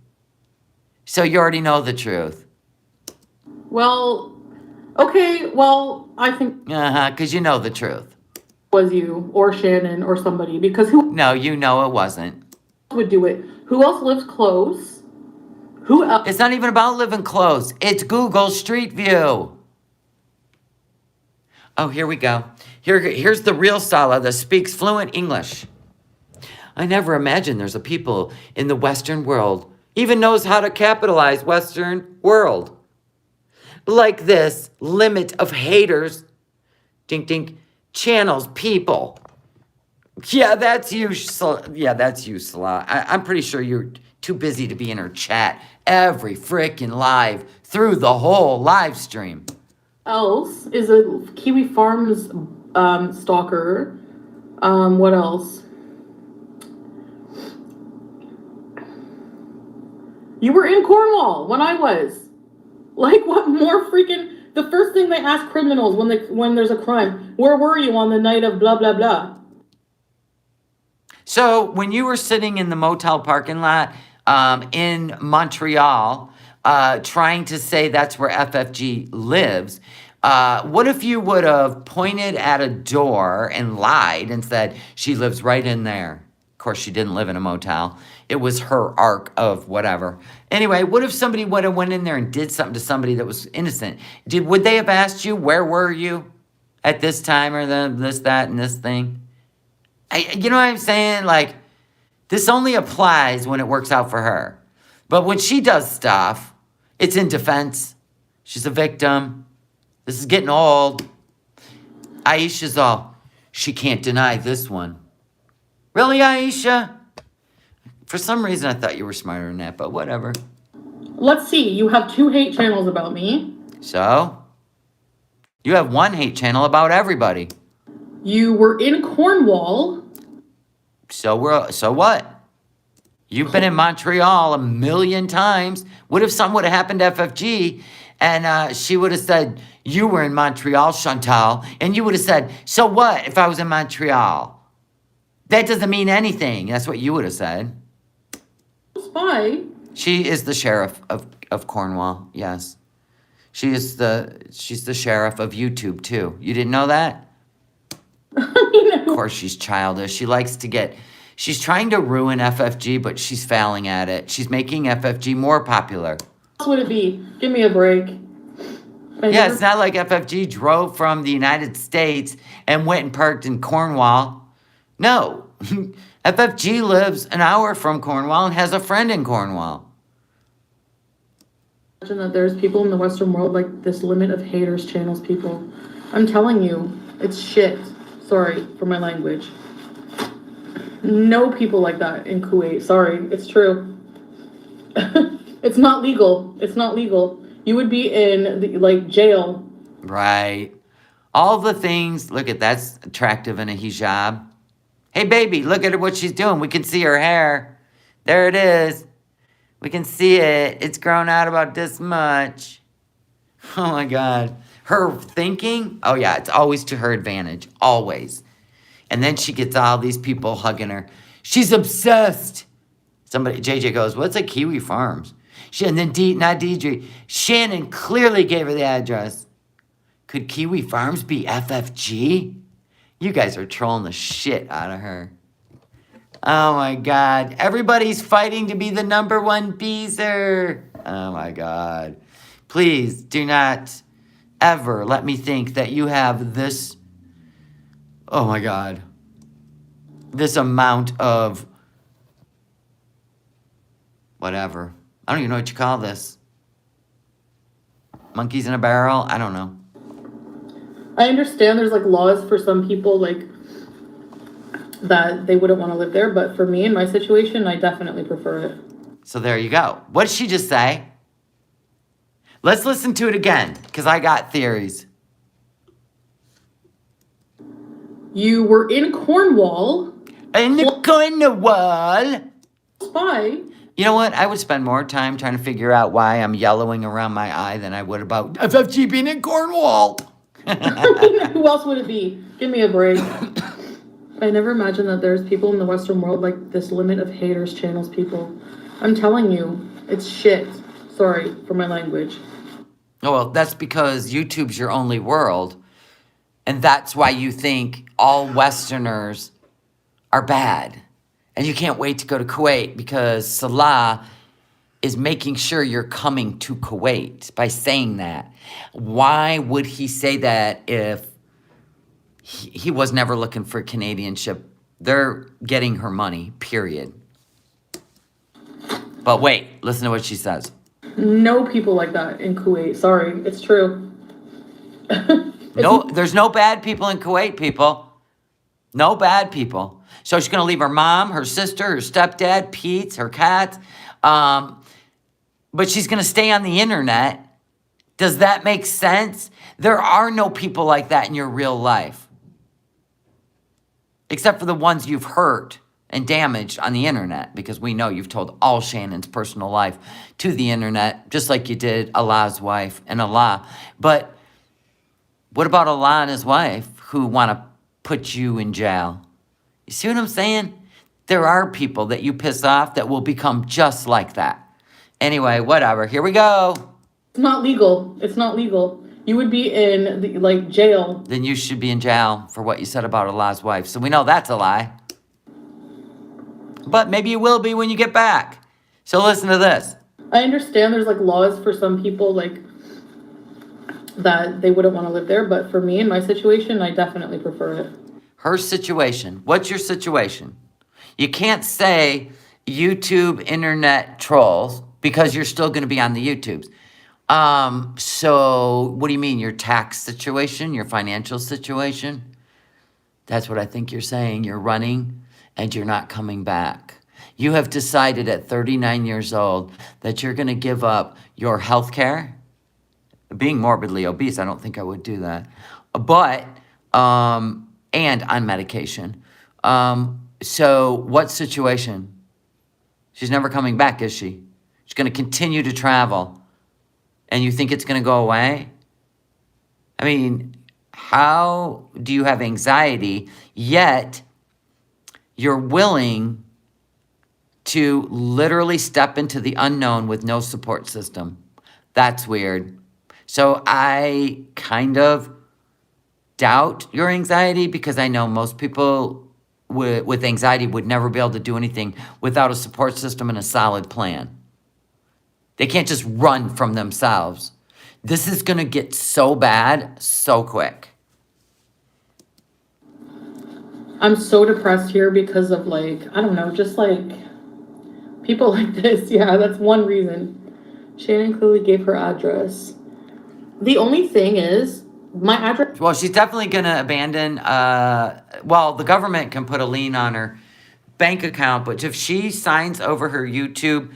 So you already know the truth. Well, okay, I think Because you know the truth. it was you or Shannon or somebody, because who No, you know it wasn't. would do it? Who else lives close? Who else? It's not even about living close. It's Google Street View. Oh, here we go. Here's the real Sala that speaks fluent English. I never imagined there's a people in the Western world even knows how to capitalize Western world. Like this limit of haters, dink dink, channels people. Yeah, that's you. That's you, Salah. I'm pretty sure you're too busy to be in her chat every freaking live through the whole live stream. Else is a Kiwi Farms stalker. What else? You were in Cornwall when I was. What more freaking? The first thing they ask criminals when there's a crime, where were you on the night of blah blah blah? So when you were sitting in the motel parking lot in Montreal, trying to say that's where FFG lives, what if you would have pointed at a door and lied and said she lives right in there? Of course, she didn't live in a motel. It was her arc of whatever. Anyway, what if somebody would have went in there and did something to somebody that was innocent? Would they have asked you, where were you at this time or this, that, and this thing? You know what I'm saying? This only applies when it works out for her. But when she does stuff, it's in defense. She's a victim. This is getting old. Aisha's all, she can't deny this one. Really, Aisha? For some reason, I thought you were smarter than that, but whatever. Let's see. You have 2 hate channels about me. So? You have 1 hate channel about everybody. You were in Cornwall. So what? You've been in Montreal a million times. What if something would have happened to FFG and she would have said, you were in Montreal, Chantal, and you would have said, so what if I was in Montreal? That doesn't mean anything. That's what you would have said. Spy. She is the sheriff of Cornwall, yes. She's the sheriff of YouTube, too. You didn't know that? Of course, she's childish. She likes to get She's trying to ruin FFG, but she's failing at it. She's making FFG more popular. What else would it be? Give me a break. Yeah, it's not like FFG drove from the United States and went and parked in Cornwall. No. FFG lives an hour from Cornwall and has a friend in Cornwall. Imagine that there's people in the Western world like this limit of haters channels people. I'm telling you, it's shit. Sorry for my language. No people like that in Kuwait. Sorry, it's true. It's not legal. It's not legal. You would be in jail. Right. All the things. Look at that's attractive in a hijab. Hey, baby, look at what she's doing. We can see her hair. There it is. We can see it. It's grown out about this much. Oh, my God. Her thinking, oh, yeah, it's always to her advantage. Always. And then she gets all these people hugging her. She's obsessed. JJ goes, what's a Kiwi Farms? And then not Deidre. Shannon clearly gave her the address. Could Kiwi Farms be FFG? You guys are trolling the shit out of her. Oh my God. Everybody's fighting to be the #1 Beezer. Oh my God. Please do not ever let me think that you have this, oh my God, this amount of whatever. I don't even know what you call this. Monkeys in a barrel? I don't know. I understand there's laws for some people that they wouldn't want to live there, but for me in my situation, I definitely prefer it. So there you go. What did she just say? Let's listen to it again, because I got theories. You were in Cornwall. In the Cornwall. Spy. You know what? I would spend more time trying to figure out why I'm yellowing around my eye than I would about FFG being in Cornwall. Who else would it be? Give me a break. I never imagined that there's people in the Western world like this limit of haters channels people. I'm telling you, it's shit. Sorry for my language. Oh, well, that's because YouTube's your only world. And that's why you think all Westerners are bad. And you can't wait to go to Kuwait because Salah is making sure you're coming to Kuwait by saying that. Why would he say that if he was never looking for Canadianship? They're getting her money, period. But wait, listen to what she says. No people like that in Kuwait. Sorry, it's true. No, there's no bad people in Kuwait, people. No bad people. So she's going to leave her mom, her sister, her stepdad, Pete, her cat. But she's going to stay on the internet. Does that make sense? There are no people like that in your real life. Except for the ones you've hurt and damaged on the internet. Because we know you've told all Shannon's personal life to the internet. Just like you did Allah's wife and Allah. But what about Allah and his wife who want to put you in jail? You see what I'm saying? There are people that you piss off that will become just like that. Anyway, whatever. Here we go. It's not legal. It's not legal. You would be in jail. Then you should be in jail for what you said about Allah's wife. So we know that's a lie. But maybe you will be when you get back. So listen to this. I understand there's laws for some people that they wouldn't want to live there, but for me in my situation, I definitely prefer it. Her situation. What's your situation? You can't say YouTube internet trolls because you're still going to be on the YouTubes. So what do you mean? Your tax situation, your financial situation? That's what I think you're saying. You're running and you're not coming back. You have decided at 39 years old that you're going to give up your health care. Being morbidly obese, I don't think I would do that. But, and on medication. So what situation? She's never coming back, is she? She's going to continue to travel. And you think it's going to go away? I mean, how do you have anxiety, yet you're willing to literally step into the unknown with no support system? That's weird. So I kind of doubt your anxiety because I know most people with anxiety would never be able to do anything without a support system and a solid plan. They can't just run from themselves. This is going to get so bad so quick. I'm so depressed here because of like, I don't know, just like people like this. Yeah, that's one reason. Shannon clearly gave her address. The only thing is, my address. Well, she's definitely going to abandon, well, the government can put a lien on her bank account, but if she signs over her YouTube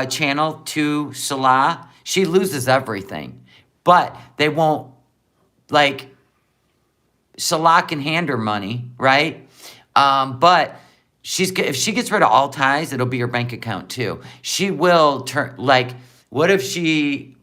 channel to Salah, she loses everything. But they won't, like, Salah can hand her money, right? But if she gets rid of all ties, it'll be her bank account too. She will turn, like, what if she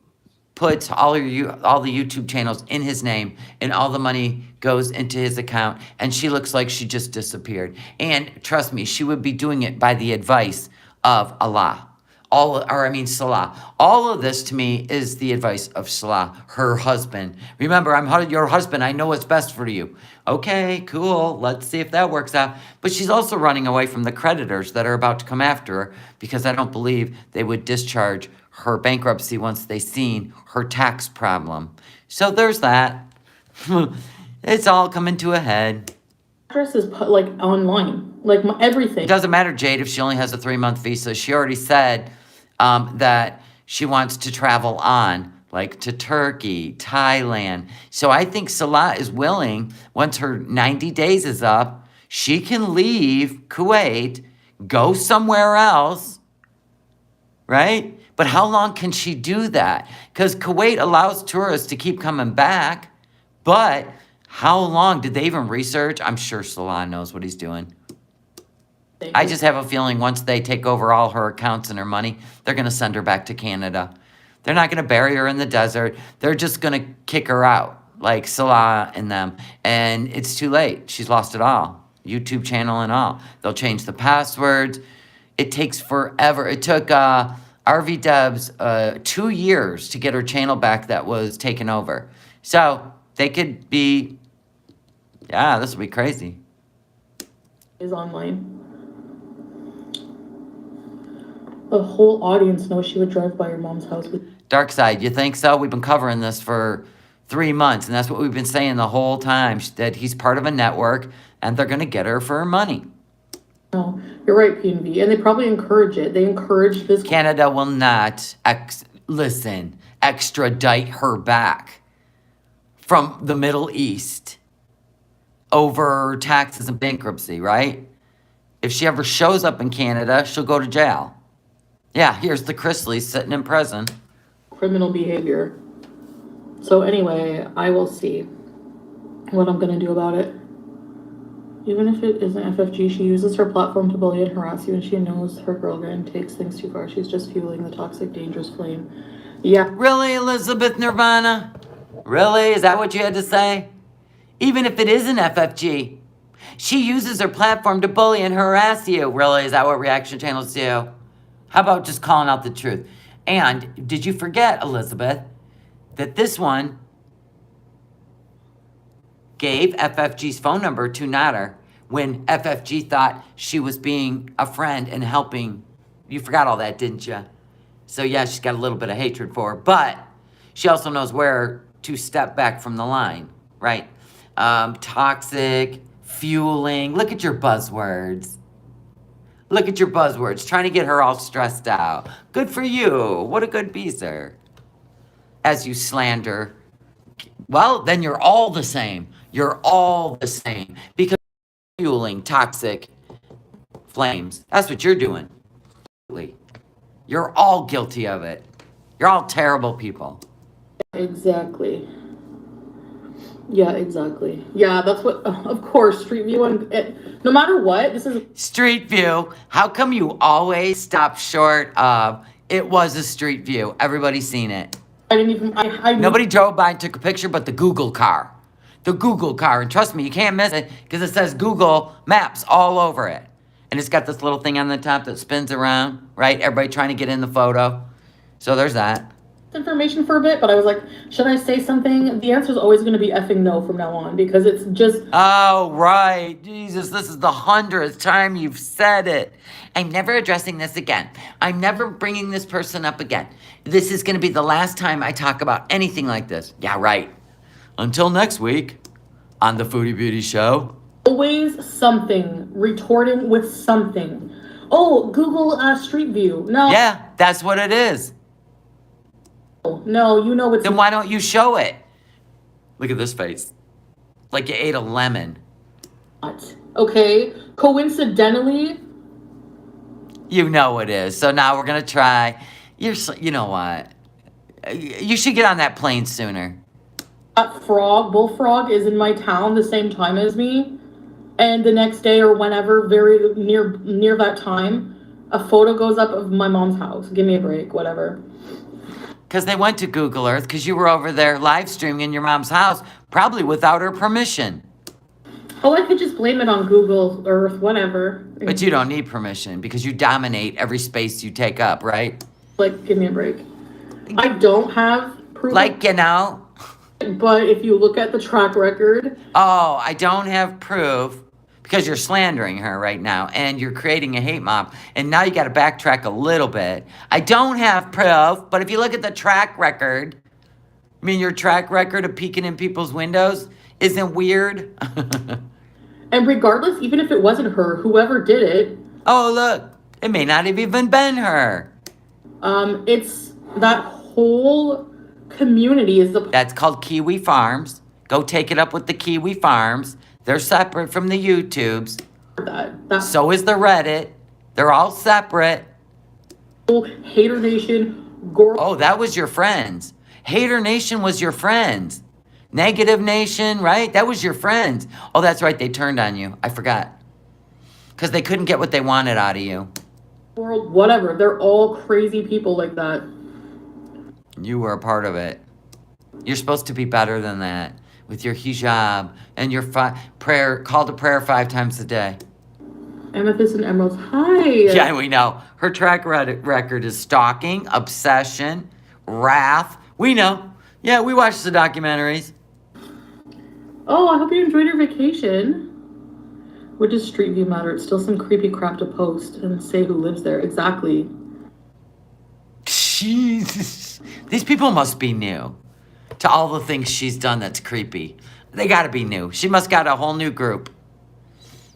puts all the YouTube channels in his name and all the money goes into his account and she looks like she just disappeared? And trust me, she would be doing it by the advice of Allah. Salah. All of this to me is the advice of Salah, her husband. Remember, I'm your husband. I know what's best for you. Okay, cool. Let's see if that works out. But she's also running away from the creditors that are about to come after her because I don't believe they would discharge her bankruptcy once they seen her tax problem. So there's that. It's all coming to a head. Address is put like online, like everything. It doesn't matter, Jade, if she only has a 3-month visa. She already said that she wants to travel on, like to Turkey, Thailand. So I think Salah is willing, once her 90 days is up, she can leave Kuwait, go somewhere else, right? But how long can she do that? Because Kuwait allows tourists to keep coming back, but how long? Did they even research? I'm sure Salah knows what he's doing. I just have a feeling once they take over all her accounts and her money, they're going to send her back to Canada. They're not going to bury her in the desert. They're just going to kick her out, like Salah and them. And it's too late. She's lost it all. YouTube channel and all. They'll change the passwords. It takes forever. It took RV Debs 2 years to get her channel back that was taken over. So they could be, yeah, this will be crazy. Is online. The whole audience knows she would drive by your mom's house with. Dark side, you think so? We've been covering this for 3 months, and that's what we've been saying the whole time, that he's part of a network, and they're going to get her for her money. No, you're right, P&V, and they probably encourage it. They encourage this. Canada will not, extradite her back from the Middle East over taxes and bankruptcy, right? If she ever shows up in Canada, she'll go to jail. Yeah, here's the Chrisleys sitting in prison. Criminal behavior. So anyway, I will see what I'm going to do about it. Even if it isn't FFG, she uses her platform to bully and harass you, and she knows her girlfriend takes things too far. She's just fueling the toxic, dangerous flame. Yeah. Really, Elizabeth Nirvana? Really? Is that what you had to say? Even if it isn't FFG, she uses her platform to bully and harass you. Really? Is that what reaction channels do? How about just calling out the truth? And did you forget, Elizabeth, that this one gave FFG's phone number to Nader when FFG thought she was being a friend and helping? You forgot all that, didn't you? So yeah, she's got a little bit of hatred for her, but she also knows where to step back from the line, right? Toxic, fueling. Look at your buzzwords. Look at your buzzwords, trying to get her all stressed out. Good for you. What a good beezer. As you slander. Well, then you're all the same. You're all the same. Because you're fueling toxic flames. That's what you're doing. You're all guilty of it. You're all terrible people. Exactly. Yeah, exactly. Yeah, that's what, of course, Street View, and no matter what, this is... Street View. How come you always stop short of, it was a Street View? Everybody's seen it. I didn't even... Nobody drove by and took a picture but the Google car. The Google car. And trust me, you can't miss it because it says Google Maps all over it. And it's got this little thing on the top that spins around, right? Everybody trying to get in the photo. So there's that. information for a bit, but I was like, should I say something? The answer is always going to be effing no from now on because it's just. Oh, right. Jesus, this is the 100th time you've said it. I'm never addressing this again. I'm never bringing this person up again. This is going to be the last time I talk about anything like this. Yeah, right. Until next week on the Foodie Beauty Show. Always something, retorting with something. Oh, Google Street View. No. Yeah, that's what it is. No, you know it's Then why don't you show it? Look at this face. Like you ate a lemon. not. Okay? Coincidentally, You know it is. So now we're going to try. You know what? You should get on that plane sooner. that bullfrog is in my town the same time as me. And the next day or whenever, very near that time, a photo goes up of my mom's house. Give me a break, whatever. Because they went to Google Earth because you were over there live streaming in your mom's house, probably without her permission. Oh, I could just blame it on Google Earth, whatever. But you don't need permission because you dominate every space you take up, right? Like, give me a break. I don't have proof. Like, you know. But if you look at the track record. Oh, I don't have proof because you're slandering her right now and you're creating a hate mob. And now you got to backtrack a little bit. I don't have proof, but if you look at the track record, I mean, your track record of peeking in people's windows isn't weird. And regardless, even if it wasn't her, whoever did it. Oh, look, it may not have even been her. It's that whole community is the. That's called Kiwi Farms. Go take it up with the Kiwi Farms. They're separate from the YouTubes. That So is the Reddit. They're all separate. whole Hater Nation. Oh, that was your friends. Hater Nation was your friends. Negative Nation, right? That was your friends. Oh, that's right. They turned on you. I forgot. Because they couldn't get what they wanted out of you. World, whatever. They're all crazy people like that. You were a part of it. You're supposed to be better than that. With your hijab and your prayer, call to prayer 5 times a day. Amethyst and Emeralds. Hi. Yeah, we know. Her track record is stalking, obsession, wrath. We know. Yeah, we watched the documentaries. Oh, I hope you enjoyed your vacation. What does Street View matter? It's still some creepy crap to post and say who lives there. Exactly. Jesus. These people must be new to all the things she's done that's creepy. They gotta be new. She must got a whole new group.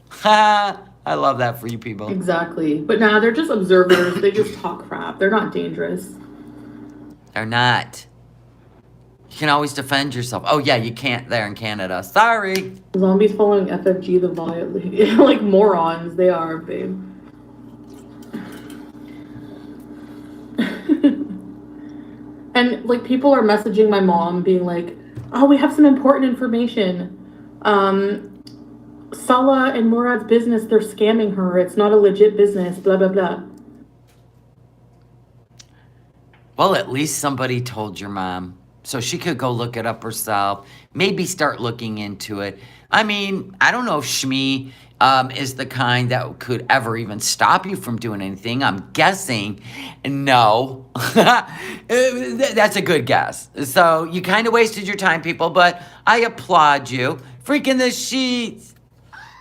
Ha! I love that for you people. Exactly. But nah, they're just observers. They just talk crap. They're not dangerous. They're not. You can always defend yourself. Oh, yeah, you can't there in Canada. Sorry. Zombies following FFG the Violet Lady. Like morons. They are, babe. And like people are messaging my mom being like, oh, we have some important information. Salah and Murad's business, they're scamming her. It's not a legit business, blah, blah, blah. Well, at least somebody told your mom. So she could go look it up herself. Maybe start looking into it. I mean, I don't know if Shmi is the kind that could ever even stop you from doing anything. I'm guessing no. That's a good guess. So you kind of wasted your time, people, but I applaud you. Freaking the sheets.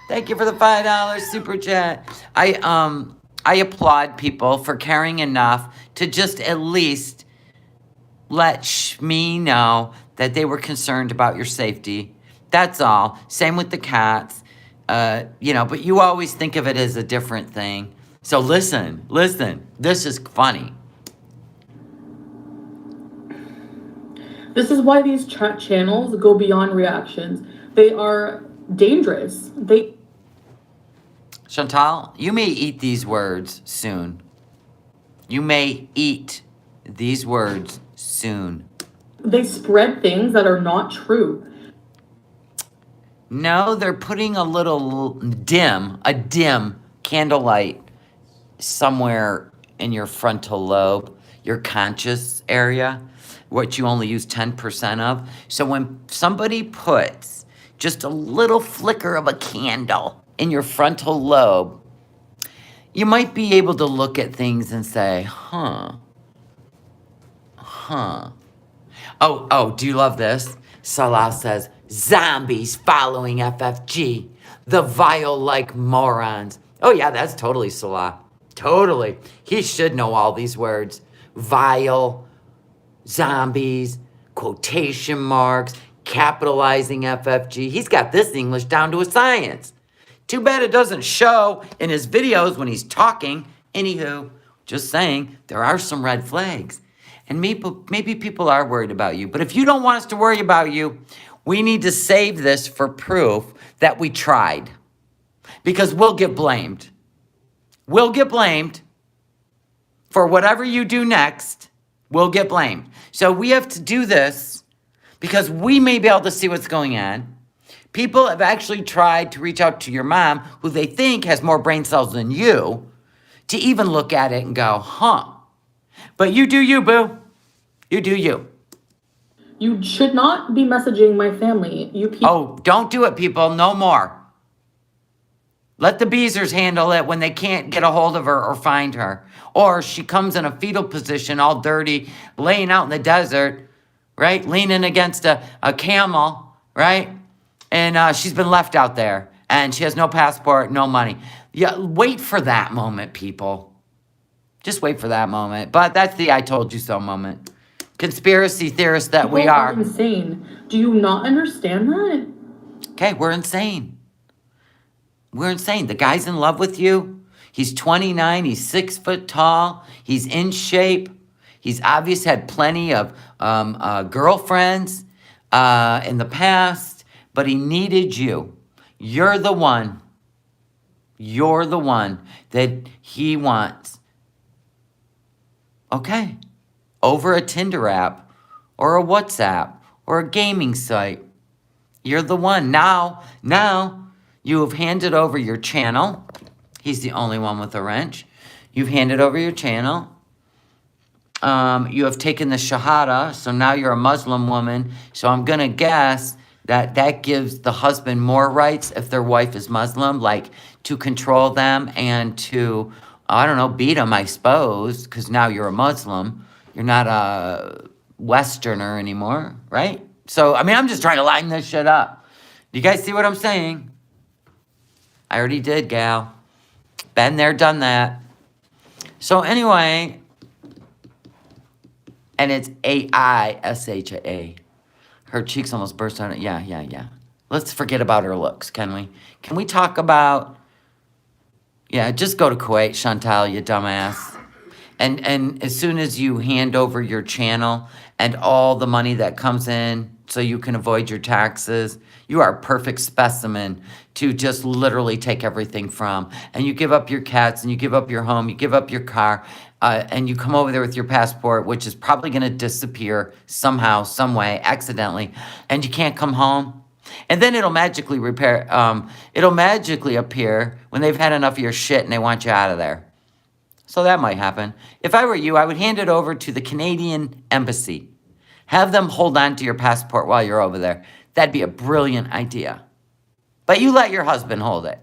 Thank you for the $5 super chat. I applaud people for caring enough to just at least let Shmi know that they were concerned about your safety. That's all. Same with the cats. But you always think of it as a different thing. So listen. This is funny. This is why these chat channels go beyond reactions. They are dangerous. Chantal, you may eat these words soon. You may eat these words soon. They spread things that are not true. No, they're putting a dim candlelight somewhere in your frontal lobe, your conscious area, what you only use 10% of. So when somebody puts just a little flicker of a candle in your frontal lobe, you might be able to look at things and say, Huh. Oh, do you love this? Salah says, zombies following FFG. The vile like morons. Oh, yeah, that's totally Salah. Totally. He should know all these words. Vile, zombies, quotation marks, capitalizing FFG. He's got this English down to a science. Too bad it doesn't show in his videos when he's talking. Anywho, just saying, there are some red flags. And maybe people are worried about you. But if you don't want us to worry about you, we need to save this for proof that we tried. Because we'll get blamed. We'll get blamed for whatever you do next. We'll get blamed. So we have to do this because we may be able to see what's going on. People have actually tried to reach out to your mom, who they think has more brain cells than you, to even look at it and go, huh. But you do you, boo. You do you. You should not be messaging my family. You people. Oh, don't do it, people. No more. Let the Beezers handle it when they can't get a hold of her or find her. Or she comes in a fetal position, all dirty, laying out in the desert, right? Leaning against a camel, right? And she's been left out there. And she has no passport, no money. Yeah, wait for that moment, people. Just wait for that moment. But that's the I told you so moment. Conspiracy theorists that we People are. Insane. Do you not understand that? Okay, we're insane. We're insane. The guy's in love with you. He's 29. He's 6 foot tall. He's in shape. He's obviously had plenty of girlfriends in the past, but he needed you. You're the one. You're the one that he wants. Okay. Over a Tinder app or a WhatsApp or a gaming site. You're the one. Now you have handed over your channel. He's the only one with a wrench. You've handed over your channel. You have taken the Shahada, so now you're a Muslim woman. So I'm going to guess that gives the husband more rights if their wife is Muslim, like to control them and to, I don't know, beat them, I suppose, because now you're a Muslim. You're not a Westerner anymore, right? So, I mean, I'm just trying to line this shit up. Do you guys see what I'm saying? I already did, gal. Been there, done that. So anyway, and it's A-I-S-H-A. Her cheeks almost burst on it. Yeah. Let's forget about her looks, can we? Can we talk about... Yeah, just go to Kuwait, Chantal, you dumbass. And as soon as you hand over your channel and all the money that comes in so you can avoid your taxes, you are a perfect specimen to just literally take everything from. And you give up your cats, and you give up your home, you give up your car, and you come over there with your passport, which is probably going to disappear somehow, some way, accidentally, and you can't come home. And then it'll magically it'll magically appear when they've had enough of your shit and they want you out of there. So that might happen. If I were you, I would hand it over to the Canadian Embassy. Have them hold on to your passport while you're over there. That'd be a brilliant idea. But you let your husband hold it.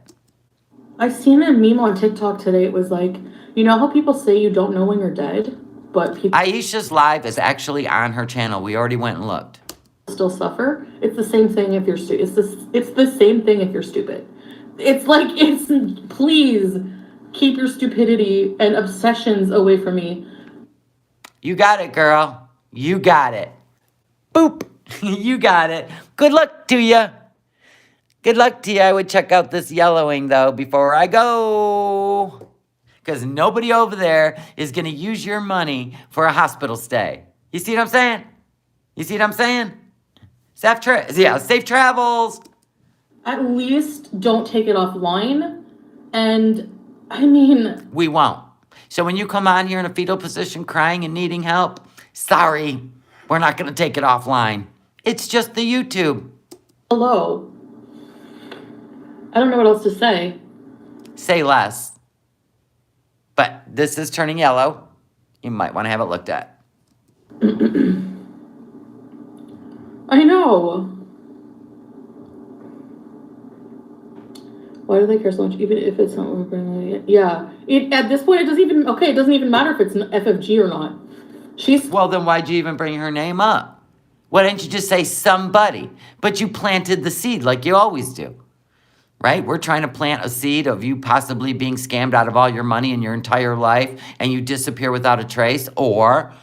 I seen a meme on TikTok today. It was like, you know how people say you don't know when you're dead? But people Aisha's live is actually on her channel. We already went and looked. still suffer. It's the same thing if you're stupid. It's the same thing if you're stupid. It's like, please keep your stupidity and obsessions away from me. You got it, girl. You got it. Boop. You got it. Good luck to you. Good luck to you. I would check out this yellowing, though, before I go. Because nobody over there is going to use your money for a hospital stay. You see what I'm saying? You see what I'm saying? Safe travels. At least don't take it offline. And, I mean... We won't. So when you come on here in a fetal position crying and needing help, sorry, we're not going to take it offline. It's just the YouTube. Hello. I don't know what else to say. Say less. But this is turning yellow. You might want to have it looked at. I know. Why do they care so much? Even if it's not... Yeah. At this point, it doesn't even matter if it's an FFG or not. She's Well, then why'd you even bring her name up? Why didn't you just say somebody? But you planted the seed like you always do, right? We're trying to plant a seed of you possibly being scammed out of all your money in your entire life and you disappear without a trace, or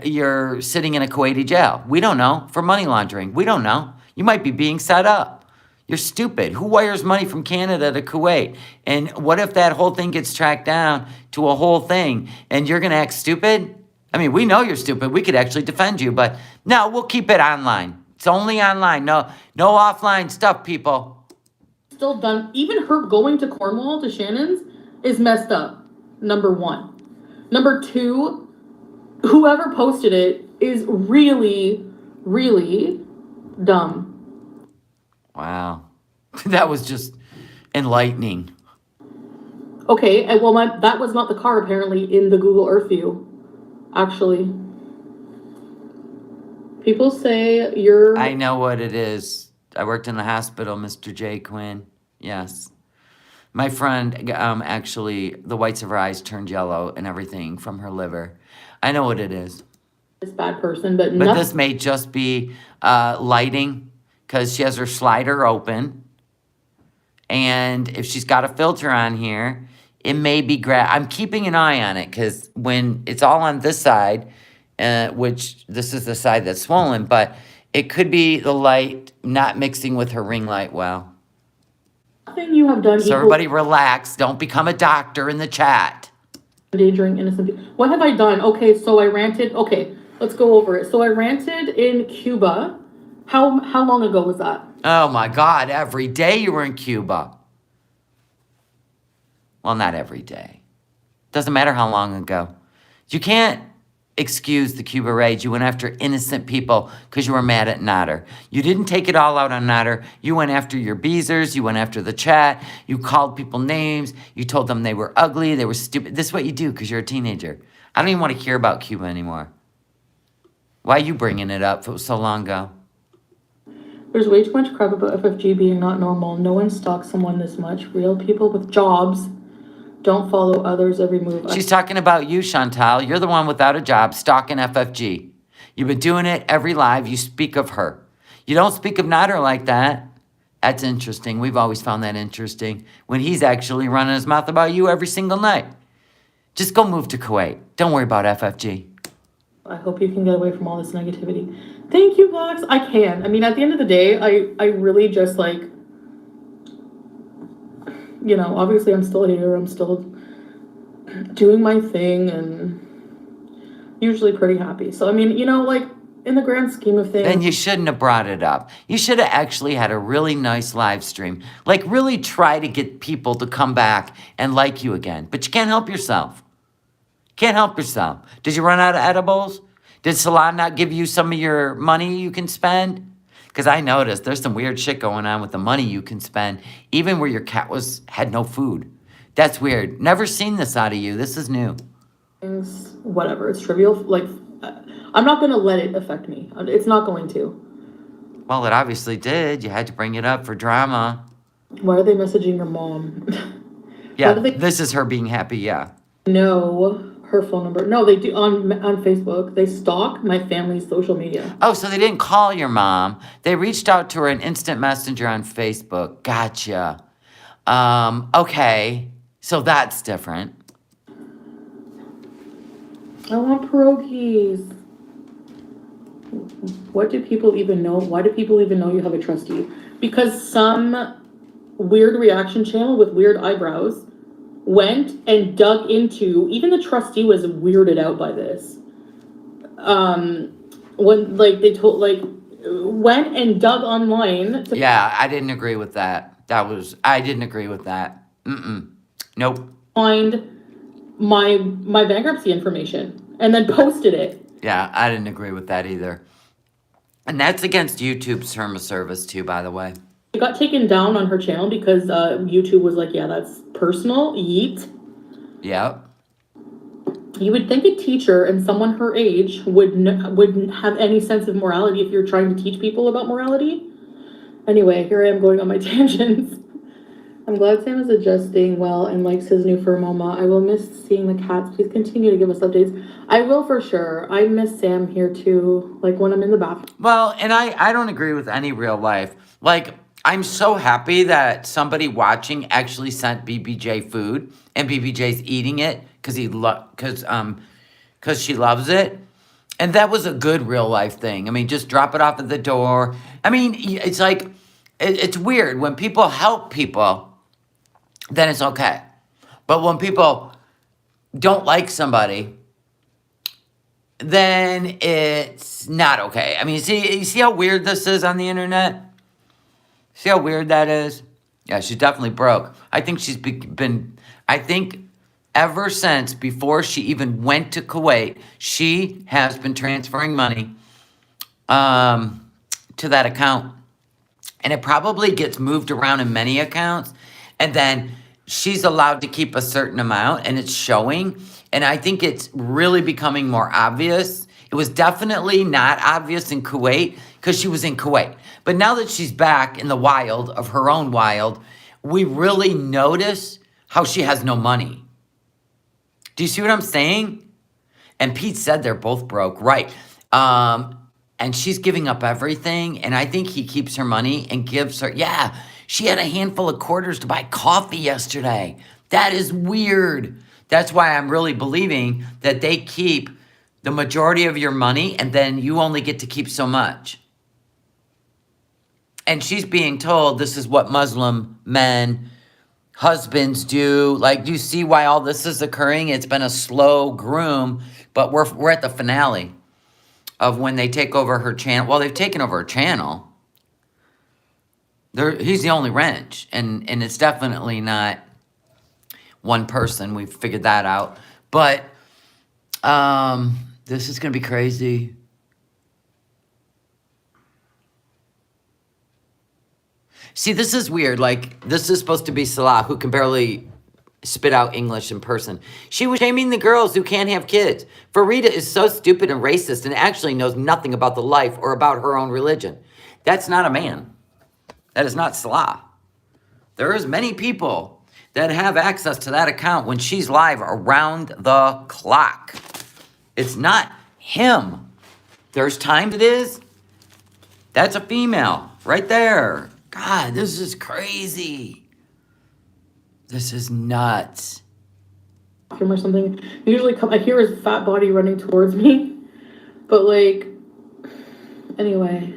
you're sitting in a Kuwaiti jail. We don't know. For money laundering. We don't know. You might be being set up. You're stupid. Who wires money from Canada to Kuwait? And what if that whole thing gets tracked down to a whole thing and you're going to act stupid? I mean, we know you're stupid. We could actually defend you, but no, we'll keep it online. It's only online. No offline stuff, people. still done. Even her going to Cornwall to Shannon's is messed up. Number one. Number two, whoever posted it is really, really dumb. Wow. That was just enlightening. Okay, and well, that was not the car apparently in the Google Earth view. Actually, people say you're. I know what it is. I worked in the hospital, Mr. J. Quinn. Yes. My friend, actually, the whites of her eyes turned yellow and everything from her liver. I know what it is. This bad person, but this may just be lighting because she has her slider open. And if she's got a filter on here, it may be I'm keeping an eye on it because when it's all on this side, which this is the side that's swollen, but it could be the light not mixing with her ring light well. Nothing you have done. So everybody relax. Don't become a doctor in the chat. Endangering innocent people. What have I done? Okay, so I ranted. Okay, let's go over it. So I ranted in Cuba. How long ago was that? Oh my God, every day you were in Cuba. Well, not every day. Doesn't matter how long ago. You can't excuse the Cuba rage. You went after innocent people because you were mad at Nader. You didn't take it all out on Nader. You went after your beezers. You went after the chat. You called people names. You told them they were ugly. They were stupid. This is what you do because you're a teenager. I don't even want to hear about Cuba anymore. Why are you bringing it up if it was so long ago? There's way too much crap about FFG being not normal. No one stalks someone this much. Real people with jobs don't follow others' every move. She's talking about you, Chantal. You're the one without a job stalking FFG. You've been doing it every live. You speak of her. You don't speak of Nader like that. That's interesting. We've always found that interesting when he's actually running his mouth about you every single night. Just go move to Kuwait. Don't worry about FFG. I hope you can get away from all this negativity. Thank you, Blacks. I can. I mean, at the end of the day, I really just like, you know, obviously I'm still here. I'm still doing my thing and usually pretty happy. So, I mean, you know, like in the grand scheme of things. Then you shouldn't have brought it up. You should have actually had a really nice live stream. Like really try to get people to come back and like you again. But you can't help yourself. Can't help yourself. Did you run out of edibles? Did Salon not give you some of your money you can spend? Because I noticed there's some weird shit going on with the money you can spend, even where your cat had no food. That's weird. Never seen this out of you. This is new. Things, whatever. It's trivial. Like, I'm not going to let it affect me. It's not going to. Well, it obviously did. You had to bring it up for drama. Why are they messaging your mom? Yeah, this is her being happy, yeah. No. Her phone number. No, they do on Facebook. They stalk my family's social media. Oh, so they didn't call your mom. They reached out to her in instant messenger on Facebook. Gotcha. Okay. So that's different. I want pierogies. What do people even know? Why do people even know you have a trustee? Because some weird reaction channel with weird eyebrows went and dug into, even the trustee was weirded out by this. When like they told, like, went and dug online. Yeah, I didn't agree with that. I didn't agree with that. Nope. Find my bankruptcy information and then posted it. Yeah, I didn't agree with that either. And that's against YouTube's term of service too, by the way. It got taken down on her channel because YouTube was like, yeah, that's personal. Yeet. Yep. You would think a teacher and someone her age wouldn't have any sense of morality if you're trying to teach people about morality. Anyway, here I am going on my tangents. I'm glad Sam is adjusting well and likes his new fur mama. I will miss seeing the cats. Please continue to give us updates. I will for sure. I miss Sam here too, like when I'm in the bathroom. Well, and I don't agree with any real life. Like, I'm so happy that somebody watching actually sent BBJ food and BBJ's eating it because because she loves it. And that was a good real life thing. I mean, just drop it off at the door. I mean, it's like it's weird when people help people, then it's okay. But when people don't like somebody, then it's not okay. I mean, you see how weird this is on the internet? See how weird that is? Yeah, she's definitely broke. I think she's I think ever since before she even went to Kuwait, she has been transferring money to that account. And it probably gets moved around in many accounts. And then she's allowed to keep a certain amount and it's showing. And I think it's really becoming more obvious. It was definitely not obvious in Kuwait because she was in Kuwait. But now that she's back in the wild of her own wild, we really notice how she has no money. Do you see what I'm saying? And Pete said they're both broke, right? And she's giving up everything. And I think he keeps her money and gives her, yeah, she had a handful of quarters to buy coffee yesterday. That is weird. That's why I'm really believing that they keep the majority of your money and then you only get to keep so much. And she's being told this is what Muslim men, husbands do. Like, do you see why all this is occurring? It's been a slow groom, but we're at the finale of when they take over her channel. Well, they've taken over her channel. He's the only wrench, and it's definitely not one person. We've figured that out. But this is going to be crazy. See, this is weird. Like, this is supposed to be Salah, who can barely spit out English in person. She was shaming the girls who can't have kids. Farida is so stupid and racist and actually knows nothing about the life or about her own religion. That's not a man. That is not Salah. There is many people that have access to that account when she's live around the clock. It's not him. There's times it is. That's a female right there. God, this is crazy. This is nuts. Or something. Usually I hear his fat body running towards me. But like, anyway.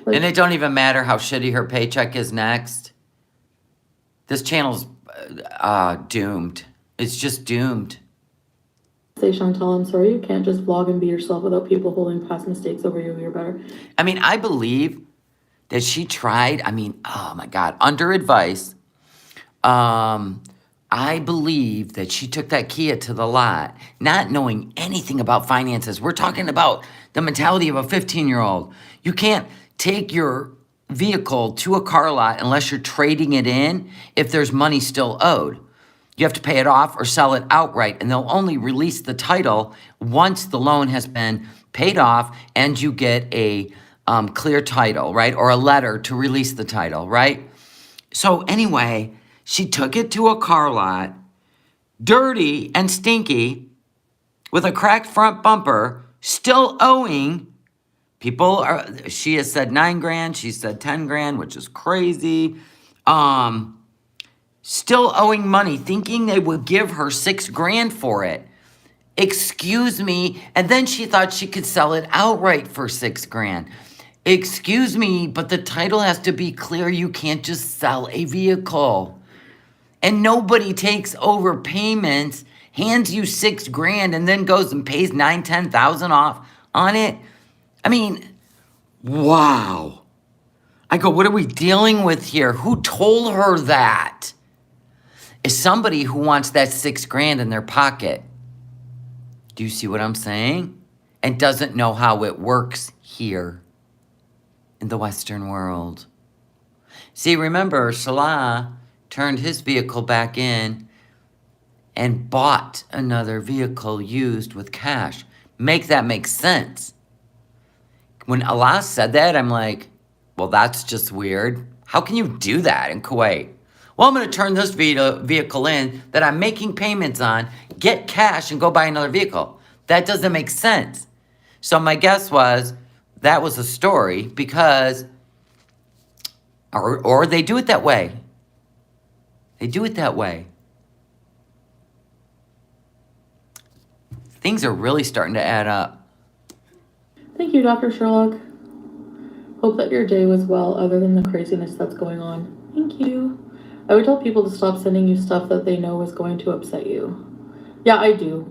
Like, and it don't even matter how shitty her paycheck is next. This channel's doomed. It's just doomed. Say, Chantal, I'm sorry you can't just vlog and be yourself without people holding past mistakes over you. You're better. I mean, I believe that she tried. I mean, oh my God, under advice. I believe that she took that Kia to the lot, not knowing anything about finances. We're talking about the mentality of a 15-year-old. You can't take your vehicle to a car lot unless you're trading it in if there's money still owed. You have to pay it off or sell it outright, and they'll only release the title once the loan has been paid off and you get a clear title, right? Or a letter to release the title, right? So anyway, she took it to a car lot, dirty and stinky, with a cracked front bumper, still owing. She has said 9 grand, she said 10 grand, which is crazy. Still owing money, thinking they would give her 6 grand for it. Excuse me. And then she thought she could sell it outright for 6 grand. Excuse me, but the title has to be clear. You can't just sell a vehicle. And nobody takes over payments, hands you 6 grand, and then goes and pays 9,000-10,000 off on it. I mean, wow. I go, what are we dealing with here? Who told her that? Is somebody who wants that 6 grand in their pocket. Do you see what I'm saying? And doesn't know how it works here in the Western world. See, remember, Salah turned his vehicle back in and bought another vehicle used with cash. Make that make sense. When Allah said that, I'm like, well, that's just weird. How can you do that in Kuwait? Well, I'm going to turn this vehicle in that I'm making payments on, get cash, and go buy another vehicle. That doesn't make sense. So my guess was that was a story because, or they do it that way. They do it that way. Things are really starting to add up. Thank you, Dr. Sherlock. Hope that your day was well, other than the craziness that's going on. Thank you. I would tell people to stop sending you stuff that they know is going to upset you. Yeah, I do.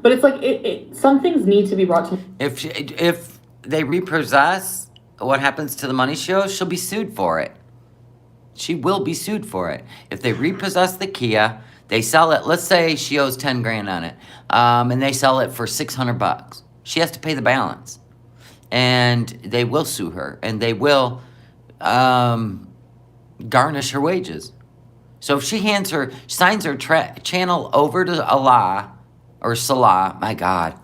But it's like, some things need to be brought to... If they repossess, what happens to the money she owes? She'll be sued for it. She will be sued for it. If they repossess the Kia, they sell it, let's say she owes 10 grand on it, and they sell it for $600. She has to pay the balance. And they will sue her, and they will garnish her wages. So if she signs her channel over to Allah, or Salah, my God.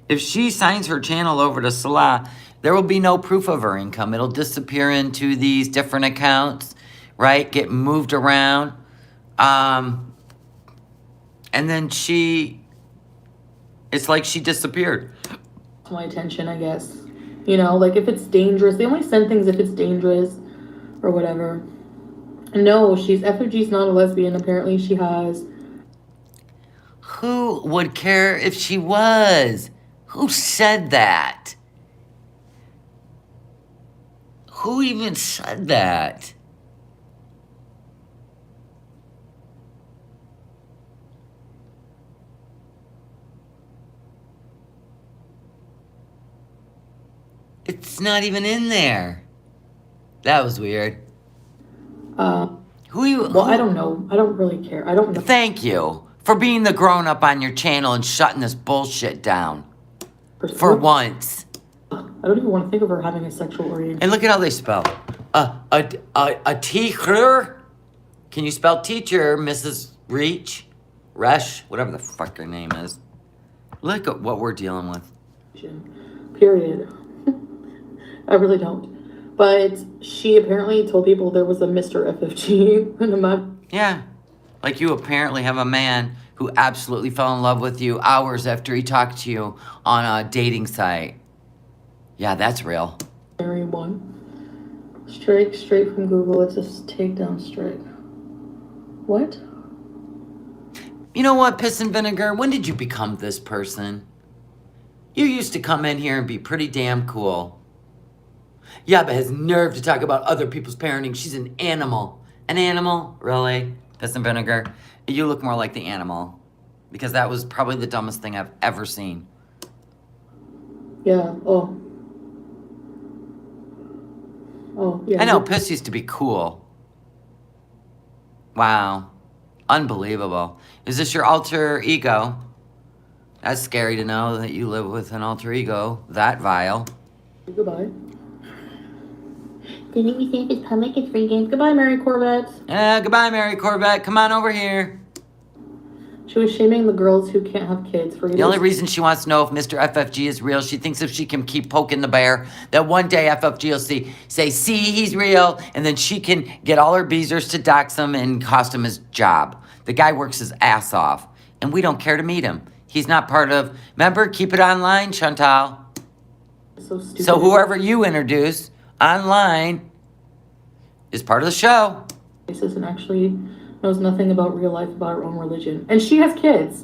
If she signs her channel over to Salah, there will be no proof of her income. It'll disappear into these different accounts, right? Get moved around. And then it's like she disappeared. My attention, I guess. You know, like if it's dangerous, they only send things if it's dangerous or whatever. No, FFG's not a lesbian. Apparently she has. Who would care if she was? Who said that? Who even said that? It's not even in there. That was weird. Well, I don't know. I don't really care. I don't know. Thank you for being the grown-up on your channel and shutting this bullshit down. For once. I don't even want to think of her having a sexual orientation. And look at how they spell. A teacher? Can you spell teacher, Mrs. Resh? Whatever the fuck her name is. Look at what we're dealing with. Period. I really don't. But she apparently told people there was a Mr. FFG in the map. Yeah. Like you apparently have a man who absolutely fell in love with you hours after he talked to you on a dating site. Yeah, that's real. Mary one. Strike straight from Google. It's a takedown strike. What? You know what, Piss and Vinegar? When did you become this person? You used to come in here and be pretty damn cool. Yaba has nerve to talk about other people's parenting. She's an animal. An animal? Really? Piss and Vinegar? You look more like the animal. Because that was probably the dumbest thing I've ever seen. Yeah, oh, yeah. I know, Piss used to be cool. Wow. Unbelievable. Is this your alter ego? That's scary to know that you live with an alter ego that vile. Goodbye. Didn't we say if it's public, it's free games? Goodbye, Mary Corvette. Yeah, goodbye, Mary Corvette. Come on over here. She was shaming the girls who can't have kids for The only reason she wants to know if Mr. FFG is real, she thinks if she can keep poking the bear, that one day FFG will say, see, he's real, and then she can get all her beezers to dox him and cost him his job. The guy works his ass off, and we don't care to meet him. He's not part of, remember, keep it online, Chantal. So stupid. So whoever you introduce online is part of the show. And actually knows nothing about real life, about her own religion. And she has kids.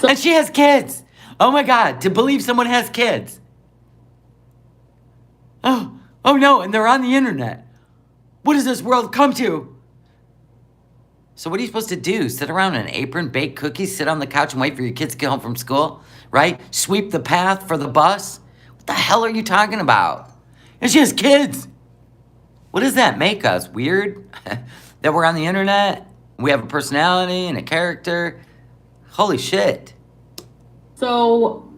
So And she has kids. Oh my God, to believe someone has kids. Oh no, and they're on the internet. What does this world come to? So what are you supposed to do? Sit around in an apron, bake cookies, sit on the couch and wait for your kids to get home from school? Right? Sweep the path for the bus? What the hell are you talking about? And she has kids. What does that make us? Weird? That we're on the internet? We have a personality and a character? Holy shit. So,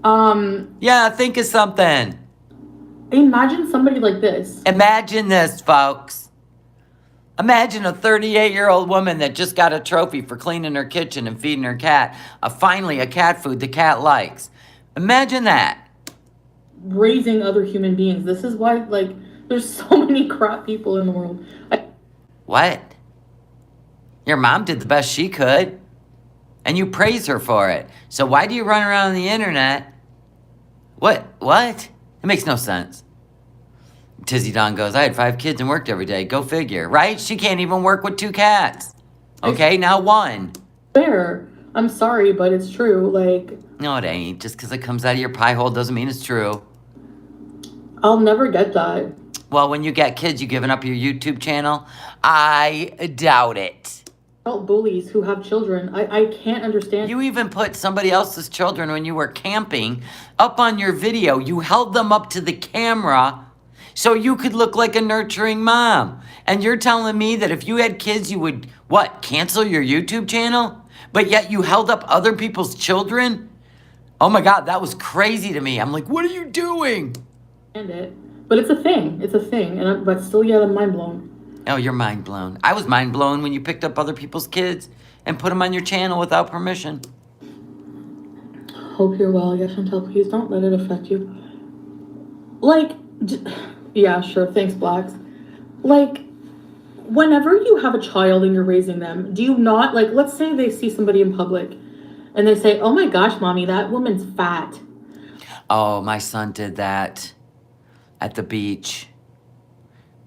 Yeah, think of something. imagine somebody like this. Imagine this, folks. Imagine a 38-year-old woman that just got a trophy for cleaning her kitchen and feeding her cat. Finally, a cat food the cat likes. Imagine that. Raising other human beings. This is why, like, there's so many crap people in the world. What? Your mom did the best she could, and you praise her for it. So why do you run around the internet? What? It makes no sense. Tizzy Don goes, I had 5 kids and worked every day. Go figure, right? She can't even work with 2 cats. Okay, now 1. Fair. I'm sorry, but it's true. Like, No, it ain't. Just because it comes out of your pie hole doesn't mean it's true. I'll never get that. Well, when you get kids, you giving up your YouTube channel? I doubt it. Adult bullies who have children, I can't understand. You even put somebody else's children when you were camping up on your video. You held them up to the camera so you could look like a nurturing mom. And you're telling me that if you had kids, you would, what, cancel your YouTube channel? But yet you held up other people's children? Oh my God, that was crazy to me. I'm like, what are you doing? It. But it's a thing. It's a thing. But still, yet I'm mind blown. Oh, you're mind blown. I was mind blown when you picked up other people's kids and put them on your channel without permission. Hope you're well. Yes, Chantel, please don't let it affect you. Like, yeah, sure. Thanks, Blacks. Like, whenever you have a child and you're raising them, do you not, like, let's say they see somebody in public and they say, oh my gosh, mommy, that woman's fat. Oh, my son did that at the beach.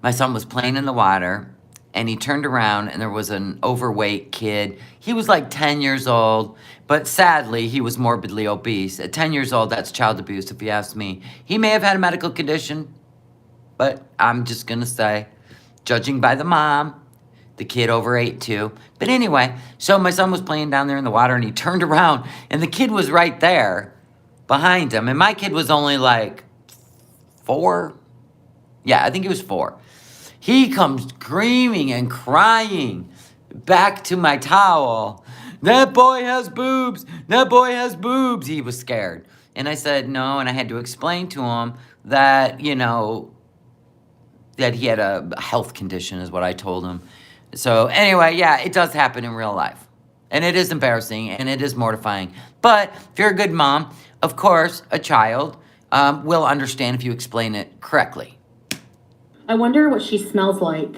My son was playing in the water, and he turned around, and there was an overweight kid. He was like 10 years old, but sadly, he was morbidly obese. At 10 years old, that's child abuse, if you ask me. He may have had a medical condition, but I'm just going to say, judging by the mom, the kid overate too. But anyway, so my son was playing down there in the water, and he turned around, and the kid was right there behind him. And my kid was only like 4. Yeah, I think he was 4. He comes screaming and crying back to my towel. That boy has boobs. That boy has boobs. He was scared. And I said no, and I had to explain to him that, that he had a health condition is what I told him. So anyway, yeah, it does happen in real life. And it is embarrassing, and it is mortifying. But if you're a good mom, of course, a child will understand if you explain it correctly. I wonder what she smells like.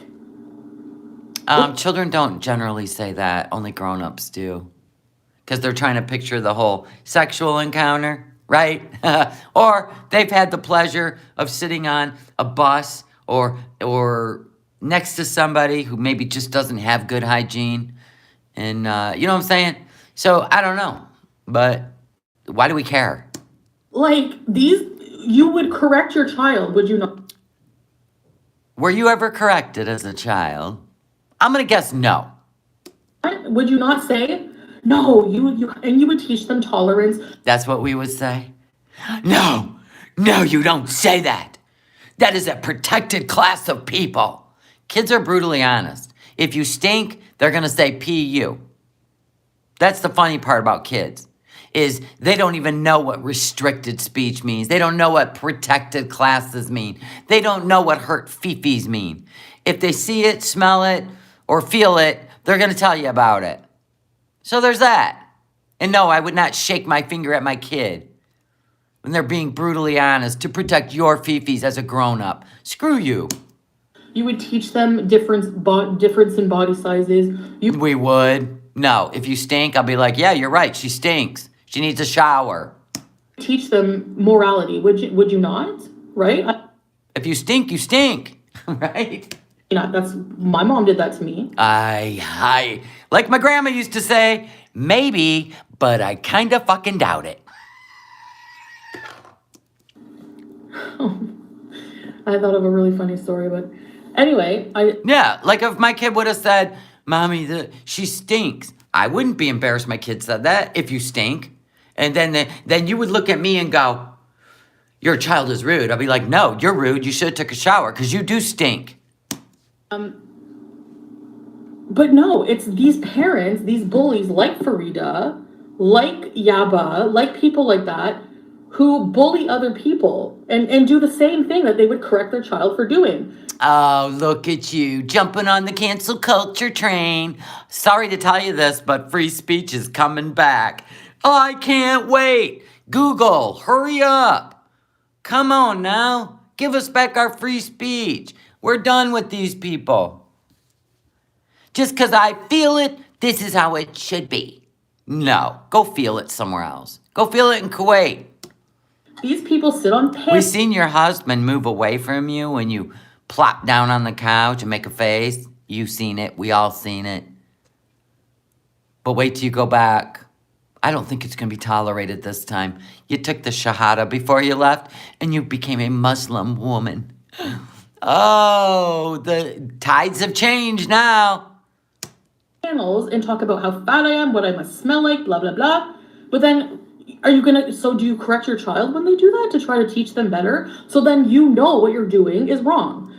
Children don't generally say that. Only grown-ups do. Because they're trying to picture the whole sexual encounter, right? Or they've had the pleasure of sitting on a bus or next to somebody who maybe just doesn't have good hygiene. And you know what I'm saying? So, I don't know. But why do we care? Like, you would correct your child, would you not? Were you ever corrected as a child? I'm going to guess no. Would you not say, no, you would teach them tolerance? That's what we would say? No, you don't say that. That is a protected class of people. Kids are brutally honest. If you stink, they're going to say P.U. That's the funny part about kids, is they don't even know what restricted speech means. They don't know what protected classes mean. They don't know what hurt fifis mean. If they see it, smell it, or feel it, they're going to tell you about it. So there's that. And no, I would not shake my finger at my kid when they're being brutally honest to protect your fifis as a grown-up. Screw you. You would teach them difference in body sizes. We would. No, if you stink, I'll be like, yeah, you're right. She stinks. She needs a shower. Teach them morality. Would you not? Right? If you stink, you stink. Right? That's my mom did that to me. I like my grandma used to say, maybe, but I kind of fucking doubt it. I thought of a really funny story, but anyway, Yeah, like if my kid would have said, Mommy, she stinks. I wouldn't be embarrassed my kid said that if you stink. And then you would look at me and go, your child is rude. I'll be like, no, you're rude. You should have took a shower because you do stink. But no, it's these parents, these bullies like Farida, like Yaba, like people like that, who bully other people and do the same thing that they would correct their child for doing. Oh, look at you, jumping on the cancel culture train. Sorry to tell you this, but free speech is coming back. I can't wait. Google, hurry up. Come on now. Give us back our free speech. We're done with these people. Just because I feel it, this is how it should be. No, go feel it somewhere else. Go feel it in Kuwait. These people sit on We pants. seen your husband move away from you when you plop down on the couch and make a face. You seen it. We all seen it. But wait till you go back. I don't think it's going to be tolerated this time. You took the Shahada before you left, and you became a Muslim woman. Oh, the tides have changed now. Channels and talk about how fat I am, what I must smell like, blah, blah, blah. But then do you correct your child when they do that to try to teach them better? So then you know what you're doing is wrong.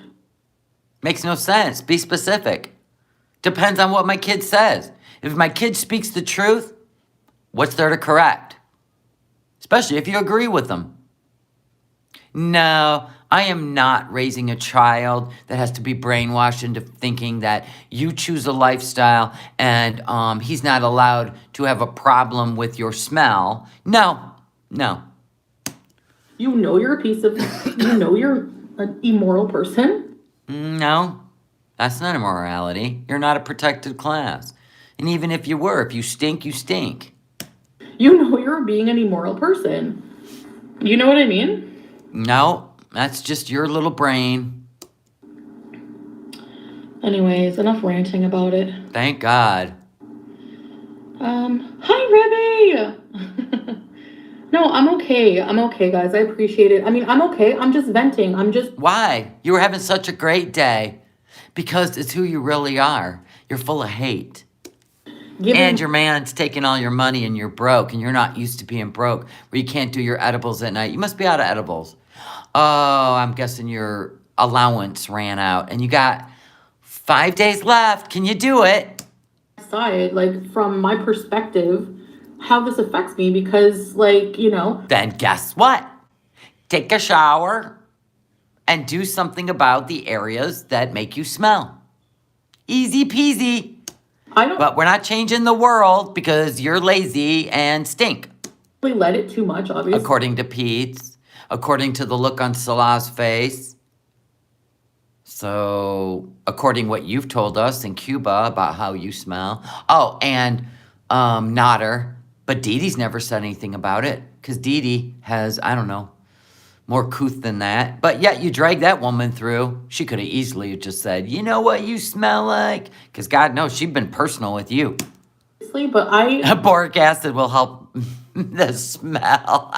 Makes no sense. Be specific. Depends on what my kid says. If my kid speaks the truth, what's there to correct? Especially if you agree with them. No, I am not raising a child that has to be brainwashed into thinking that you choose a lifestyle and he's not allowed to have a problem with your smell. No. You know you're you're an immoral person. No, that's not immorality. You're not a protected class. And even if you were, if you stink, you stink. You know you're being an immoral person. You know what I mean? No, that's just your little brain. Anyways, enough ranting about it. Thank God. Hi, Ribby! No, I'm okay. I'm okay, guys. I appreciate it. I mean, I'm okay. I'm just venting. Why? You were having such a great day. Because it's who you really are. You're full of hate. And your man's taking all your money and you're broke and you're not used to being broke where you can't do your edibles at night. You must be out of edibles. Oh, I'm guessing your allowance ran out and you got 5 days left. Can you do it? Side, like, from my perspective, how this affects me because, like, you know. Then guess what? Take a shower and do something about the areas that make you smell. Easy peasy. But we're not changing the world because you're lazy and stink. We let it too much, obviously. According to Pete's, according to the look on Salah's face. So, according what you've told us in Cuba about how you smell. Oh, and Nodder. But Dee Dee's never said anything about it because Dee Dee has, I don't know, more couth than that. But yet you dragged that woman through. She could have easily just said, you know what you smell like? Because God knows she'd been personal with you. But boric acid will help the smell.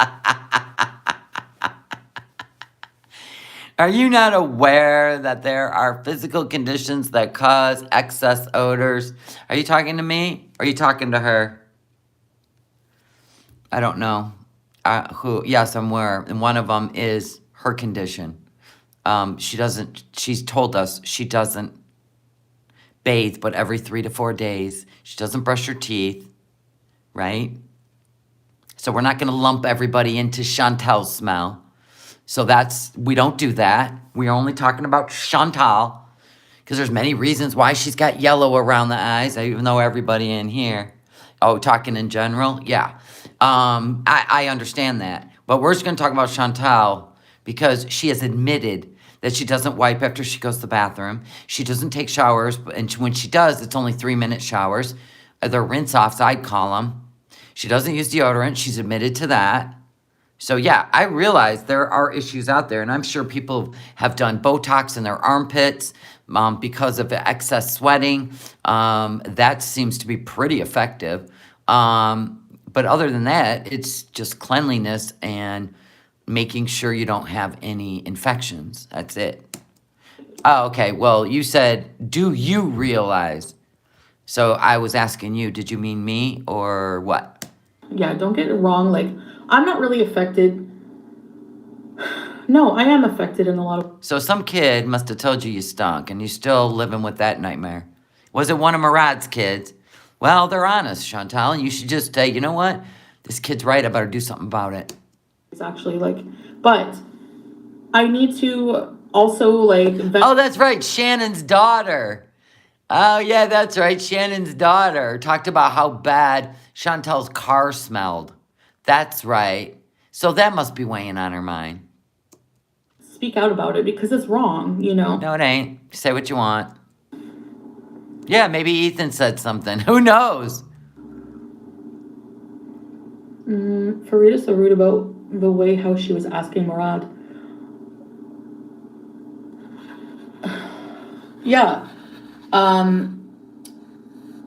Are you not aware that there are physical conditions that cause excess odors? Are you talking to me? Or are you talking to her? I don't know. Yes, I'm aware. And one of them is her condition. She's told us she doesn't bathe, but every 3 to 4 days. She doesn't brush her teeth, right? So we're not going to lump everybody into Chantel's smell. So we don't do that. We're only talking about Chantal because there's many reasons why she's got yellow around the eyes, even though everybody in here. Oh, talking in general? Yeah. I understand that. But we're just going to talk about Chantal because she has admitted that she doesn't wipe after she goes to the bathroom. She doesn't take showers. And when she does, it's only 3-minute showers. They're rinse-offs, I'd call them. She doesn't use deodorant. She's admitted to that. So, yeah, I realize there are issues out there. And I'm sure people have done Botox in their armpits because of excess sweating. That seems to be pretty effective. But other than that, it's just cleanliness and making sure you don't have any infections. That's it. Oh, okay. Well, you said, do you realize? So I was asking you, did you mean me or what? Yeah, don't get it wrong. Like, I'm not really affected. No, I am affected in a lot of... So some kid must have told you stunk and you're still living with that nightmare. Was it one of Murad's kids? Well, they're honest, Chantal, and you should just say, you know what? This kid's right. I better do something about it. It's actually but I need to also Oh, that's right. Shannon's daughter. Oh, yeah, that's right. Shannon's daughter talked about how bad Chantal's car smelled. That's right. So that must be weighing on her mind. Speak out about it because it's wrong, you know? No, it ain't. Say what you want. Yeah, maybe Ethan said something. Who knows? Farida so rude about the way how she was asking Murad. Yeah.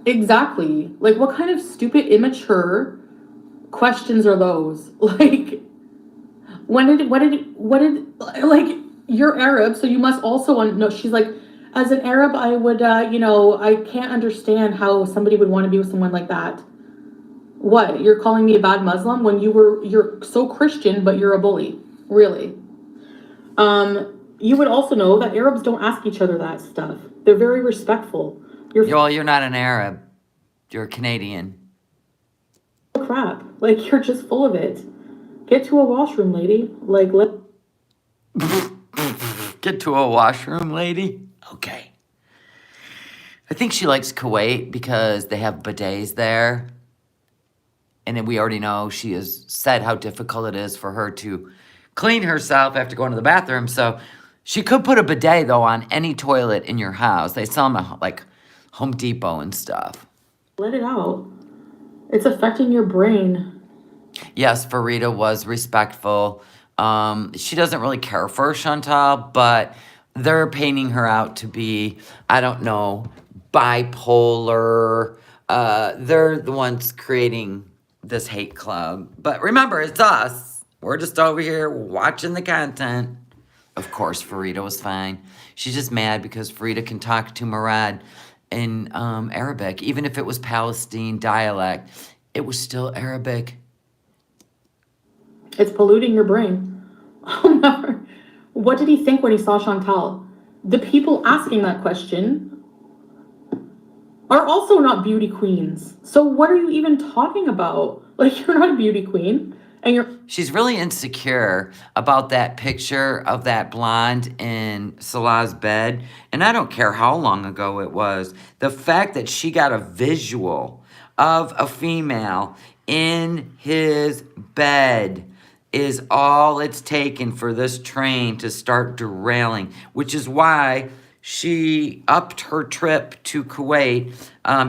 Exactly. Like, what kind of stupid, immature questions are those? Like, like, you're Arab, so you must also know. She's like, as an Arab, I would, I can't understand how somebody would want to be with someone like that. What? You're calling me a bad Muslim when you're so Christian, but you're a bully. Really. You would also know that Arabs don't ask each other that stuff. They're very respectful. Well, you're not an Arab. You're a Canadian. Crap. Like, you're just full of it. Get to a washroom, lady. Like, Get to a washroom, lady? Okay. I think she likes Kuwait because they have bidets there. And then we already know she has said how difficult it is for her to clean herself after going to the bathroom. So she could put a bidet, though, on any toilet in your house. They sell them at, like, Home Depot and stuff. let it out. It's affecting your brain. Yes, Farida was respectful. She doesn't really care for Chantal, but they're painting her out to be, I don't know, bipolar. They're the ones creating this hate club. But remember, it's us. We're just over here watching the content. Of course, Farida was fine. She's just mad because Farida can talk to Murad in Arabic. Even if it was Palestine dialect, it was still Arabic. It's polluting your brain. Oh, no. What did he think when he saw Chantal? The people asking that question are also not beauty queens. So what are you even talking about? Like, you're not a beauty queen. And she's really insecure about that picture of that blonde in Salah's bed. And I don't care how long ago it was. The fact that she got a visual of a female in his bed is all it's taken for this train to start derailing, which is why she upped her trip to Kuwait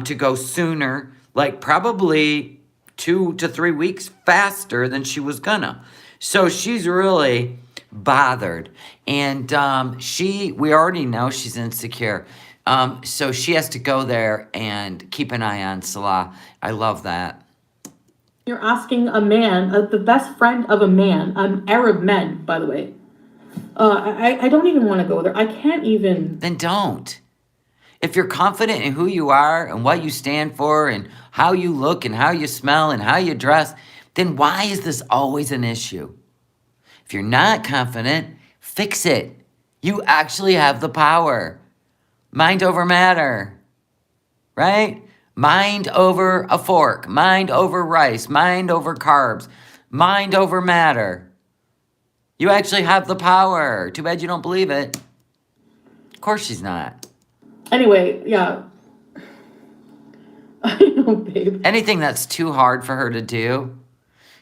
to go sooner, like probably 2 to 3 weeks faster than she was gonna. So she's really bothered. And we already know she's insecure. So she has to go there and keep an eye on Salah. I love that. you're asking a man, the best friend of a man, Arab men, by the way. I don't even want to go there. I can't even. Then don't. If you're confident in who you are and what you stand for and how you look and how you smell and how you dress, then why is this always an issue? If you're not confident, fix it. You actually have the power. Mind over matter, right? Mind over a fork, mind over rice, mind over carbs, mind over matter. You actually have the power. Too bad you don't believe it. Of course she's not. Anyway, yeah. I know, babe. Anything that's too hard for her to do,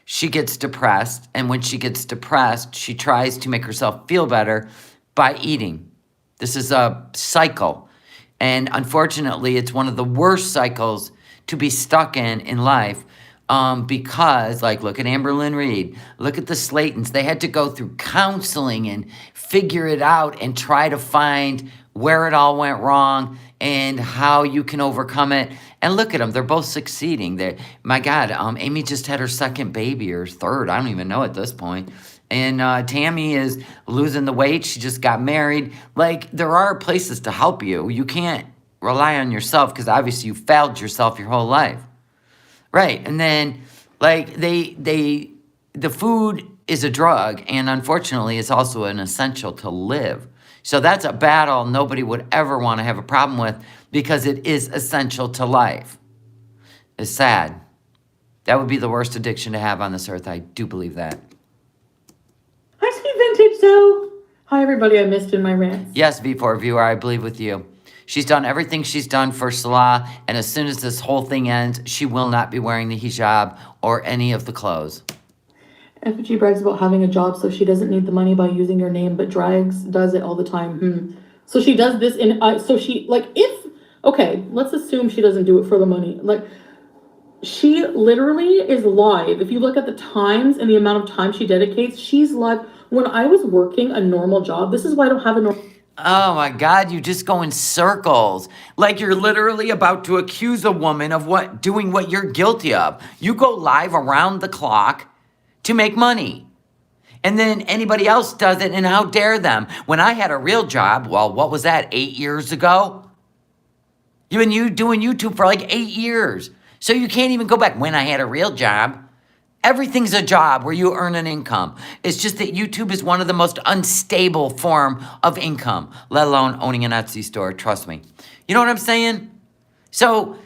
she gets depressed. And when she gets depressed, she tries to make herself feel better by eating. This is a cycle. And unfortunately, it's one of the worst cycles to be stuck in life. Because, like, look at Amber Lynn Reed. Look at the Slaytons. They had to go through counseling and figure it out and try to find where it all went wrong and how you can overcome it. And look at them. They're both succeeding. My God, Amy just had her second baby or third. I don't even know at this point. And Tammy is losing the weight. She just got married. Like, there are places to help you. You can't rely on yourself because obviously you failed yourself your whole life. Right, and then, like, the food is a drug, and unfortunately, it's also an essential to live. So that's a battle nobody would ever want to have a problem with because it is essential to life. It's sad. That would be the worst addiction to have on this earth. I do believe that. Hi, Sweet Vintage Zoe. Hi, everybody. I missed in my rants. Yes, V4 viewer, I believe with you. She's done everything she's done for Salah, and as soon as this whole thing ends, she will not be wearing the hijab or any of the clothes. Effigy brags about having a job, so she doesn't need the money by using your name, but Drags does it all the time. So she does this so she, like, if Okay, let's assume she doesn't do it for the money. Like, she literally is live. If you look at the times and the amount of time she dedicates, she's live. When I was working a normal job, this is why I don't have a normal. Oh my God, you just go in circles. Like you're literally about to accuse a woman of doing what you're guilty of. You go live around the clock to make money. And then anybody else does it, and how dare them? When I had a real job, well, what was that, 8 years ago? You've been doing YouTube for like 8 years. So you can't even go back. When I had a real job, everything's a job where you earn an income. It's just that YouTube is one of the most unstable form of income, let alone owning an Etsy store, trust me. You know what I'm saying? So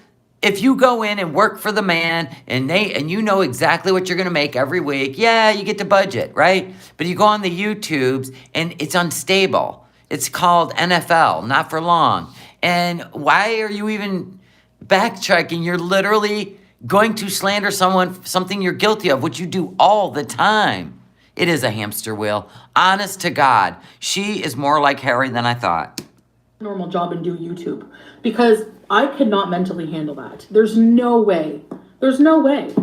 if you go in and work for the man and you know exactly what you're gonna make every week, yeah, you get the budget, right? But you go on the YouTubes and it's unstable. It's called NFL, not for long. And why are you even backtracking? You're literally going to slander someone, something you're guilty of, which you do all the time. It is a hamster wheel. Honest to God, she is more like Harry than I thought. Normal job and do YouTube because I could not mentally handle that. There's no way. There's no way.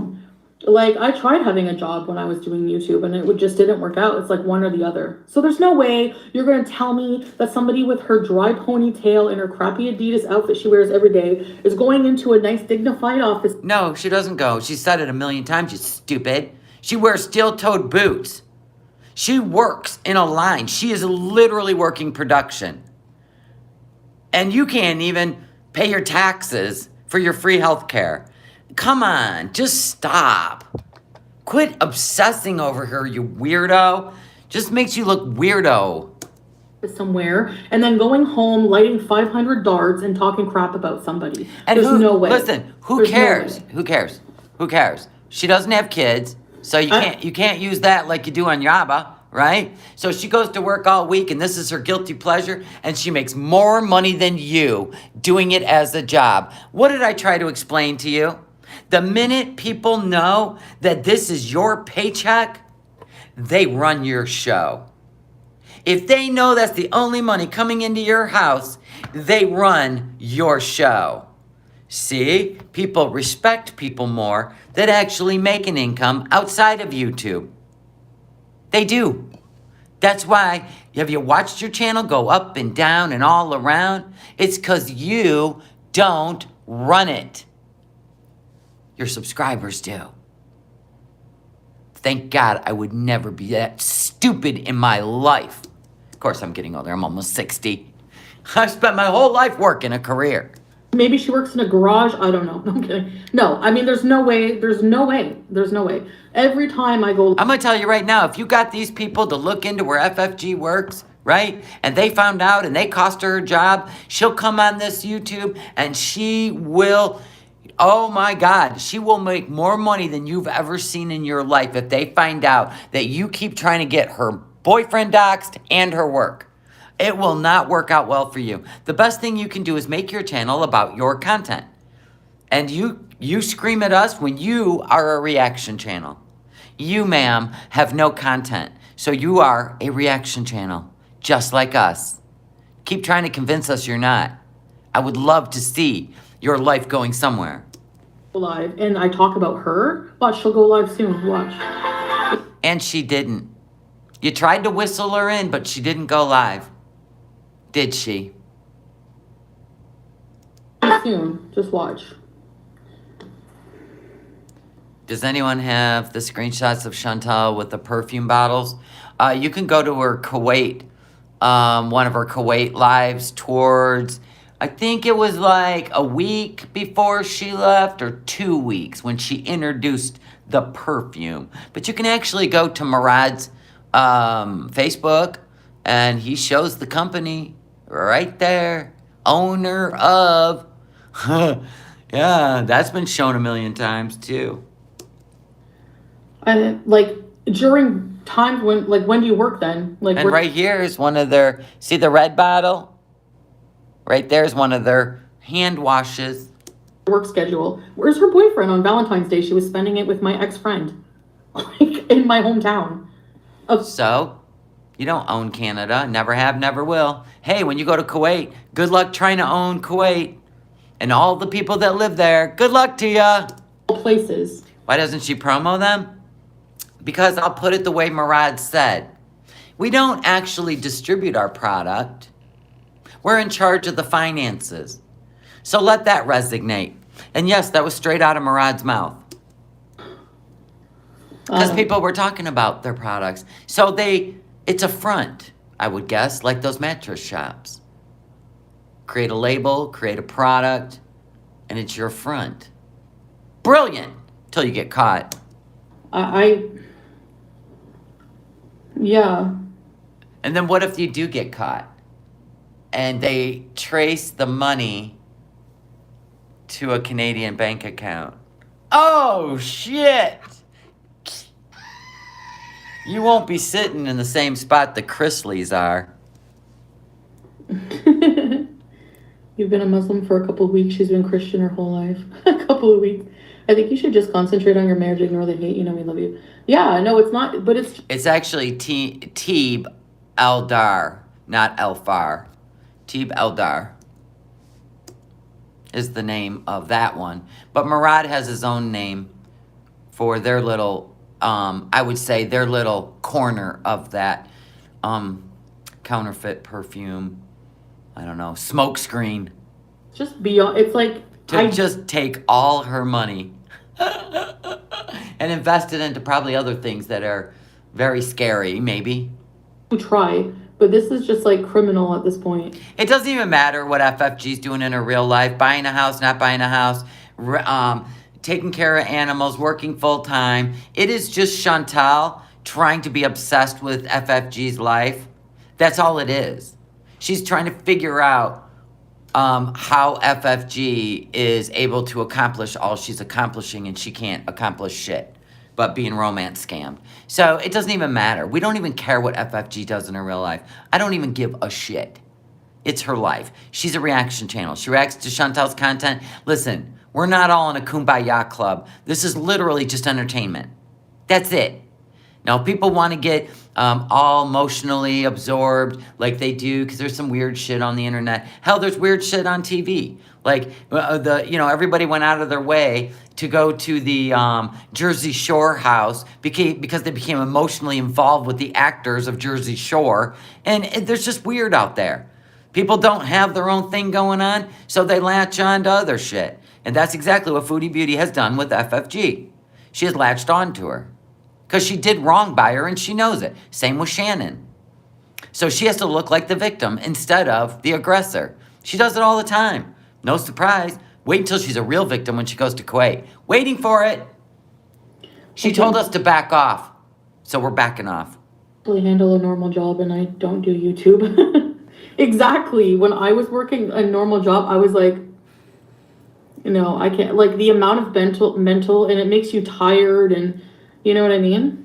Like, I tried having a job when I was doing YouTube and it just didn't work out. It's like one or the other. So there's no way you're going to tell me that somebody with her dry ponytail and her crappy Adidas outfit she wears every day is going into a nice dignified office. No, she doesn't go. She said it a million times, you stupid. She wears steel-toed boots. She works in a line. She is literally working production. And you can't even pay your taxes for your free health care. Come on, just stop. Quit obsessing over her, you weirdo. Just makes you look weirdo. Somewhere and then going home, lighting 500 darts and talking crap about somebody. And There's no way. Listen, who cares? Who cares? Who cares? She doesn't have kids, so you can't use that like you do on Yaba, right? So she goes to work all week and this is her guilty pleasure and she makes more money than you doing it as a job. What did I try to explain to you? The minute people know that this is your paycheck, they run your show. If they know that's the only money coming into your house, they run your show. See, people respect people more that actually make an income outside of YouTube. They do. That's why, have you watched your channel go up and down and all around? It's because you don't run it. Your subscribers do. Thank God I would never be that stupid in my life. Of course, I'm getting older. I'm almost 60. I've spent my whole life working a career. Maybe she works in a garage. I don't know. No, I'm kidding. No, I mean, there's no way. There's no way. There's no way. Every time I go... I'm going to tell you right now, if you got these people to look into where FFG works, right? And they found out and they cost her job, she'll come on this YouTube and she will... Oh my God, she will make more money than you've ever seen in your life if they find out that you keep trying to get her boyfriend doxxed and her work. It will not work out well for you. The best thing you can do is make your channel about your content. And you scream at us when you are a reaction channel. You, ma'am, have no content. So you are a reaction channel, just like us. Keep trying to convince us you're not. I would love to see your life going somewhere. Live, and I talk about her. Watch, she'll go live soon. Watch. And she didn't. You tried to whistle her in, but she didn't go live. Did she? Soon. Just watch. Does anyone have the screenshots of Chantal with the perfume bottles? You can go to her Kuwait, one of her Kuwait lives towards, I think it was like a week before she left or 2 weeks when she introduced the perfume. But you can actually go to Murad's Facebook and he shows the company right there. Owner of, yeah, that's been shown a million times too. And like during times when do you work then? Like, and right here is one of their, see the red bottle? Right there is one of their hand washes. Work schedule. Where's her boyfriend on Valentine's Day? She was spending it with my ex-friend, like in my hometown. So, you don't own Canada. Never have, never will. Hey, when you go to Kuwait, good luck trying to own Kuwait. And all the people that live there, good luck to ya. places. Why doesn't she promo them? Because I'll put it the way Murad said. We don't actually distribute our product. We're in charge of the finances. So let that resonate. And yes, that was straight out of Murad's mouth. Because people were talking about their products. So it's a front, I would guess, like those mattress shops. Create a label, create a product, and it's your front. Brilliant, till you get caught. Yeah. And then what if you do get caught? And they trace the money to a Canadian bank account. Oh, shit! You won't be sitting in the same spot the Chrisleys are. You've been a Muslim for a couple of weeks. She's been Christian her whole life. A couple of weeks. I think you should just concentrate on your marriage, ignore the hate. You know we love you. Yeah, no, it's not, but it's... It's actually Teeb Eldar, not Elfar. Teeb Eldar is the name of that one. But Murad has his own name for their little, I would say, their little corner of that counterfeit perfume. I don't know, smoke screen. Just beyond, it's like... Just take all her money and invest it into probably other things that are very scary, maybe. Try, but this is just like criminal at this point. It doesn't even matter what FFG's doing in her real life. Buying a house, not buying a house. Taking care of animals, working full-time. It is just Chantal trying to be obsessed with FFG's life. That's all it is. She's trying to figure out how FFG is able to accomplish all she's accomplishing, and she can't accomplish shit but being romance scammed. So it doesn't even matter. We don't even care what FFG does in her real life. I don't even give a shit. It's her life. She's a reaction channel. She reacts to Chantal's content. Listen, we're not all in a kumbaya club. This is literally just entertainment. That's it. Now, people want to get all emotionally absorbed like they do because there's some weird shit on the internet. Hell, there's weird shit on TV. Like, everybody went out of their way to go to the Jersey Shore house because they became emotionally involved with the actors of Jersey Shore. And there's just weird out there. People don't have their own thing going on, so they latch on to other shit. And that's exactly what Foodie Beauty has done with FFG. She has latched on to her. Because she did wrong by her and she knows it. Same with Shannon. So she has to look like the victim instead of the aggressor. She does it all the time. No surprise. Wait until she's a real victim when she goes to Kuwait. Waiting for it. She told us to back off. So we're backing off. I handle a normal job and I don't do YouTube. Exactly. When I was working a normal job, I was like, I can't, like the amount of mental, and it makes you tired, and you know what I mean?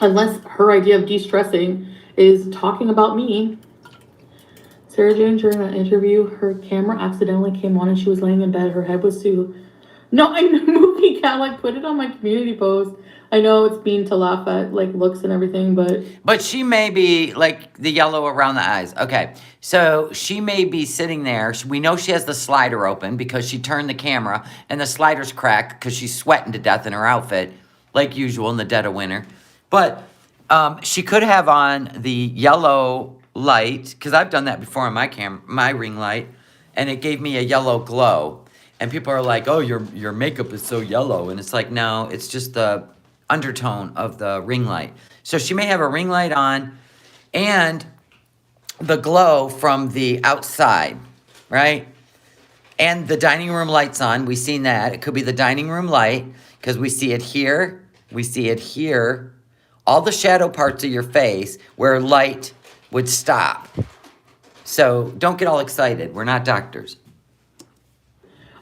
Unless her idea of de-stressing is talking about me. Sarah Jane, during that interview, her camera accidentally came on and she was laying in bed. Her head was too... No, I know, movie cat, like, put it on my community post. I know it's mean to laugh at, like, looks and everything, but... But she may be, like, the yellow around the eyes. Okay, so she may be sitting there. We know she has the slider open because she turned the camera and the slider's cracked because she's sweating to death in her outfit, like usual in the dead of winter. But she could have on the yellow light, because I've done that before on my ring light, and it gave me a yellow glow. And people are like, oh, your makeup is so yellow. And it's like, no, it's just the undertone of the ring light. So she may have a ring light on and the glow from the outside, right? And the dining room light's on. We've seen that. It could be the dining room light because we see it here. We see it here. All the shadow parts of your face where light would stop. So don't get all excited. We're not doctors.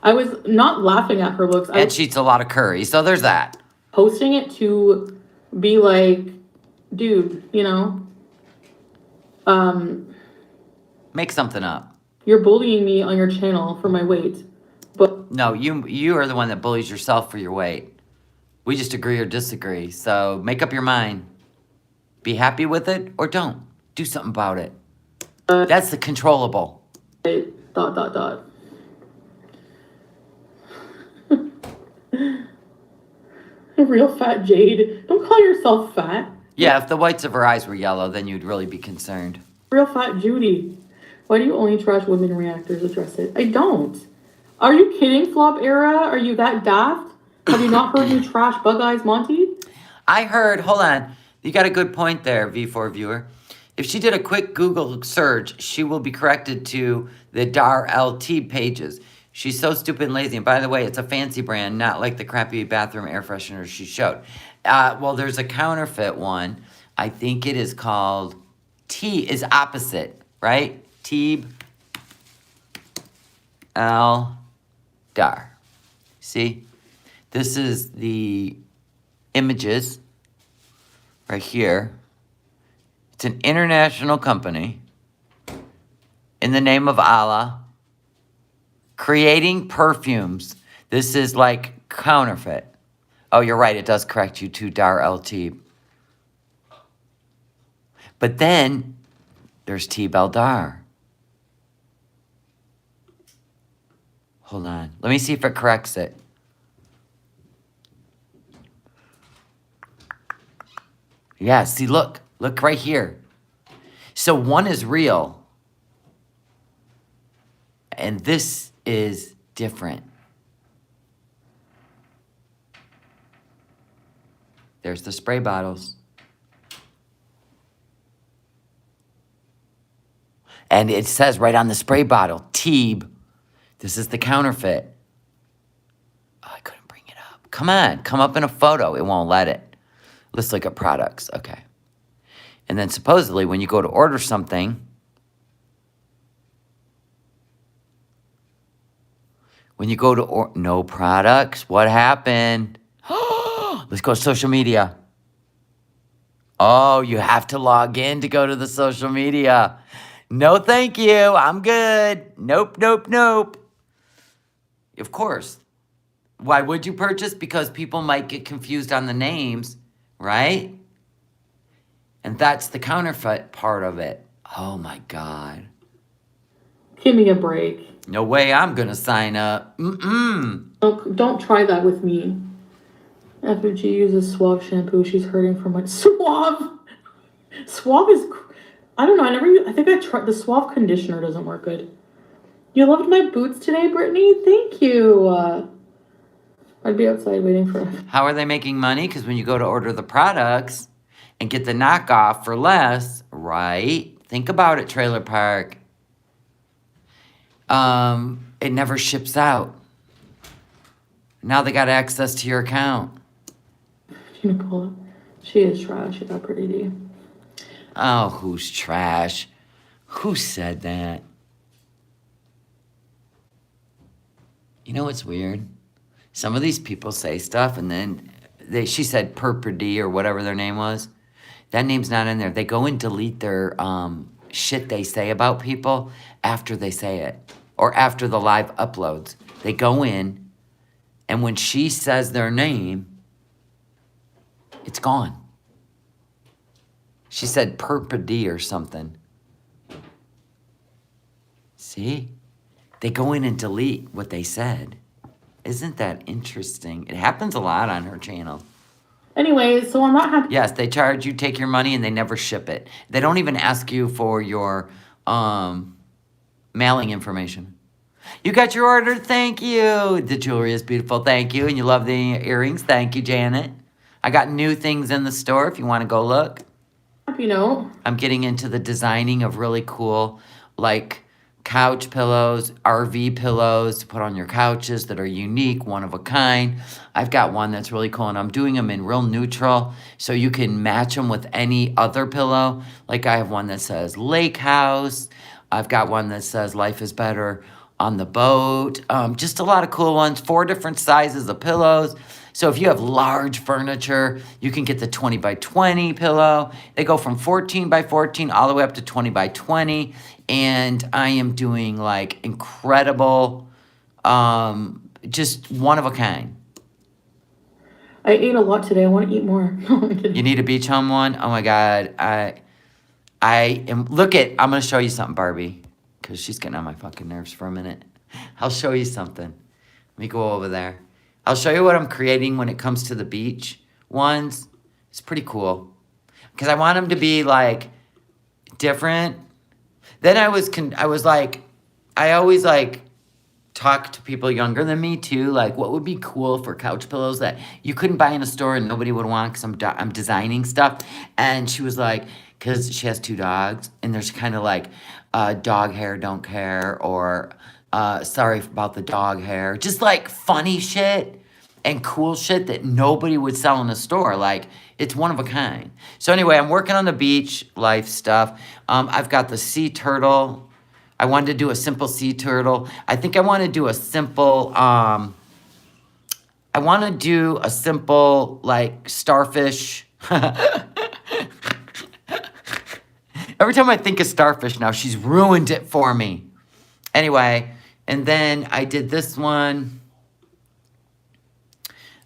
I was not laughing at her looks. And she eats a lot of curry, so there's that. Posting it to be like, dude, Make something up. you're bullying me on your channel for my weight. But No, you are the one that bullies yourself for your weight. We just agree or disagree. So make up your mind. Be happy with it or don't. Do something about it. That's the controllable. dot. A real fat Jade. Don't call yourself fat. Yeah, if the whites of her eyes were yellow, then you'd really be concerned. Real fat Judy. Why do you only trash women reactors? Address it. I don't. Are you kidding, Flop Era? Are you that daft? Have you not heard me trash Bug Eyes Monty? I heard, hold on, you got a good point there, V4 viewer. If she did a quick Google search, she will be corrected to the Dar LT pages. She's so stupid and lazy. And by the way, it's a fancy brand, not like the crappy bathroom air freshener she showed. Well, there's a counterfeit one. I think it is called T, is opposite, right? Teeb Al Dar. See? This is the images right here. It's an international company in the name of Allah creating perfumes. This is like counterfeit. Oh, you're right. It does correct you to Dar LT. But then there's T Beldar. Hold on. Let me see if it corrects it. Yeah, see, look. Look right here. So one is real. And this is different. There's the spray bottles. And it says right on the spray bottle, Teeb. This is the counterfeit. Oh, I couldn't bring it up. Come on, come up in a photo. It won't let it. Let's look at products. Okay. And then supposedly when you go to order something, when you go to no products, what happened? Let's go to social media. Oh, you have to log in to go to the social media. No, thank you. I'm good. Nope, nope, nope. Of course. Why would you purchase? Because people might get confused on the names, right? And that's the counterfeit part of it. Oh my God. Give me a break. No way I'm gonna sign up. Don't try that with me. After she uses Suave shampoo, she's hurting from like Suave. Suave is, I don't know. I think I tried the Suave conditioner doesn't work good. You loved my boots today, Brittany. Thank you. I'd be outside waiting for. How are they making money? Because when you go to order the products and get the knockoff for less, right? Think about it, Trailer Park. It never ships out. Now they got access to your account. Nicole, she is trash. She's not pretty D. Oh, who's trash? Who said that? You know what's weird? Some of these people say stuff and then she said Purpur or whatever their name was. That name's not in there. They go and delete their shit they say about people after they say it or after the live uploads. They go in and when she says their name, it's gone. She said Purpur or something. See? They go in and delete what they said. Isn't that interesting? It happens a lot on her channel. Anyway, so I'm not happy. Yes, they charge you, take your money, and they never ship it. They don't even ask you for your mailing information. You got your order, thank you. The jewelry is beautiful, thank you. And you love the earrings, thank you, Janet. I got new things in the store if you want to go look. Happy note. I'm getting into the designing of really cool, like, couch pillows, RV pillows to put on your couches that are unique, one of a kind. I've got one that's really cool, and I'm doing them in real neutral, so you can match them with any other pillow. Like I have one that says Lake House. I've got one that says Life is Better on the Boat. Just a lot of cool ones, 4 different sizes of pillows. So if you have large furniture, you can get the 20 by 20 pillow. They go from 14 by 14 all the way up to 20 by 20. And I am doing like incredible, just one of a kind. I ate a lot today. I want to eat more. You need a beach home one? Oh my God. I am, look at, I'm going to show you something, Barbie. Because she's getting on my fucking nerves for a minute. I'll show you something. Let me go over there. I'll show you what I'm creating when it comes to the beach ones. It's pretty cool. Because I want them to be, like, different. Then I was like, I always, like, talk to people younger than me, too. Like, what would be cool for couch pillows that you couldn't buy in a store and nobody would want because I'm designing stuff. And she was like, because she has 2 dogs, and there's kind of like, dog hair, don't care, or sorry about the dog hair. Just, like, funny shit and cool shit that nobody would sell in a store. Like, it's one of a kind. So anyway, I'm working on the beach life stuff. I've got the sea turtle. I wanted to do a simple sea turtle. I think I want to do a simple, like, starfish. Every time I think of starfish now, she's ruined it for me. Anyway, and then I did this one.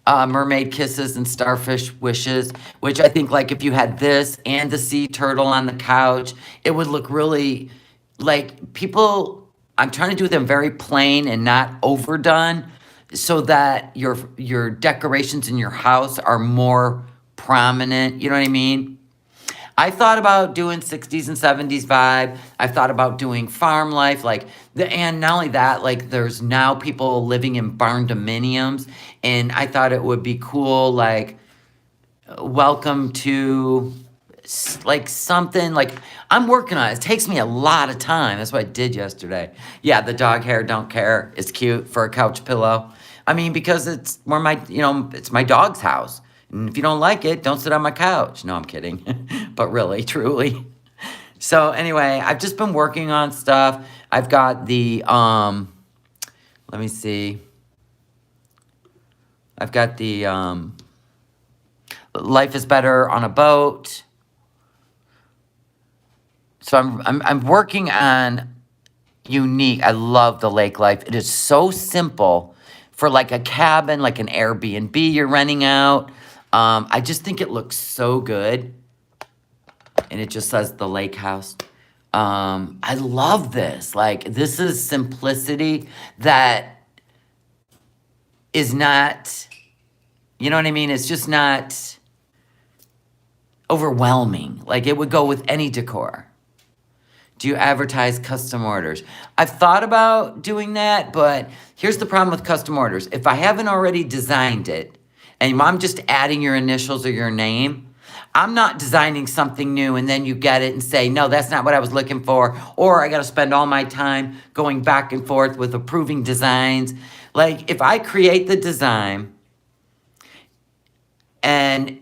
Mermaid kisses and starfish wishes, which I think, like, if you had this and the sea turtle on the couch, it would look really, like, people, I'm trying to do them very plain and not overdone so that your decorations in your house are more prominent, you know what I mean? I thought about doing 60s and 70s vibe. I thought about doing farm life, like and not only that, like there's now people living in barn dominiums, and I thought it would be cool, like welcome to like something like I'm working on it. It takes me a lot of time. That's what I did yesterday. Yeah, the dog hair don't care. It's cute for a couch pillow. I mean, because it's where it's my dog's house. And if you don't like it, don't sit on my couch. No, I'm kidding. But really, truly. So anyway, I've just been working on stuff. I've got the, let me see. I've got the, Life is Better on a Boat. So I'm working on unique. I love the lake life. It is so simple for like a cabin, like an Airbnb you're renting out. I just think it looks so good. And it just says the lake house. I love this. Like, this is simplicity that is not, you know what I mean? It's just not overwhelming. Like, it would go with any decor. Do you advertise custom orders? I've thought about doing that, but here's the problem with custom orders. If I haven't already designed it, and I'm just adding your initials or your name, I'm not designing something new and then you get it and say, no, that's not what I was looking for. Or I got to spend all my time going back and forth with approving designs. Like, if I create the design and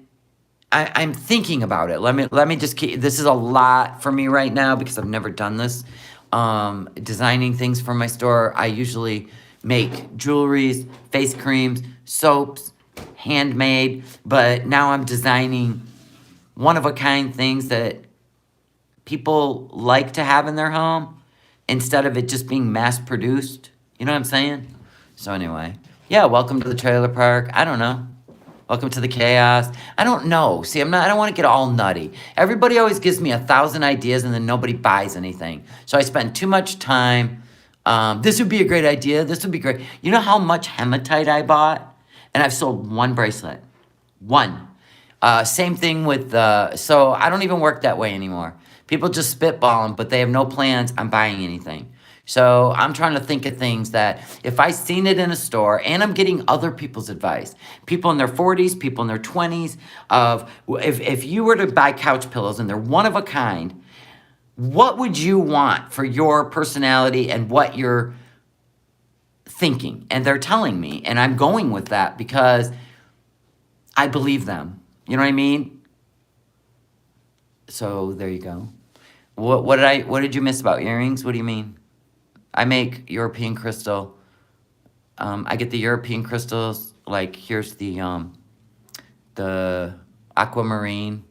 I'm thinking about it. Let me just keep, this is a lot for me right now because I've never done this. Designing things for my store. I usually make jewelries, face creams, soaps, handmade, but now I'm designing one-of-a-kind things that people like to have in their home instead of it just being mass-produced. You know what I'm saying? So anyway, yeah, welcome to the trailer park. I don't know. Welcome to the chaos. I don't know. See, I don't want to get all nutty. Everybody always gives me 1,000 ideas and then nobody buys anything. So I spend too much time. This would be a great idea. This would be great. You know how much hematite I bought? And I've sold 1 bracelet. 1. Same thing with so I don't even work that way anymore. People just spitball them, but they have no plans on buying anything. So I'm trying to think of things that if I seen it in a store, and I'm getting other people's advice, people in their 40s, people in their 20s, of if you were to buy couch pillows and they're one of a kind, what would you want for your personality and what you're thinking? And they're telling me, and I'm going with that because I believe them. You know what I mean? So there you go. What did you miss about earrings? What do you mean? I make European crystal. I get the European crystals. Like, here's the aquamarine.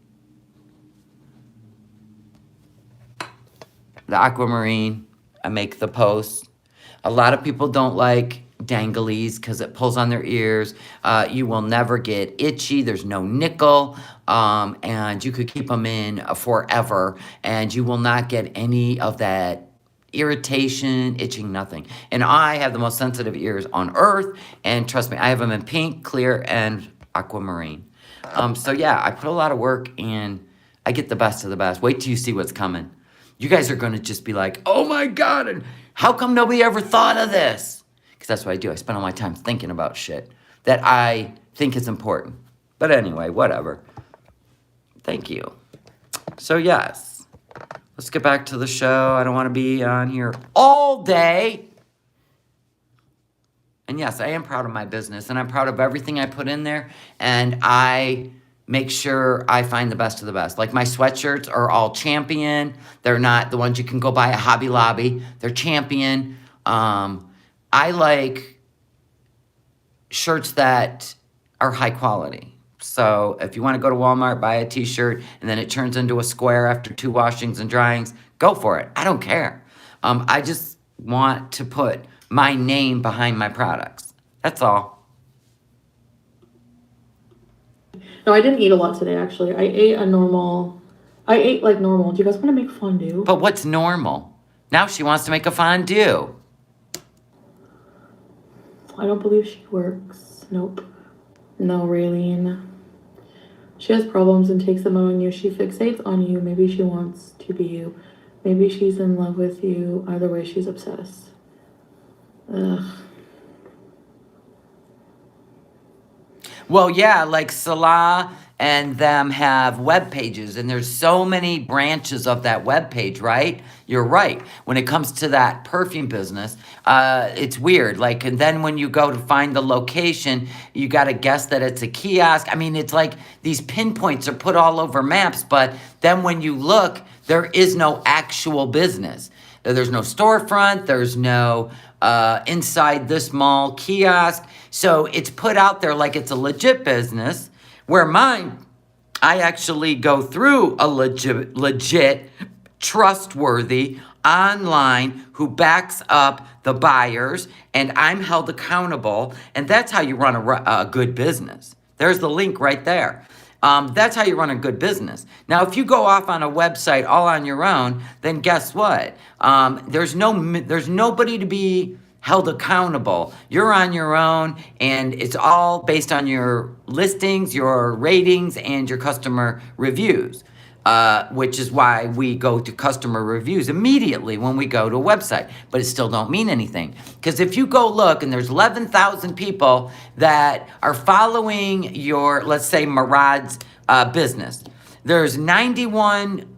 The aquamarine. I make the posts. A lot of people don't like danglies because it pulls on their ears. You will never get itchy. There's no nickel. And you could keep them in forever. And you will not get any of that irritation, itching, nothing. And I have the most sensitive ears on earth. And trust me, I have them in pink, clear, and aquamarine. So yeah, I put a lot of work and I get the best of the best. Wait till you see what's coming. You guys are going to just be like, oh my God, and how come nobody ever thought of this? Because that's what I do. I spend all my time thinking about shit that I think is important. But anyway, whatever. Thank you. So yes, let's get back to the show. I don't want to be on here all day. And yes, I am proud of my business, and I'm proud of everything I put in there, and I make sure I find the best of the best. Like my sweatshirts are all Champion. They're not the ones you can go buy at Hobby Lobby. They're Champion. I like shirts that are high quality. So if you want to go to Walmart, buy a t-shirt, and then it turns into a square after 2 washings and dryings, go for it. I don't care. I just want to put my name behind my products. That's all. No, I didn't eat a lot today, actually. I ate like normal. Do you guys want to make fondue? But what's normal? Now she wants to make a fondue. I don't believe she works. Nope. No, Raylene. She has problems and takes them out on you. She fixates on you. Maybe she wants to be you. Maybe she's in love with you. Either way, she's obsessed. Ugh. Well, yeah, like Salah and them have web pages, and there's so many branches of that web page, right? You're right. When it comes to that perfume business, it's weird. Like, and then when you go to find the location, you got to guess that it's a kiosk. I mean, it's like these pinpoints are put all over maps, but then when you look, there is no actual business. There's no storefront. There's no inside this mall kiosk. So it's put out there like it's a legit business, where mine, I actually go through a legit, trustworthy online who backs up the buyers, and I'm held accountable. And that's how you run a good business. There's the link right there. That's how you run a good business. Now, if you go off on a website all on your own, then guess what? There's nobody to be held accountable. You're on your own, and it's all based on your listings, your ratings, and your customer reviews, which is why we go to customer reviews immediately when we go to a website. But it still don't mean anything. Because if you go look, and there's 11,000 people that are following your, let's say, Murad's business. There's 91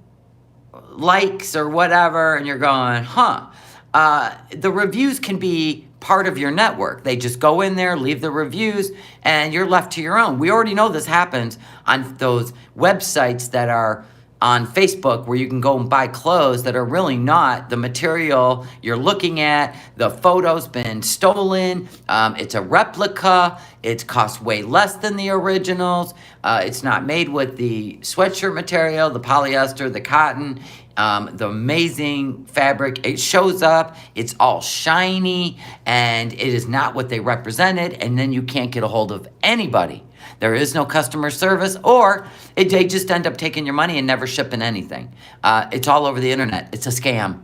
likes or whatever, and you're going, huh. The reviews can be part of your network. They just go in there, leave the reviews, and you're left to your own. We already know this happens on those websites that are on Facebook, where you can go and buy clothes that are really not the material you're looking at. The photo's been stolen. It's a replica. It costs way less than the originals. It's not made with the sweatshirt material, the polyester, the cotton, the amazing fabric. It shows up, it's all shiny, and it is not what they represented, and then you can't get a hold of anybody. There is no customer service, or they just end up taking your money and never shipping anything. It's all over the internet. It's a scam.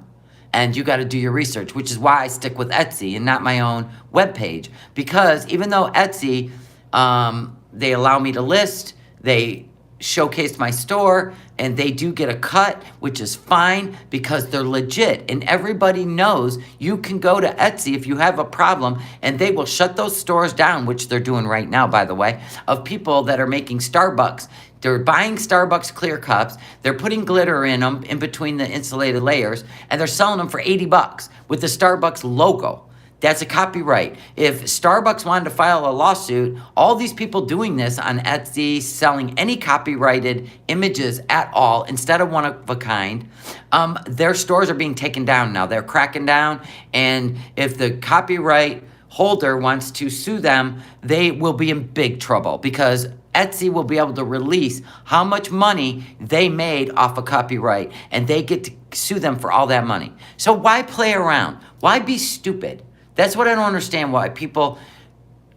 And you got to do your research, which is why I stick with Etsy and not my own webpage. Because even though Etsy, they allow me to list, they showcase my store, and they do get a cut, which is fine because they're legit. And everybody knows you can go to Etsy if you have a problem, and they will shut those stores down, which they're doing right now, by the way, of people that are making Starbucks. They're buying Starbucks clear cups, they're putting glitter in them in between the insulated layers, and they're selling them for $80 with the Starbucks logo. That's a copyright. If Starbucks wanted to file a lawsuit, all these people doing this on Etsy, selling any copyrighted images at all, instead of one of a kind, their stores are being taken down now. They're cracking down, and if the copyright holder wants to sue them, they will be in big trouble, because Etsy will be able to release how much money they made off a copyright, and they get to sue them for all that money. So why play around? Why be stupid? That's what I don't understand, why people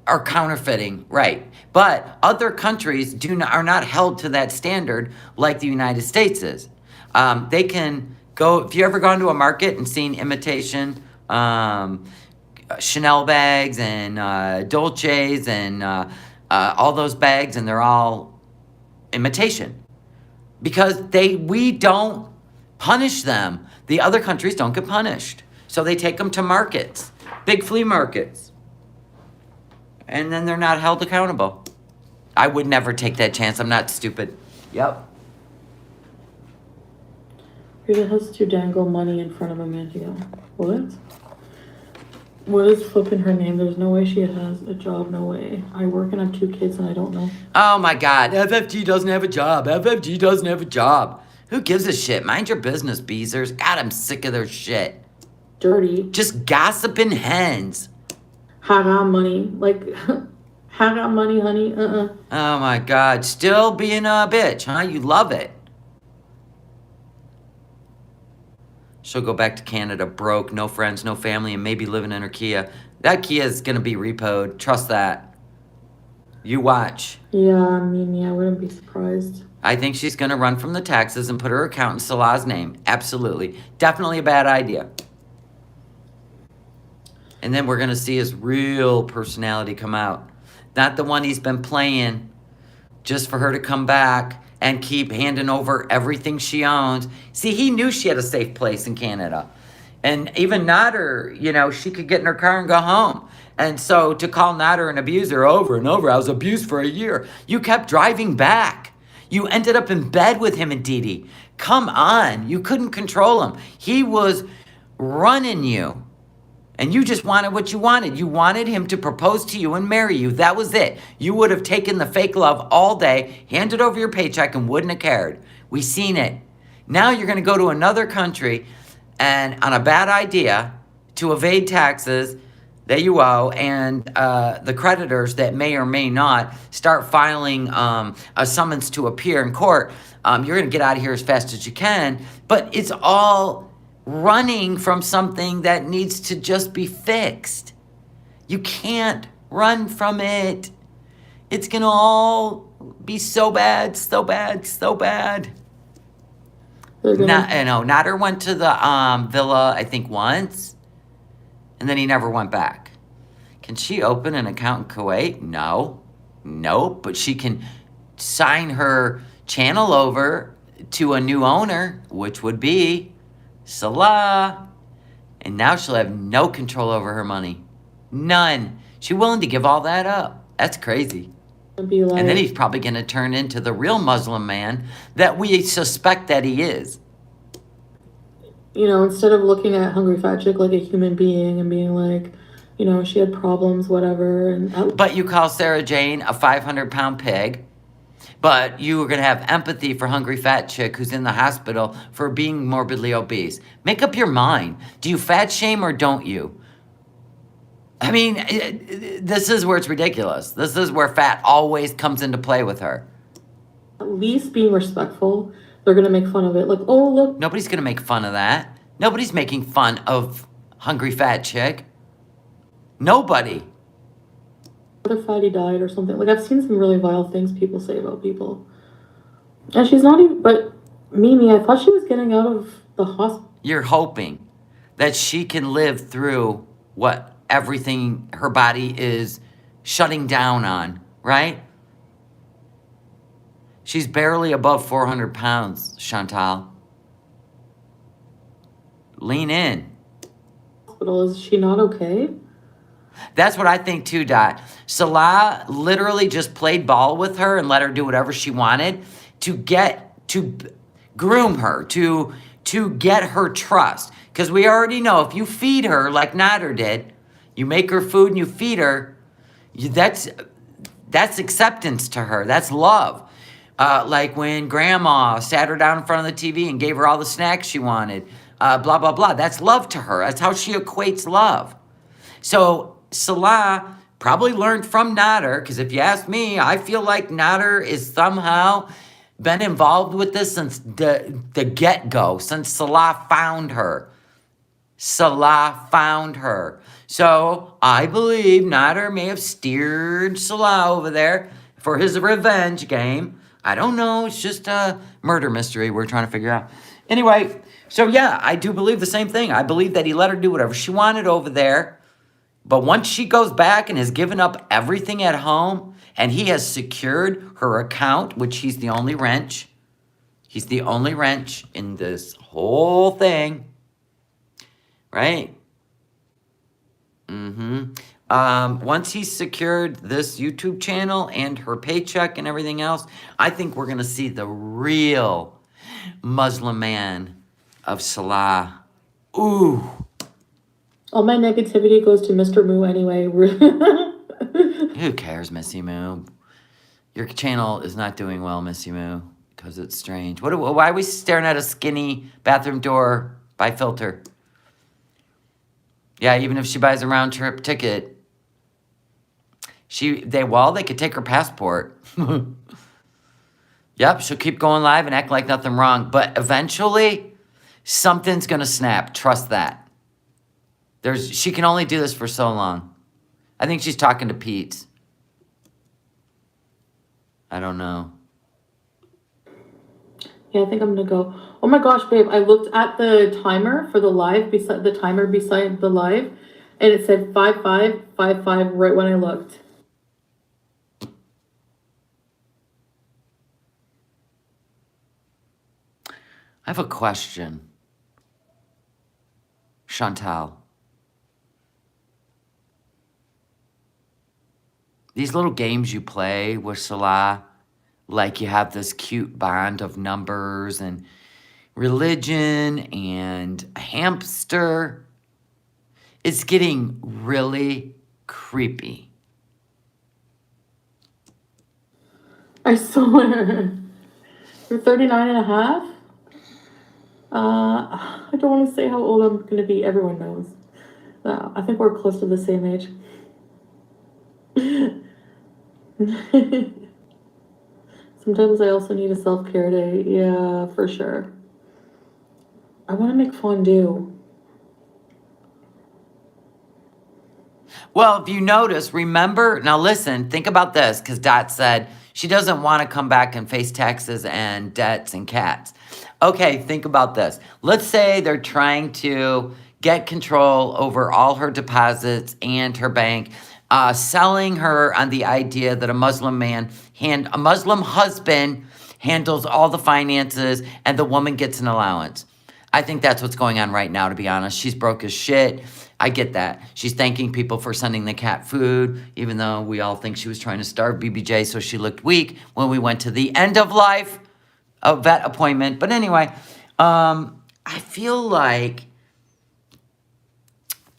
are counterfeiting, right? But other countries are not held to that standard like the United States is. They can Go if you ever gone to a market and seen imitation Chanel bags and Dolces and all those bags, and they're all imitation because we don't punish them. The other countries don't get punished, so they take them to markets, big flea markets, and then they're not held accountable. I would never take that chance. I'm not stupid. Yep. Rita has to dangle money in front of Amantia. What? What is flipping her name? There's no way she has a job. No way. I work and have 2 kids and I don't know. Oh my God. FFG doesn't have a job. FFG doesn't have a job. Who gives a shit? Mind your business, Beezers. God, I'm sick of their shit. Dirty. Just gossiping hens. Haram money. Like, haram money, honey. Oh my God. Still being a bitch, huh? You love it. She'll go back to Canada broke, no friends, no family, and maybe living in her Kia. That Kia is going to be repoed. Trust that. You watch. Yeah, I mean, yeah, I wouldn't be surprised. I think she's going to run from the taxes and put her account in Salah's name. Absolutely. Definitely a bad idea. And then we're going to see his real personality come out. Not the one he's been playing just for her to come back and keep handing over everything she owns. See, he knew she had a safe place in Canada. And even Nader, you know, she could get in her car and go home. And so to call Nader an abuser over and over, I was abused for a year. You kept driving back. You ended up in bed with him and Didi. Come on. You couldn't control him. He was running you. And you just wanted what you wanted. You wanted him to propose to you and marry you. That was it. You would have taken the fake love all day, handed over your paycheck, and wouldn't have cared. We seen it. Now you're going to go to another country and on a bad idea to evade taxes that you owe, and the creditors that may or may not start filing a summons to appear in court. You're going to get out of here as fast as you can, but it's all running from something that needs to just be fixed. You can't run from it. It's going to all be so bad, so bad, so bad. Nader went to the villa, I think, once, and then he never went back. Can she open an account in Kuwait? No. Nope. But she can sign her channel over to a new owner, which would be Salah. And now she'll have no control over her money. None. She's willing to give all that up. That's crazy. Be like, and then he's probably going to turn into the real Muslim man that we suspect that he is. You know, instead of looking at Hungry Fat Chick like a human being and being like, you know, she had problems, whatever. But you call Sarah Jane a 500-pound pig. But you are going to have empathy for Hungry Fat Chick who's in the hospital for being morbidly obese. Make up your mind. Do you fat shame or don't you? I mean, this is where it's ridiculous. This is where fat always comes into play with her. At least being respectful. They're going to make fun of it. Like, oh, look. Nobody's going to make fun of that. Nobody's making fun of Hungry Fat Chick. Nobody. Other fatty died or something. Like, I've seen some really vile things people say about people. And she's not even, but Mimi, I thought she was getting out of the hospital. You're hoping that she can live through what everything her body is shutting down on, right? She's barely above 400 pounds, Chantal. Lean in. Hospital, is she not okay? That's what I think too, Dot. Salah literally just played ball with her and let her do whatever she wanted to groom her, to get her trust. Because we already know if you feed her like Nader did, you make her food and you feed her, that's acceptance to her. That's love. Like when grandma sat her down in front of the TV and gave her all the snacks she wanted, blah, blah, blah. That's love to her. That's how she equates love. So Salah probably learned from Nader, because if you ask me, I feel like Nader is somehow been involved with this since the get-go, since Salah found her. Salah found her. So I believe Nader may have steered Salah over there for his revenge game. I don't know. It's just a murder mystery we're trying to figure out. Anyway, so yeah, I do believe the same thing. I believe that he let her do whatever she wanted over there. But once she goes back and has given up everything at home and he has secured her account, which he's the only wrench. He's the only wrench in this whole thing. Right? Once he's secured this YouTube channel and her paycheck and everything else, I think we're going to see the real Muslim man of Salah. Ooh. All my negativity goes to Mr. Moo anyway. Who cares, Missy Moo? Your channel is not doing well, Missy Moo, because it's strange. Why are we staring at a skinny bathroom door by filter? Yeah, even if she buys a round trip ticket, they could take her passport. Yep, she'll keep going live and act like nothing wrong. But eventually, something's gonna snap. Trust that. She can only do this for so long. I think she's talking to Pete. I don't know. Yeah, I think I'm gonna go. Oh my gosh, babe, I looked at the timer for the live, beside the live, and it said 5555 right when I looked. I have a question. Chantal. These little games you play with Salah, like you have this cute bond of numbers and religion and a hamster, it's getting really creepy. I swear. You're 39 and a half? I don't want to say how old I'm going to be. Everyone knows. I think we're close to the same age. Sometimes I also need a self-care day. Yeah, for sure. I want to make fondue. Well, if you notice, remember, now listen, think about this, because Dot said she doesn't want to come back and face taxes and debts and cats. Okay, think about this. Let's say they're trying to get control over all her deposits and her bank, selling her on the idea that a Muslim husband handles all the finances and the woman gets an allowance. I think that's what's going on right now, to be honest. She's broke as shit. I get that. She's thanking people for sending the cat food, even though we all think she was trying to starve BBJ so she looked weak when we went to the end of life vet appointment. But anyway, I feel like,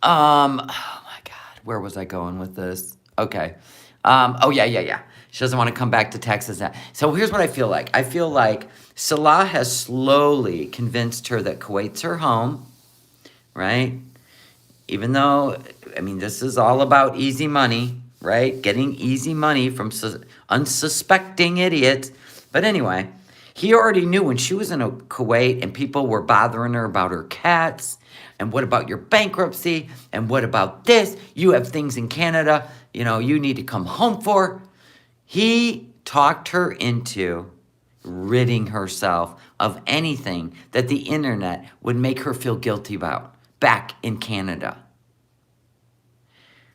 oh my God, where was I going with this? Okay. Oh, yeah. She doesn't want to come back to Texas. So here's what I feel like. I feel like Salah has slowly convinced her that Kuwait's her home, right? Even though, I mean, this is all about easy money, right? Getting easy money from unsuspecting idiots. But anyway, he already knew when she was in Kuwait and people were bothering her about her cats. And what about your bankruptcy? And what about this? You have things in Canada, you need to come home for. He talked her into ridding herself of anything that the internet would make her feel guilty about back in Canada.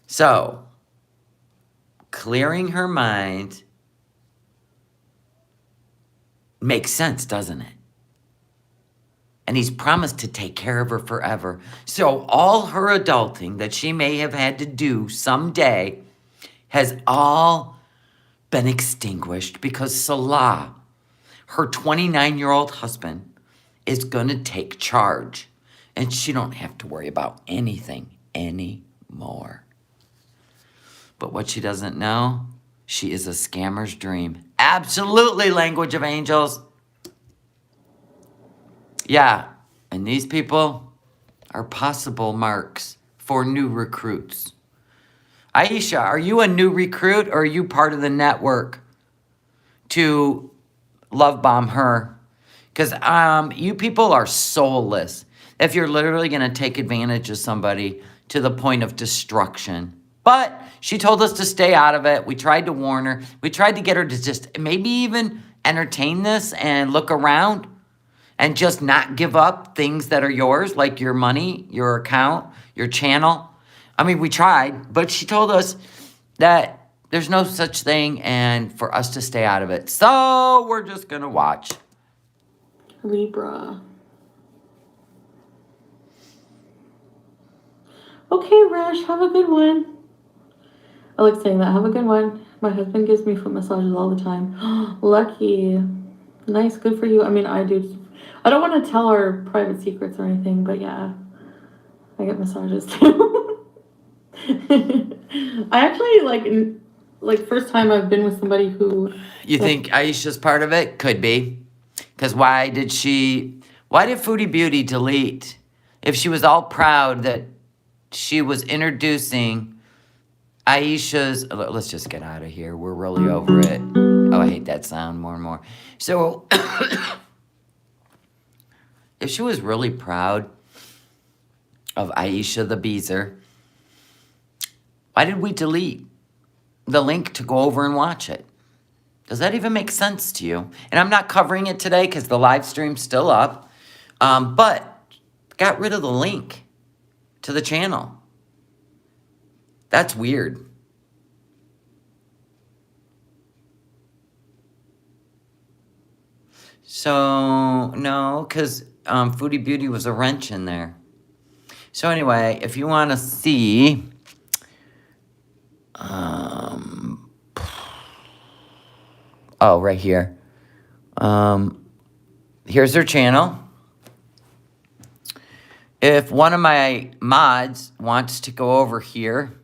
So, clearing her mind makes sense, doesn't it? And he's promised to take care of her forever. So all her adulting that she may have had to do someday has all been extinguished because Salah, her 29-year-old husband, is going to take charge. And she don't have to worry about anything anymore. But what she doesn't know, she is a scammer's dream. Absolutely, language of angels. Yeah, and these people are possible marks for new recruits. Aisha, are you a new recruit or are you part of the network to love bomb her? Because you people are soulless if you're literally going to take advantage of somebody to the point of destruction. But she told us to stay out of it. We tried to warn her. We tried to get her to just maybe even entertain this and look around. and just not give up things that are yours, like your money, your account, your channel? I mean, we tried, but she told us that there's no such thing and for us to stay out of it. So we're just going to watch. Libra. Okay, Rash, have a good one. I like saying that. Have a good one. My husband gives me foot massages all the time. Lucky. Nice, good for you. I mean, I do. I don't want to tell our private secrets or anything, but yeah, I get massages too. I actually like first time I've been with somebody who. You think Aisha's part of it? Could be. Because why did Foodie Beauty delete? If she was all proud that she was introducing Aisha's, let's just get out of here. We're really over it. Oh, I hate that sound more and more. So, if she was really proud of Aisha the Beezer, why did we delete the link to go over and watch it? Does that even make sense to you? And I'm not covering it today because the live stream's still up, but got rid of the link to the channel. That's weird. So, no, because Foodie Beauty was a wrench in there. So anyway, if you want to see... oh, right here. Here's her channel. If one of my mods wants to go over here,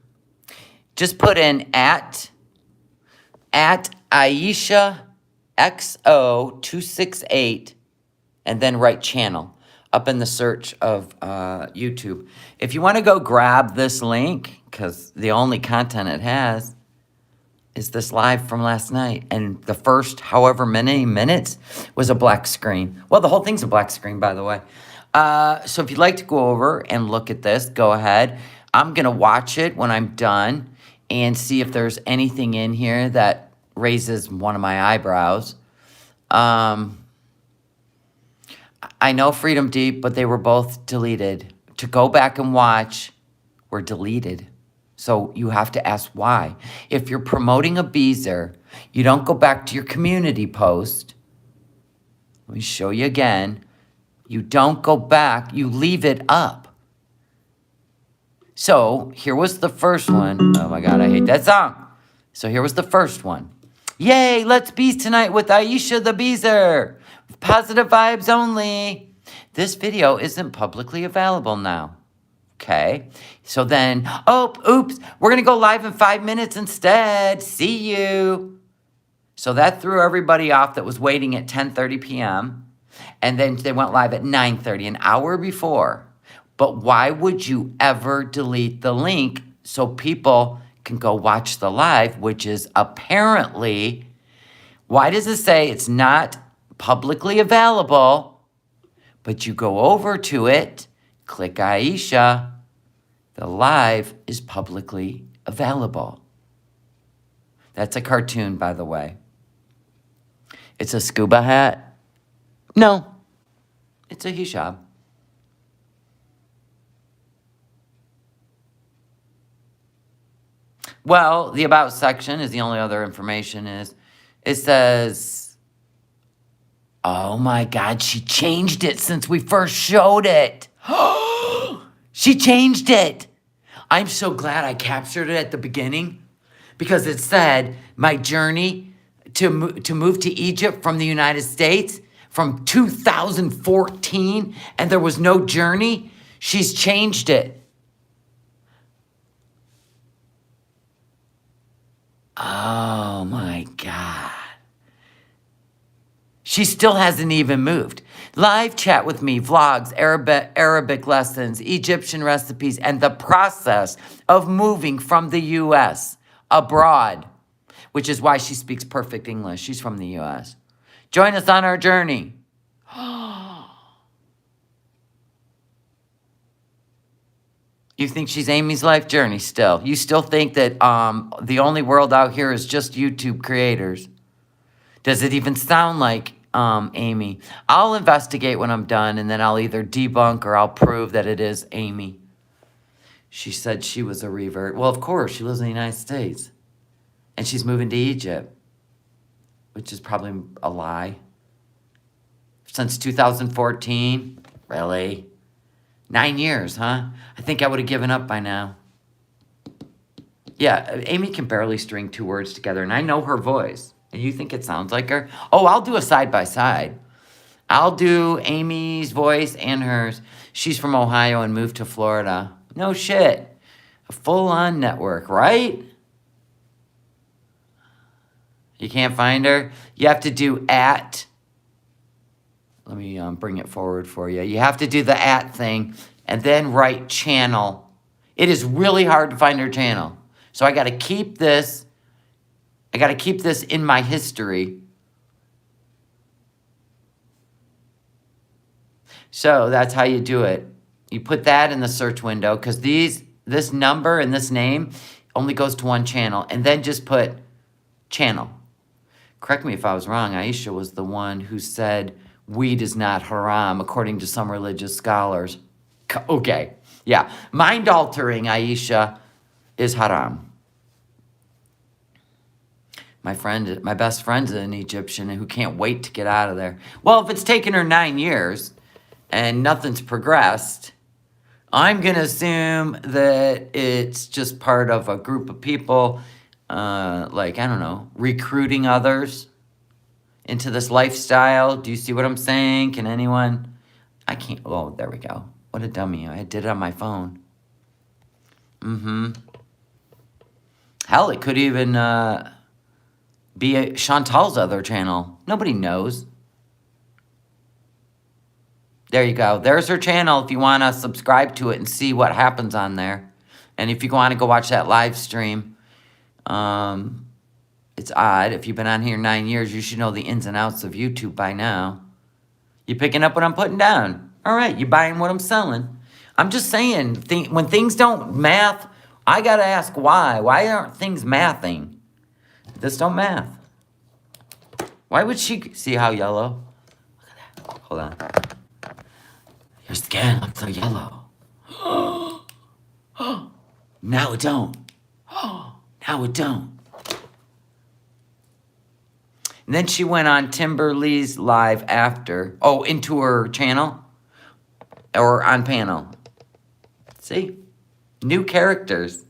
just put in at Aisha XO268 and then write channel up in the search of YouTube. If you want to go grab this link, because the only content it has is this live from last night, and the first however many minutes was a black screen. Well, the whole thing's a black screen, by the way. So if you'd like to go over and look at this, go ahead. I'm going to watch it when I'm done and see if there's anything in here that raises one of my eyebrows. I know Freedom Deep, but they were both deleted. To go back and watch, were deleted. So you have to ask why. If you're promoting a Beezer, you don't go back to your community post. Let me show you again. You don't go back. You leave it up. So here was the first one. Oh my God, I hate that song. So here was the first one. Yay, let's Beez tonight with Aisha the Beezer. Positive vibes only. This video isn't publicly available now. Okay, so then, oops, we're going to go live in 5 minutes instead. See you. So that threw everybody off that was waiting at 10:30 p.m. And then they went live at 9:30, an hour before. But why would you ever delete the link so people can go watch the live, which is apparently, why does it say it's not publicly available, but you go over to it, click Aisha, the live is publicly available. That's a cartoon, by the way. It's a scuba hat. No, it's a hijab. Well, the about section is the only other information is, it says, oh my God, she changed it since we first showed it. She changed it. I'm so glad I captured it at the beginning because it said my journey to move to Egypt from the United States from 2014, and there was no journey. She's changed it. Oh my God. She still hasn't even moved. Live chat with me, vlogs, Arabic lessons, Egyptian recipes, and the process of moving from the U.S. abroad, which is why she speaks perfect English. She's from the U.S. Join us on our journey. You think she's Amy's life journey still? You still think that the only world out here is just YouTube creators? Does it even sound like Amy. I'll investigate when I'm done, and then I'll either debunk or I'll prove that it is Amy. She said she was a revert. Well, of course, she lives in the United States. And she's moving to Egypt, which is probably a lie. Since 2014? Really? 9 years, huh? I think I would have given up by now. Yeah, Amy can barely string 2 words together, and I know her voice. And you think it sounds like her? Oh, I'll do a side-by-side. I'll do Amy's voice and hers. She's from Ohio and moved to Florida. No shit. A full-on network, right? You can't find her? You have to do at. Let me bring it forward for you. You have to do the at thing and then write channel. It is really hard to find her channel. So I got to keep this. I got to keep this in my history. So that's how you do it. You put that in the search window because this number and this name only goes to one channel. And then just put channel. Correct me if I was wrong. Aisha was the one who said weed is not haram, according to some religious scholars. Okay. Yeah. Mind-altering, Aisha, is haram. My best friend's an Egyptian who can't wait to get out of there. Well, if it's taken her 9 years and nothing's progressed, I'm going to assume that it's just part of a group of people, like, I don't know, recruiting others into this lifestyle. Do you see what I'm saying? Can anyone? I can't. Oh, there we go. What a dummy. I did it on my phone. Hell, it could even be Chantal's other channel. Nobody knows. There you go. There's her channel if you want to subscribe to it and see what happens on there. And if you want to go watch that live stream, it's odd. If you've been on here 9 years, you should know the ins and outs of YouTube by now. You picking up what I'm putting down? All right, you buying what I'm selling? I'm just saying, when things don't math, I got to ask why. Why aren't things mathing? This don't math. Why would she see how yellow? Look at that. Hold on. Your skin looks so yellow. Now it don't. Now it don't. And then she went on Timberly's live after. Oh, into her channel? Or on panel. See? New characters.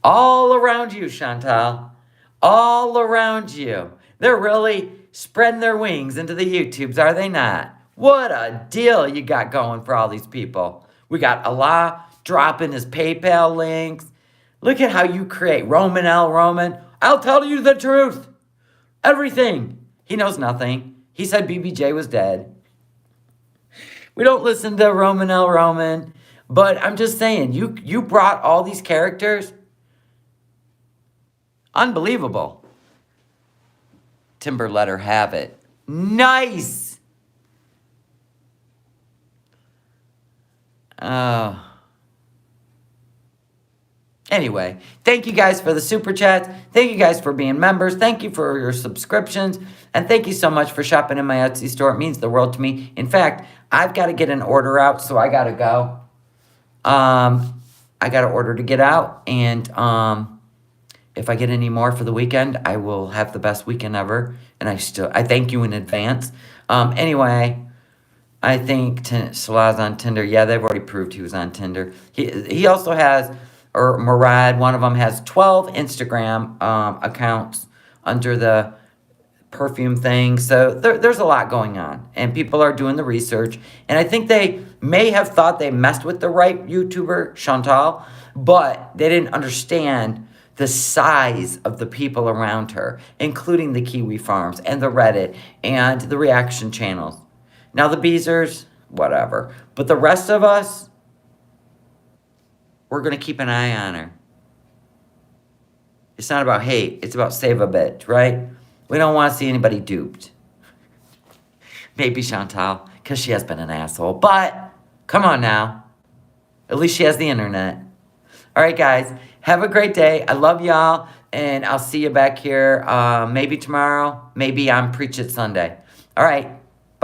All around you, Chantal. All around you. They're really spreading their wings into the YouTubes, are they not? What a deal you got going for all these people. We got Allah dropping his PayPal links. Look at how you create. Roman L. Roman. I'll tell you the truth. Everything. He knows nothing. He said BBJ was dead. We don't listen to Roman L. Roman. But I'm just saying, you brought all these characters. Unbelievable. Timber let her have it. Nice. Oh. Anyway, thank you guys for the super chats. Thank you guys for being members. Thank you for your subscriptions. And thank you so much for shopping in my Etsy store. It means the world to me. In fact, I've got to get an order out, so I got to go. I got an order to get out. And if I get any more for the weekend, I will have the best weekend ever. And I thank you in advance. Anyway, I think Salah's on Tinder. Yeah, they've already proved he was on Tinder. He also has... or Murad, one of them has 12 Instagram accounts under the perfume thing. So there's a lot going on. And people are doing the research. And I think they may have thought they messed with the right YouTuber, Chantal, but they didn't understand the size of the people around her, including the Kiwi Farms and the Reddit and the reaction channels. Now the Beezers, whatever. But the rest of us, we're going to keep an eye on her. It's not about hate. It's about save a bitch, right? We don't want to see anybody duped. Maybe Chantal, because she has been an asshole. But, come on now. At least she has the internet. All right, guys. Have a great day. I love y'all. And I'll see you back here maybe tomorrow. Maybe on Preach It Sunday. All right.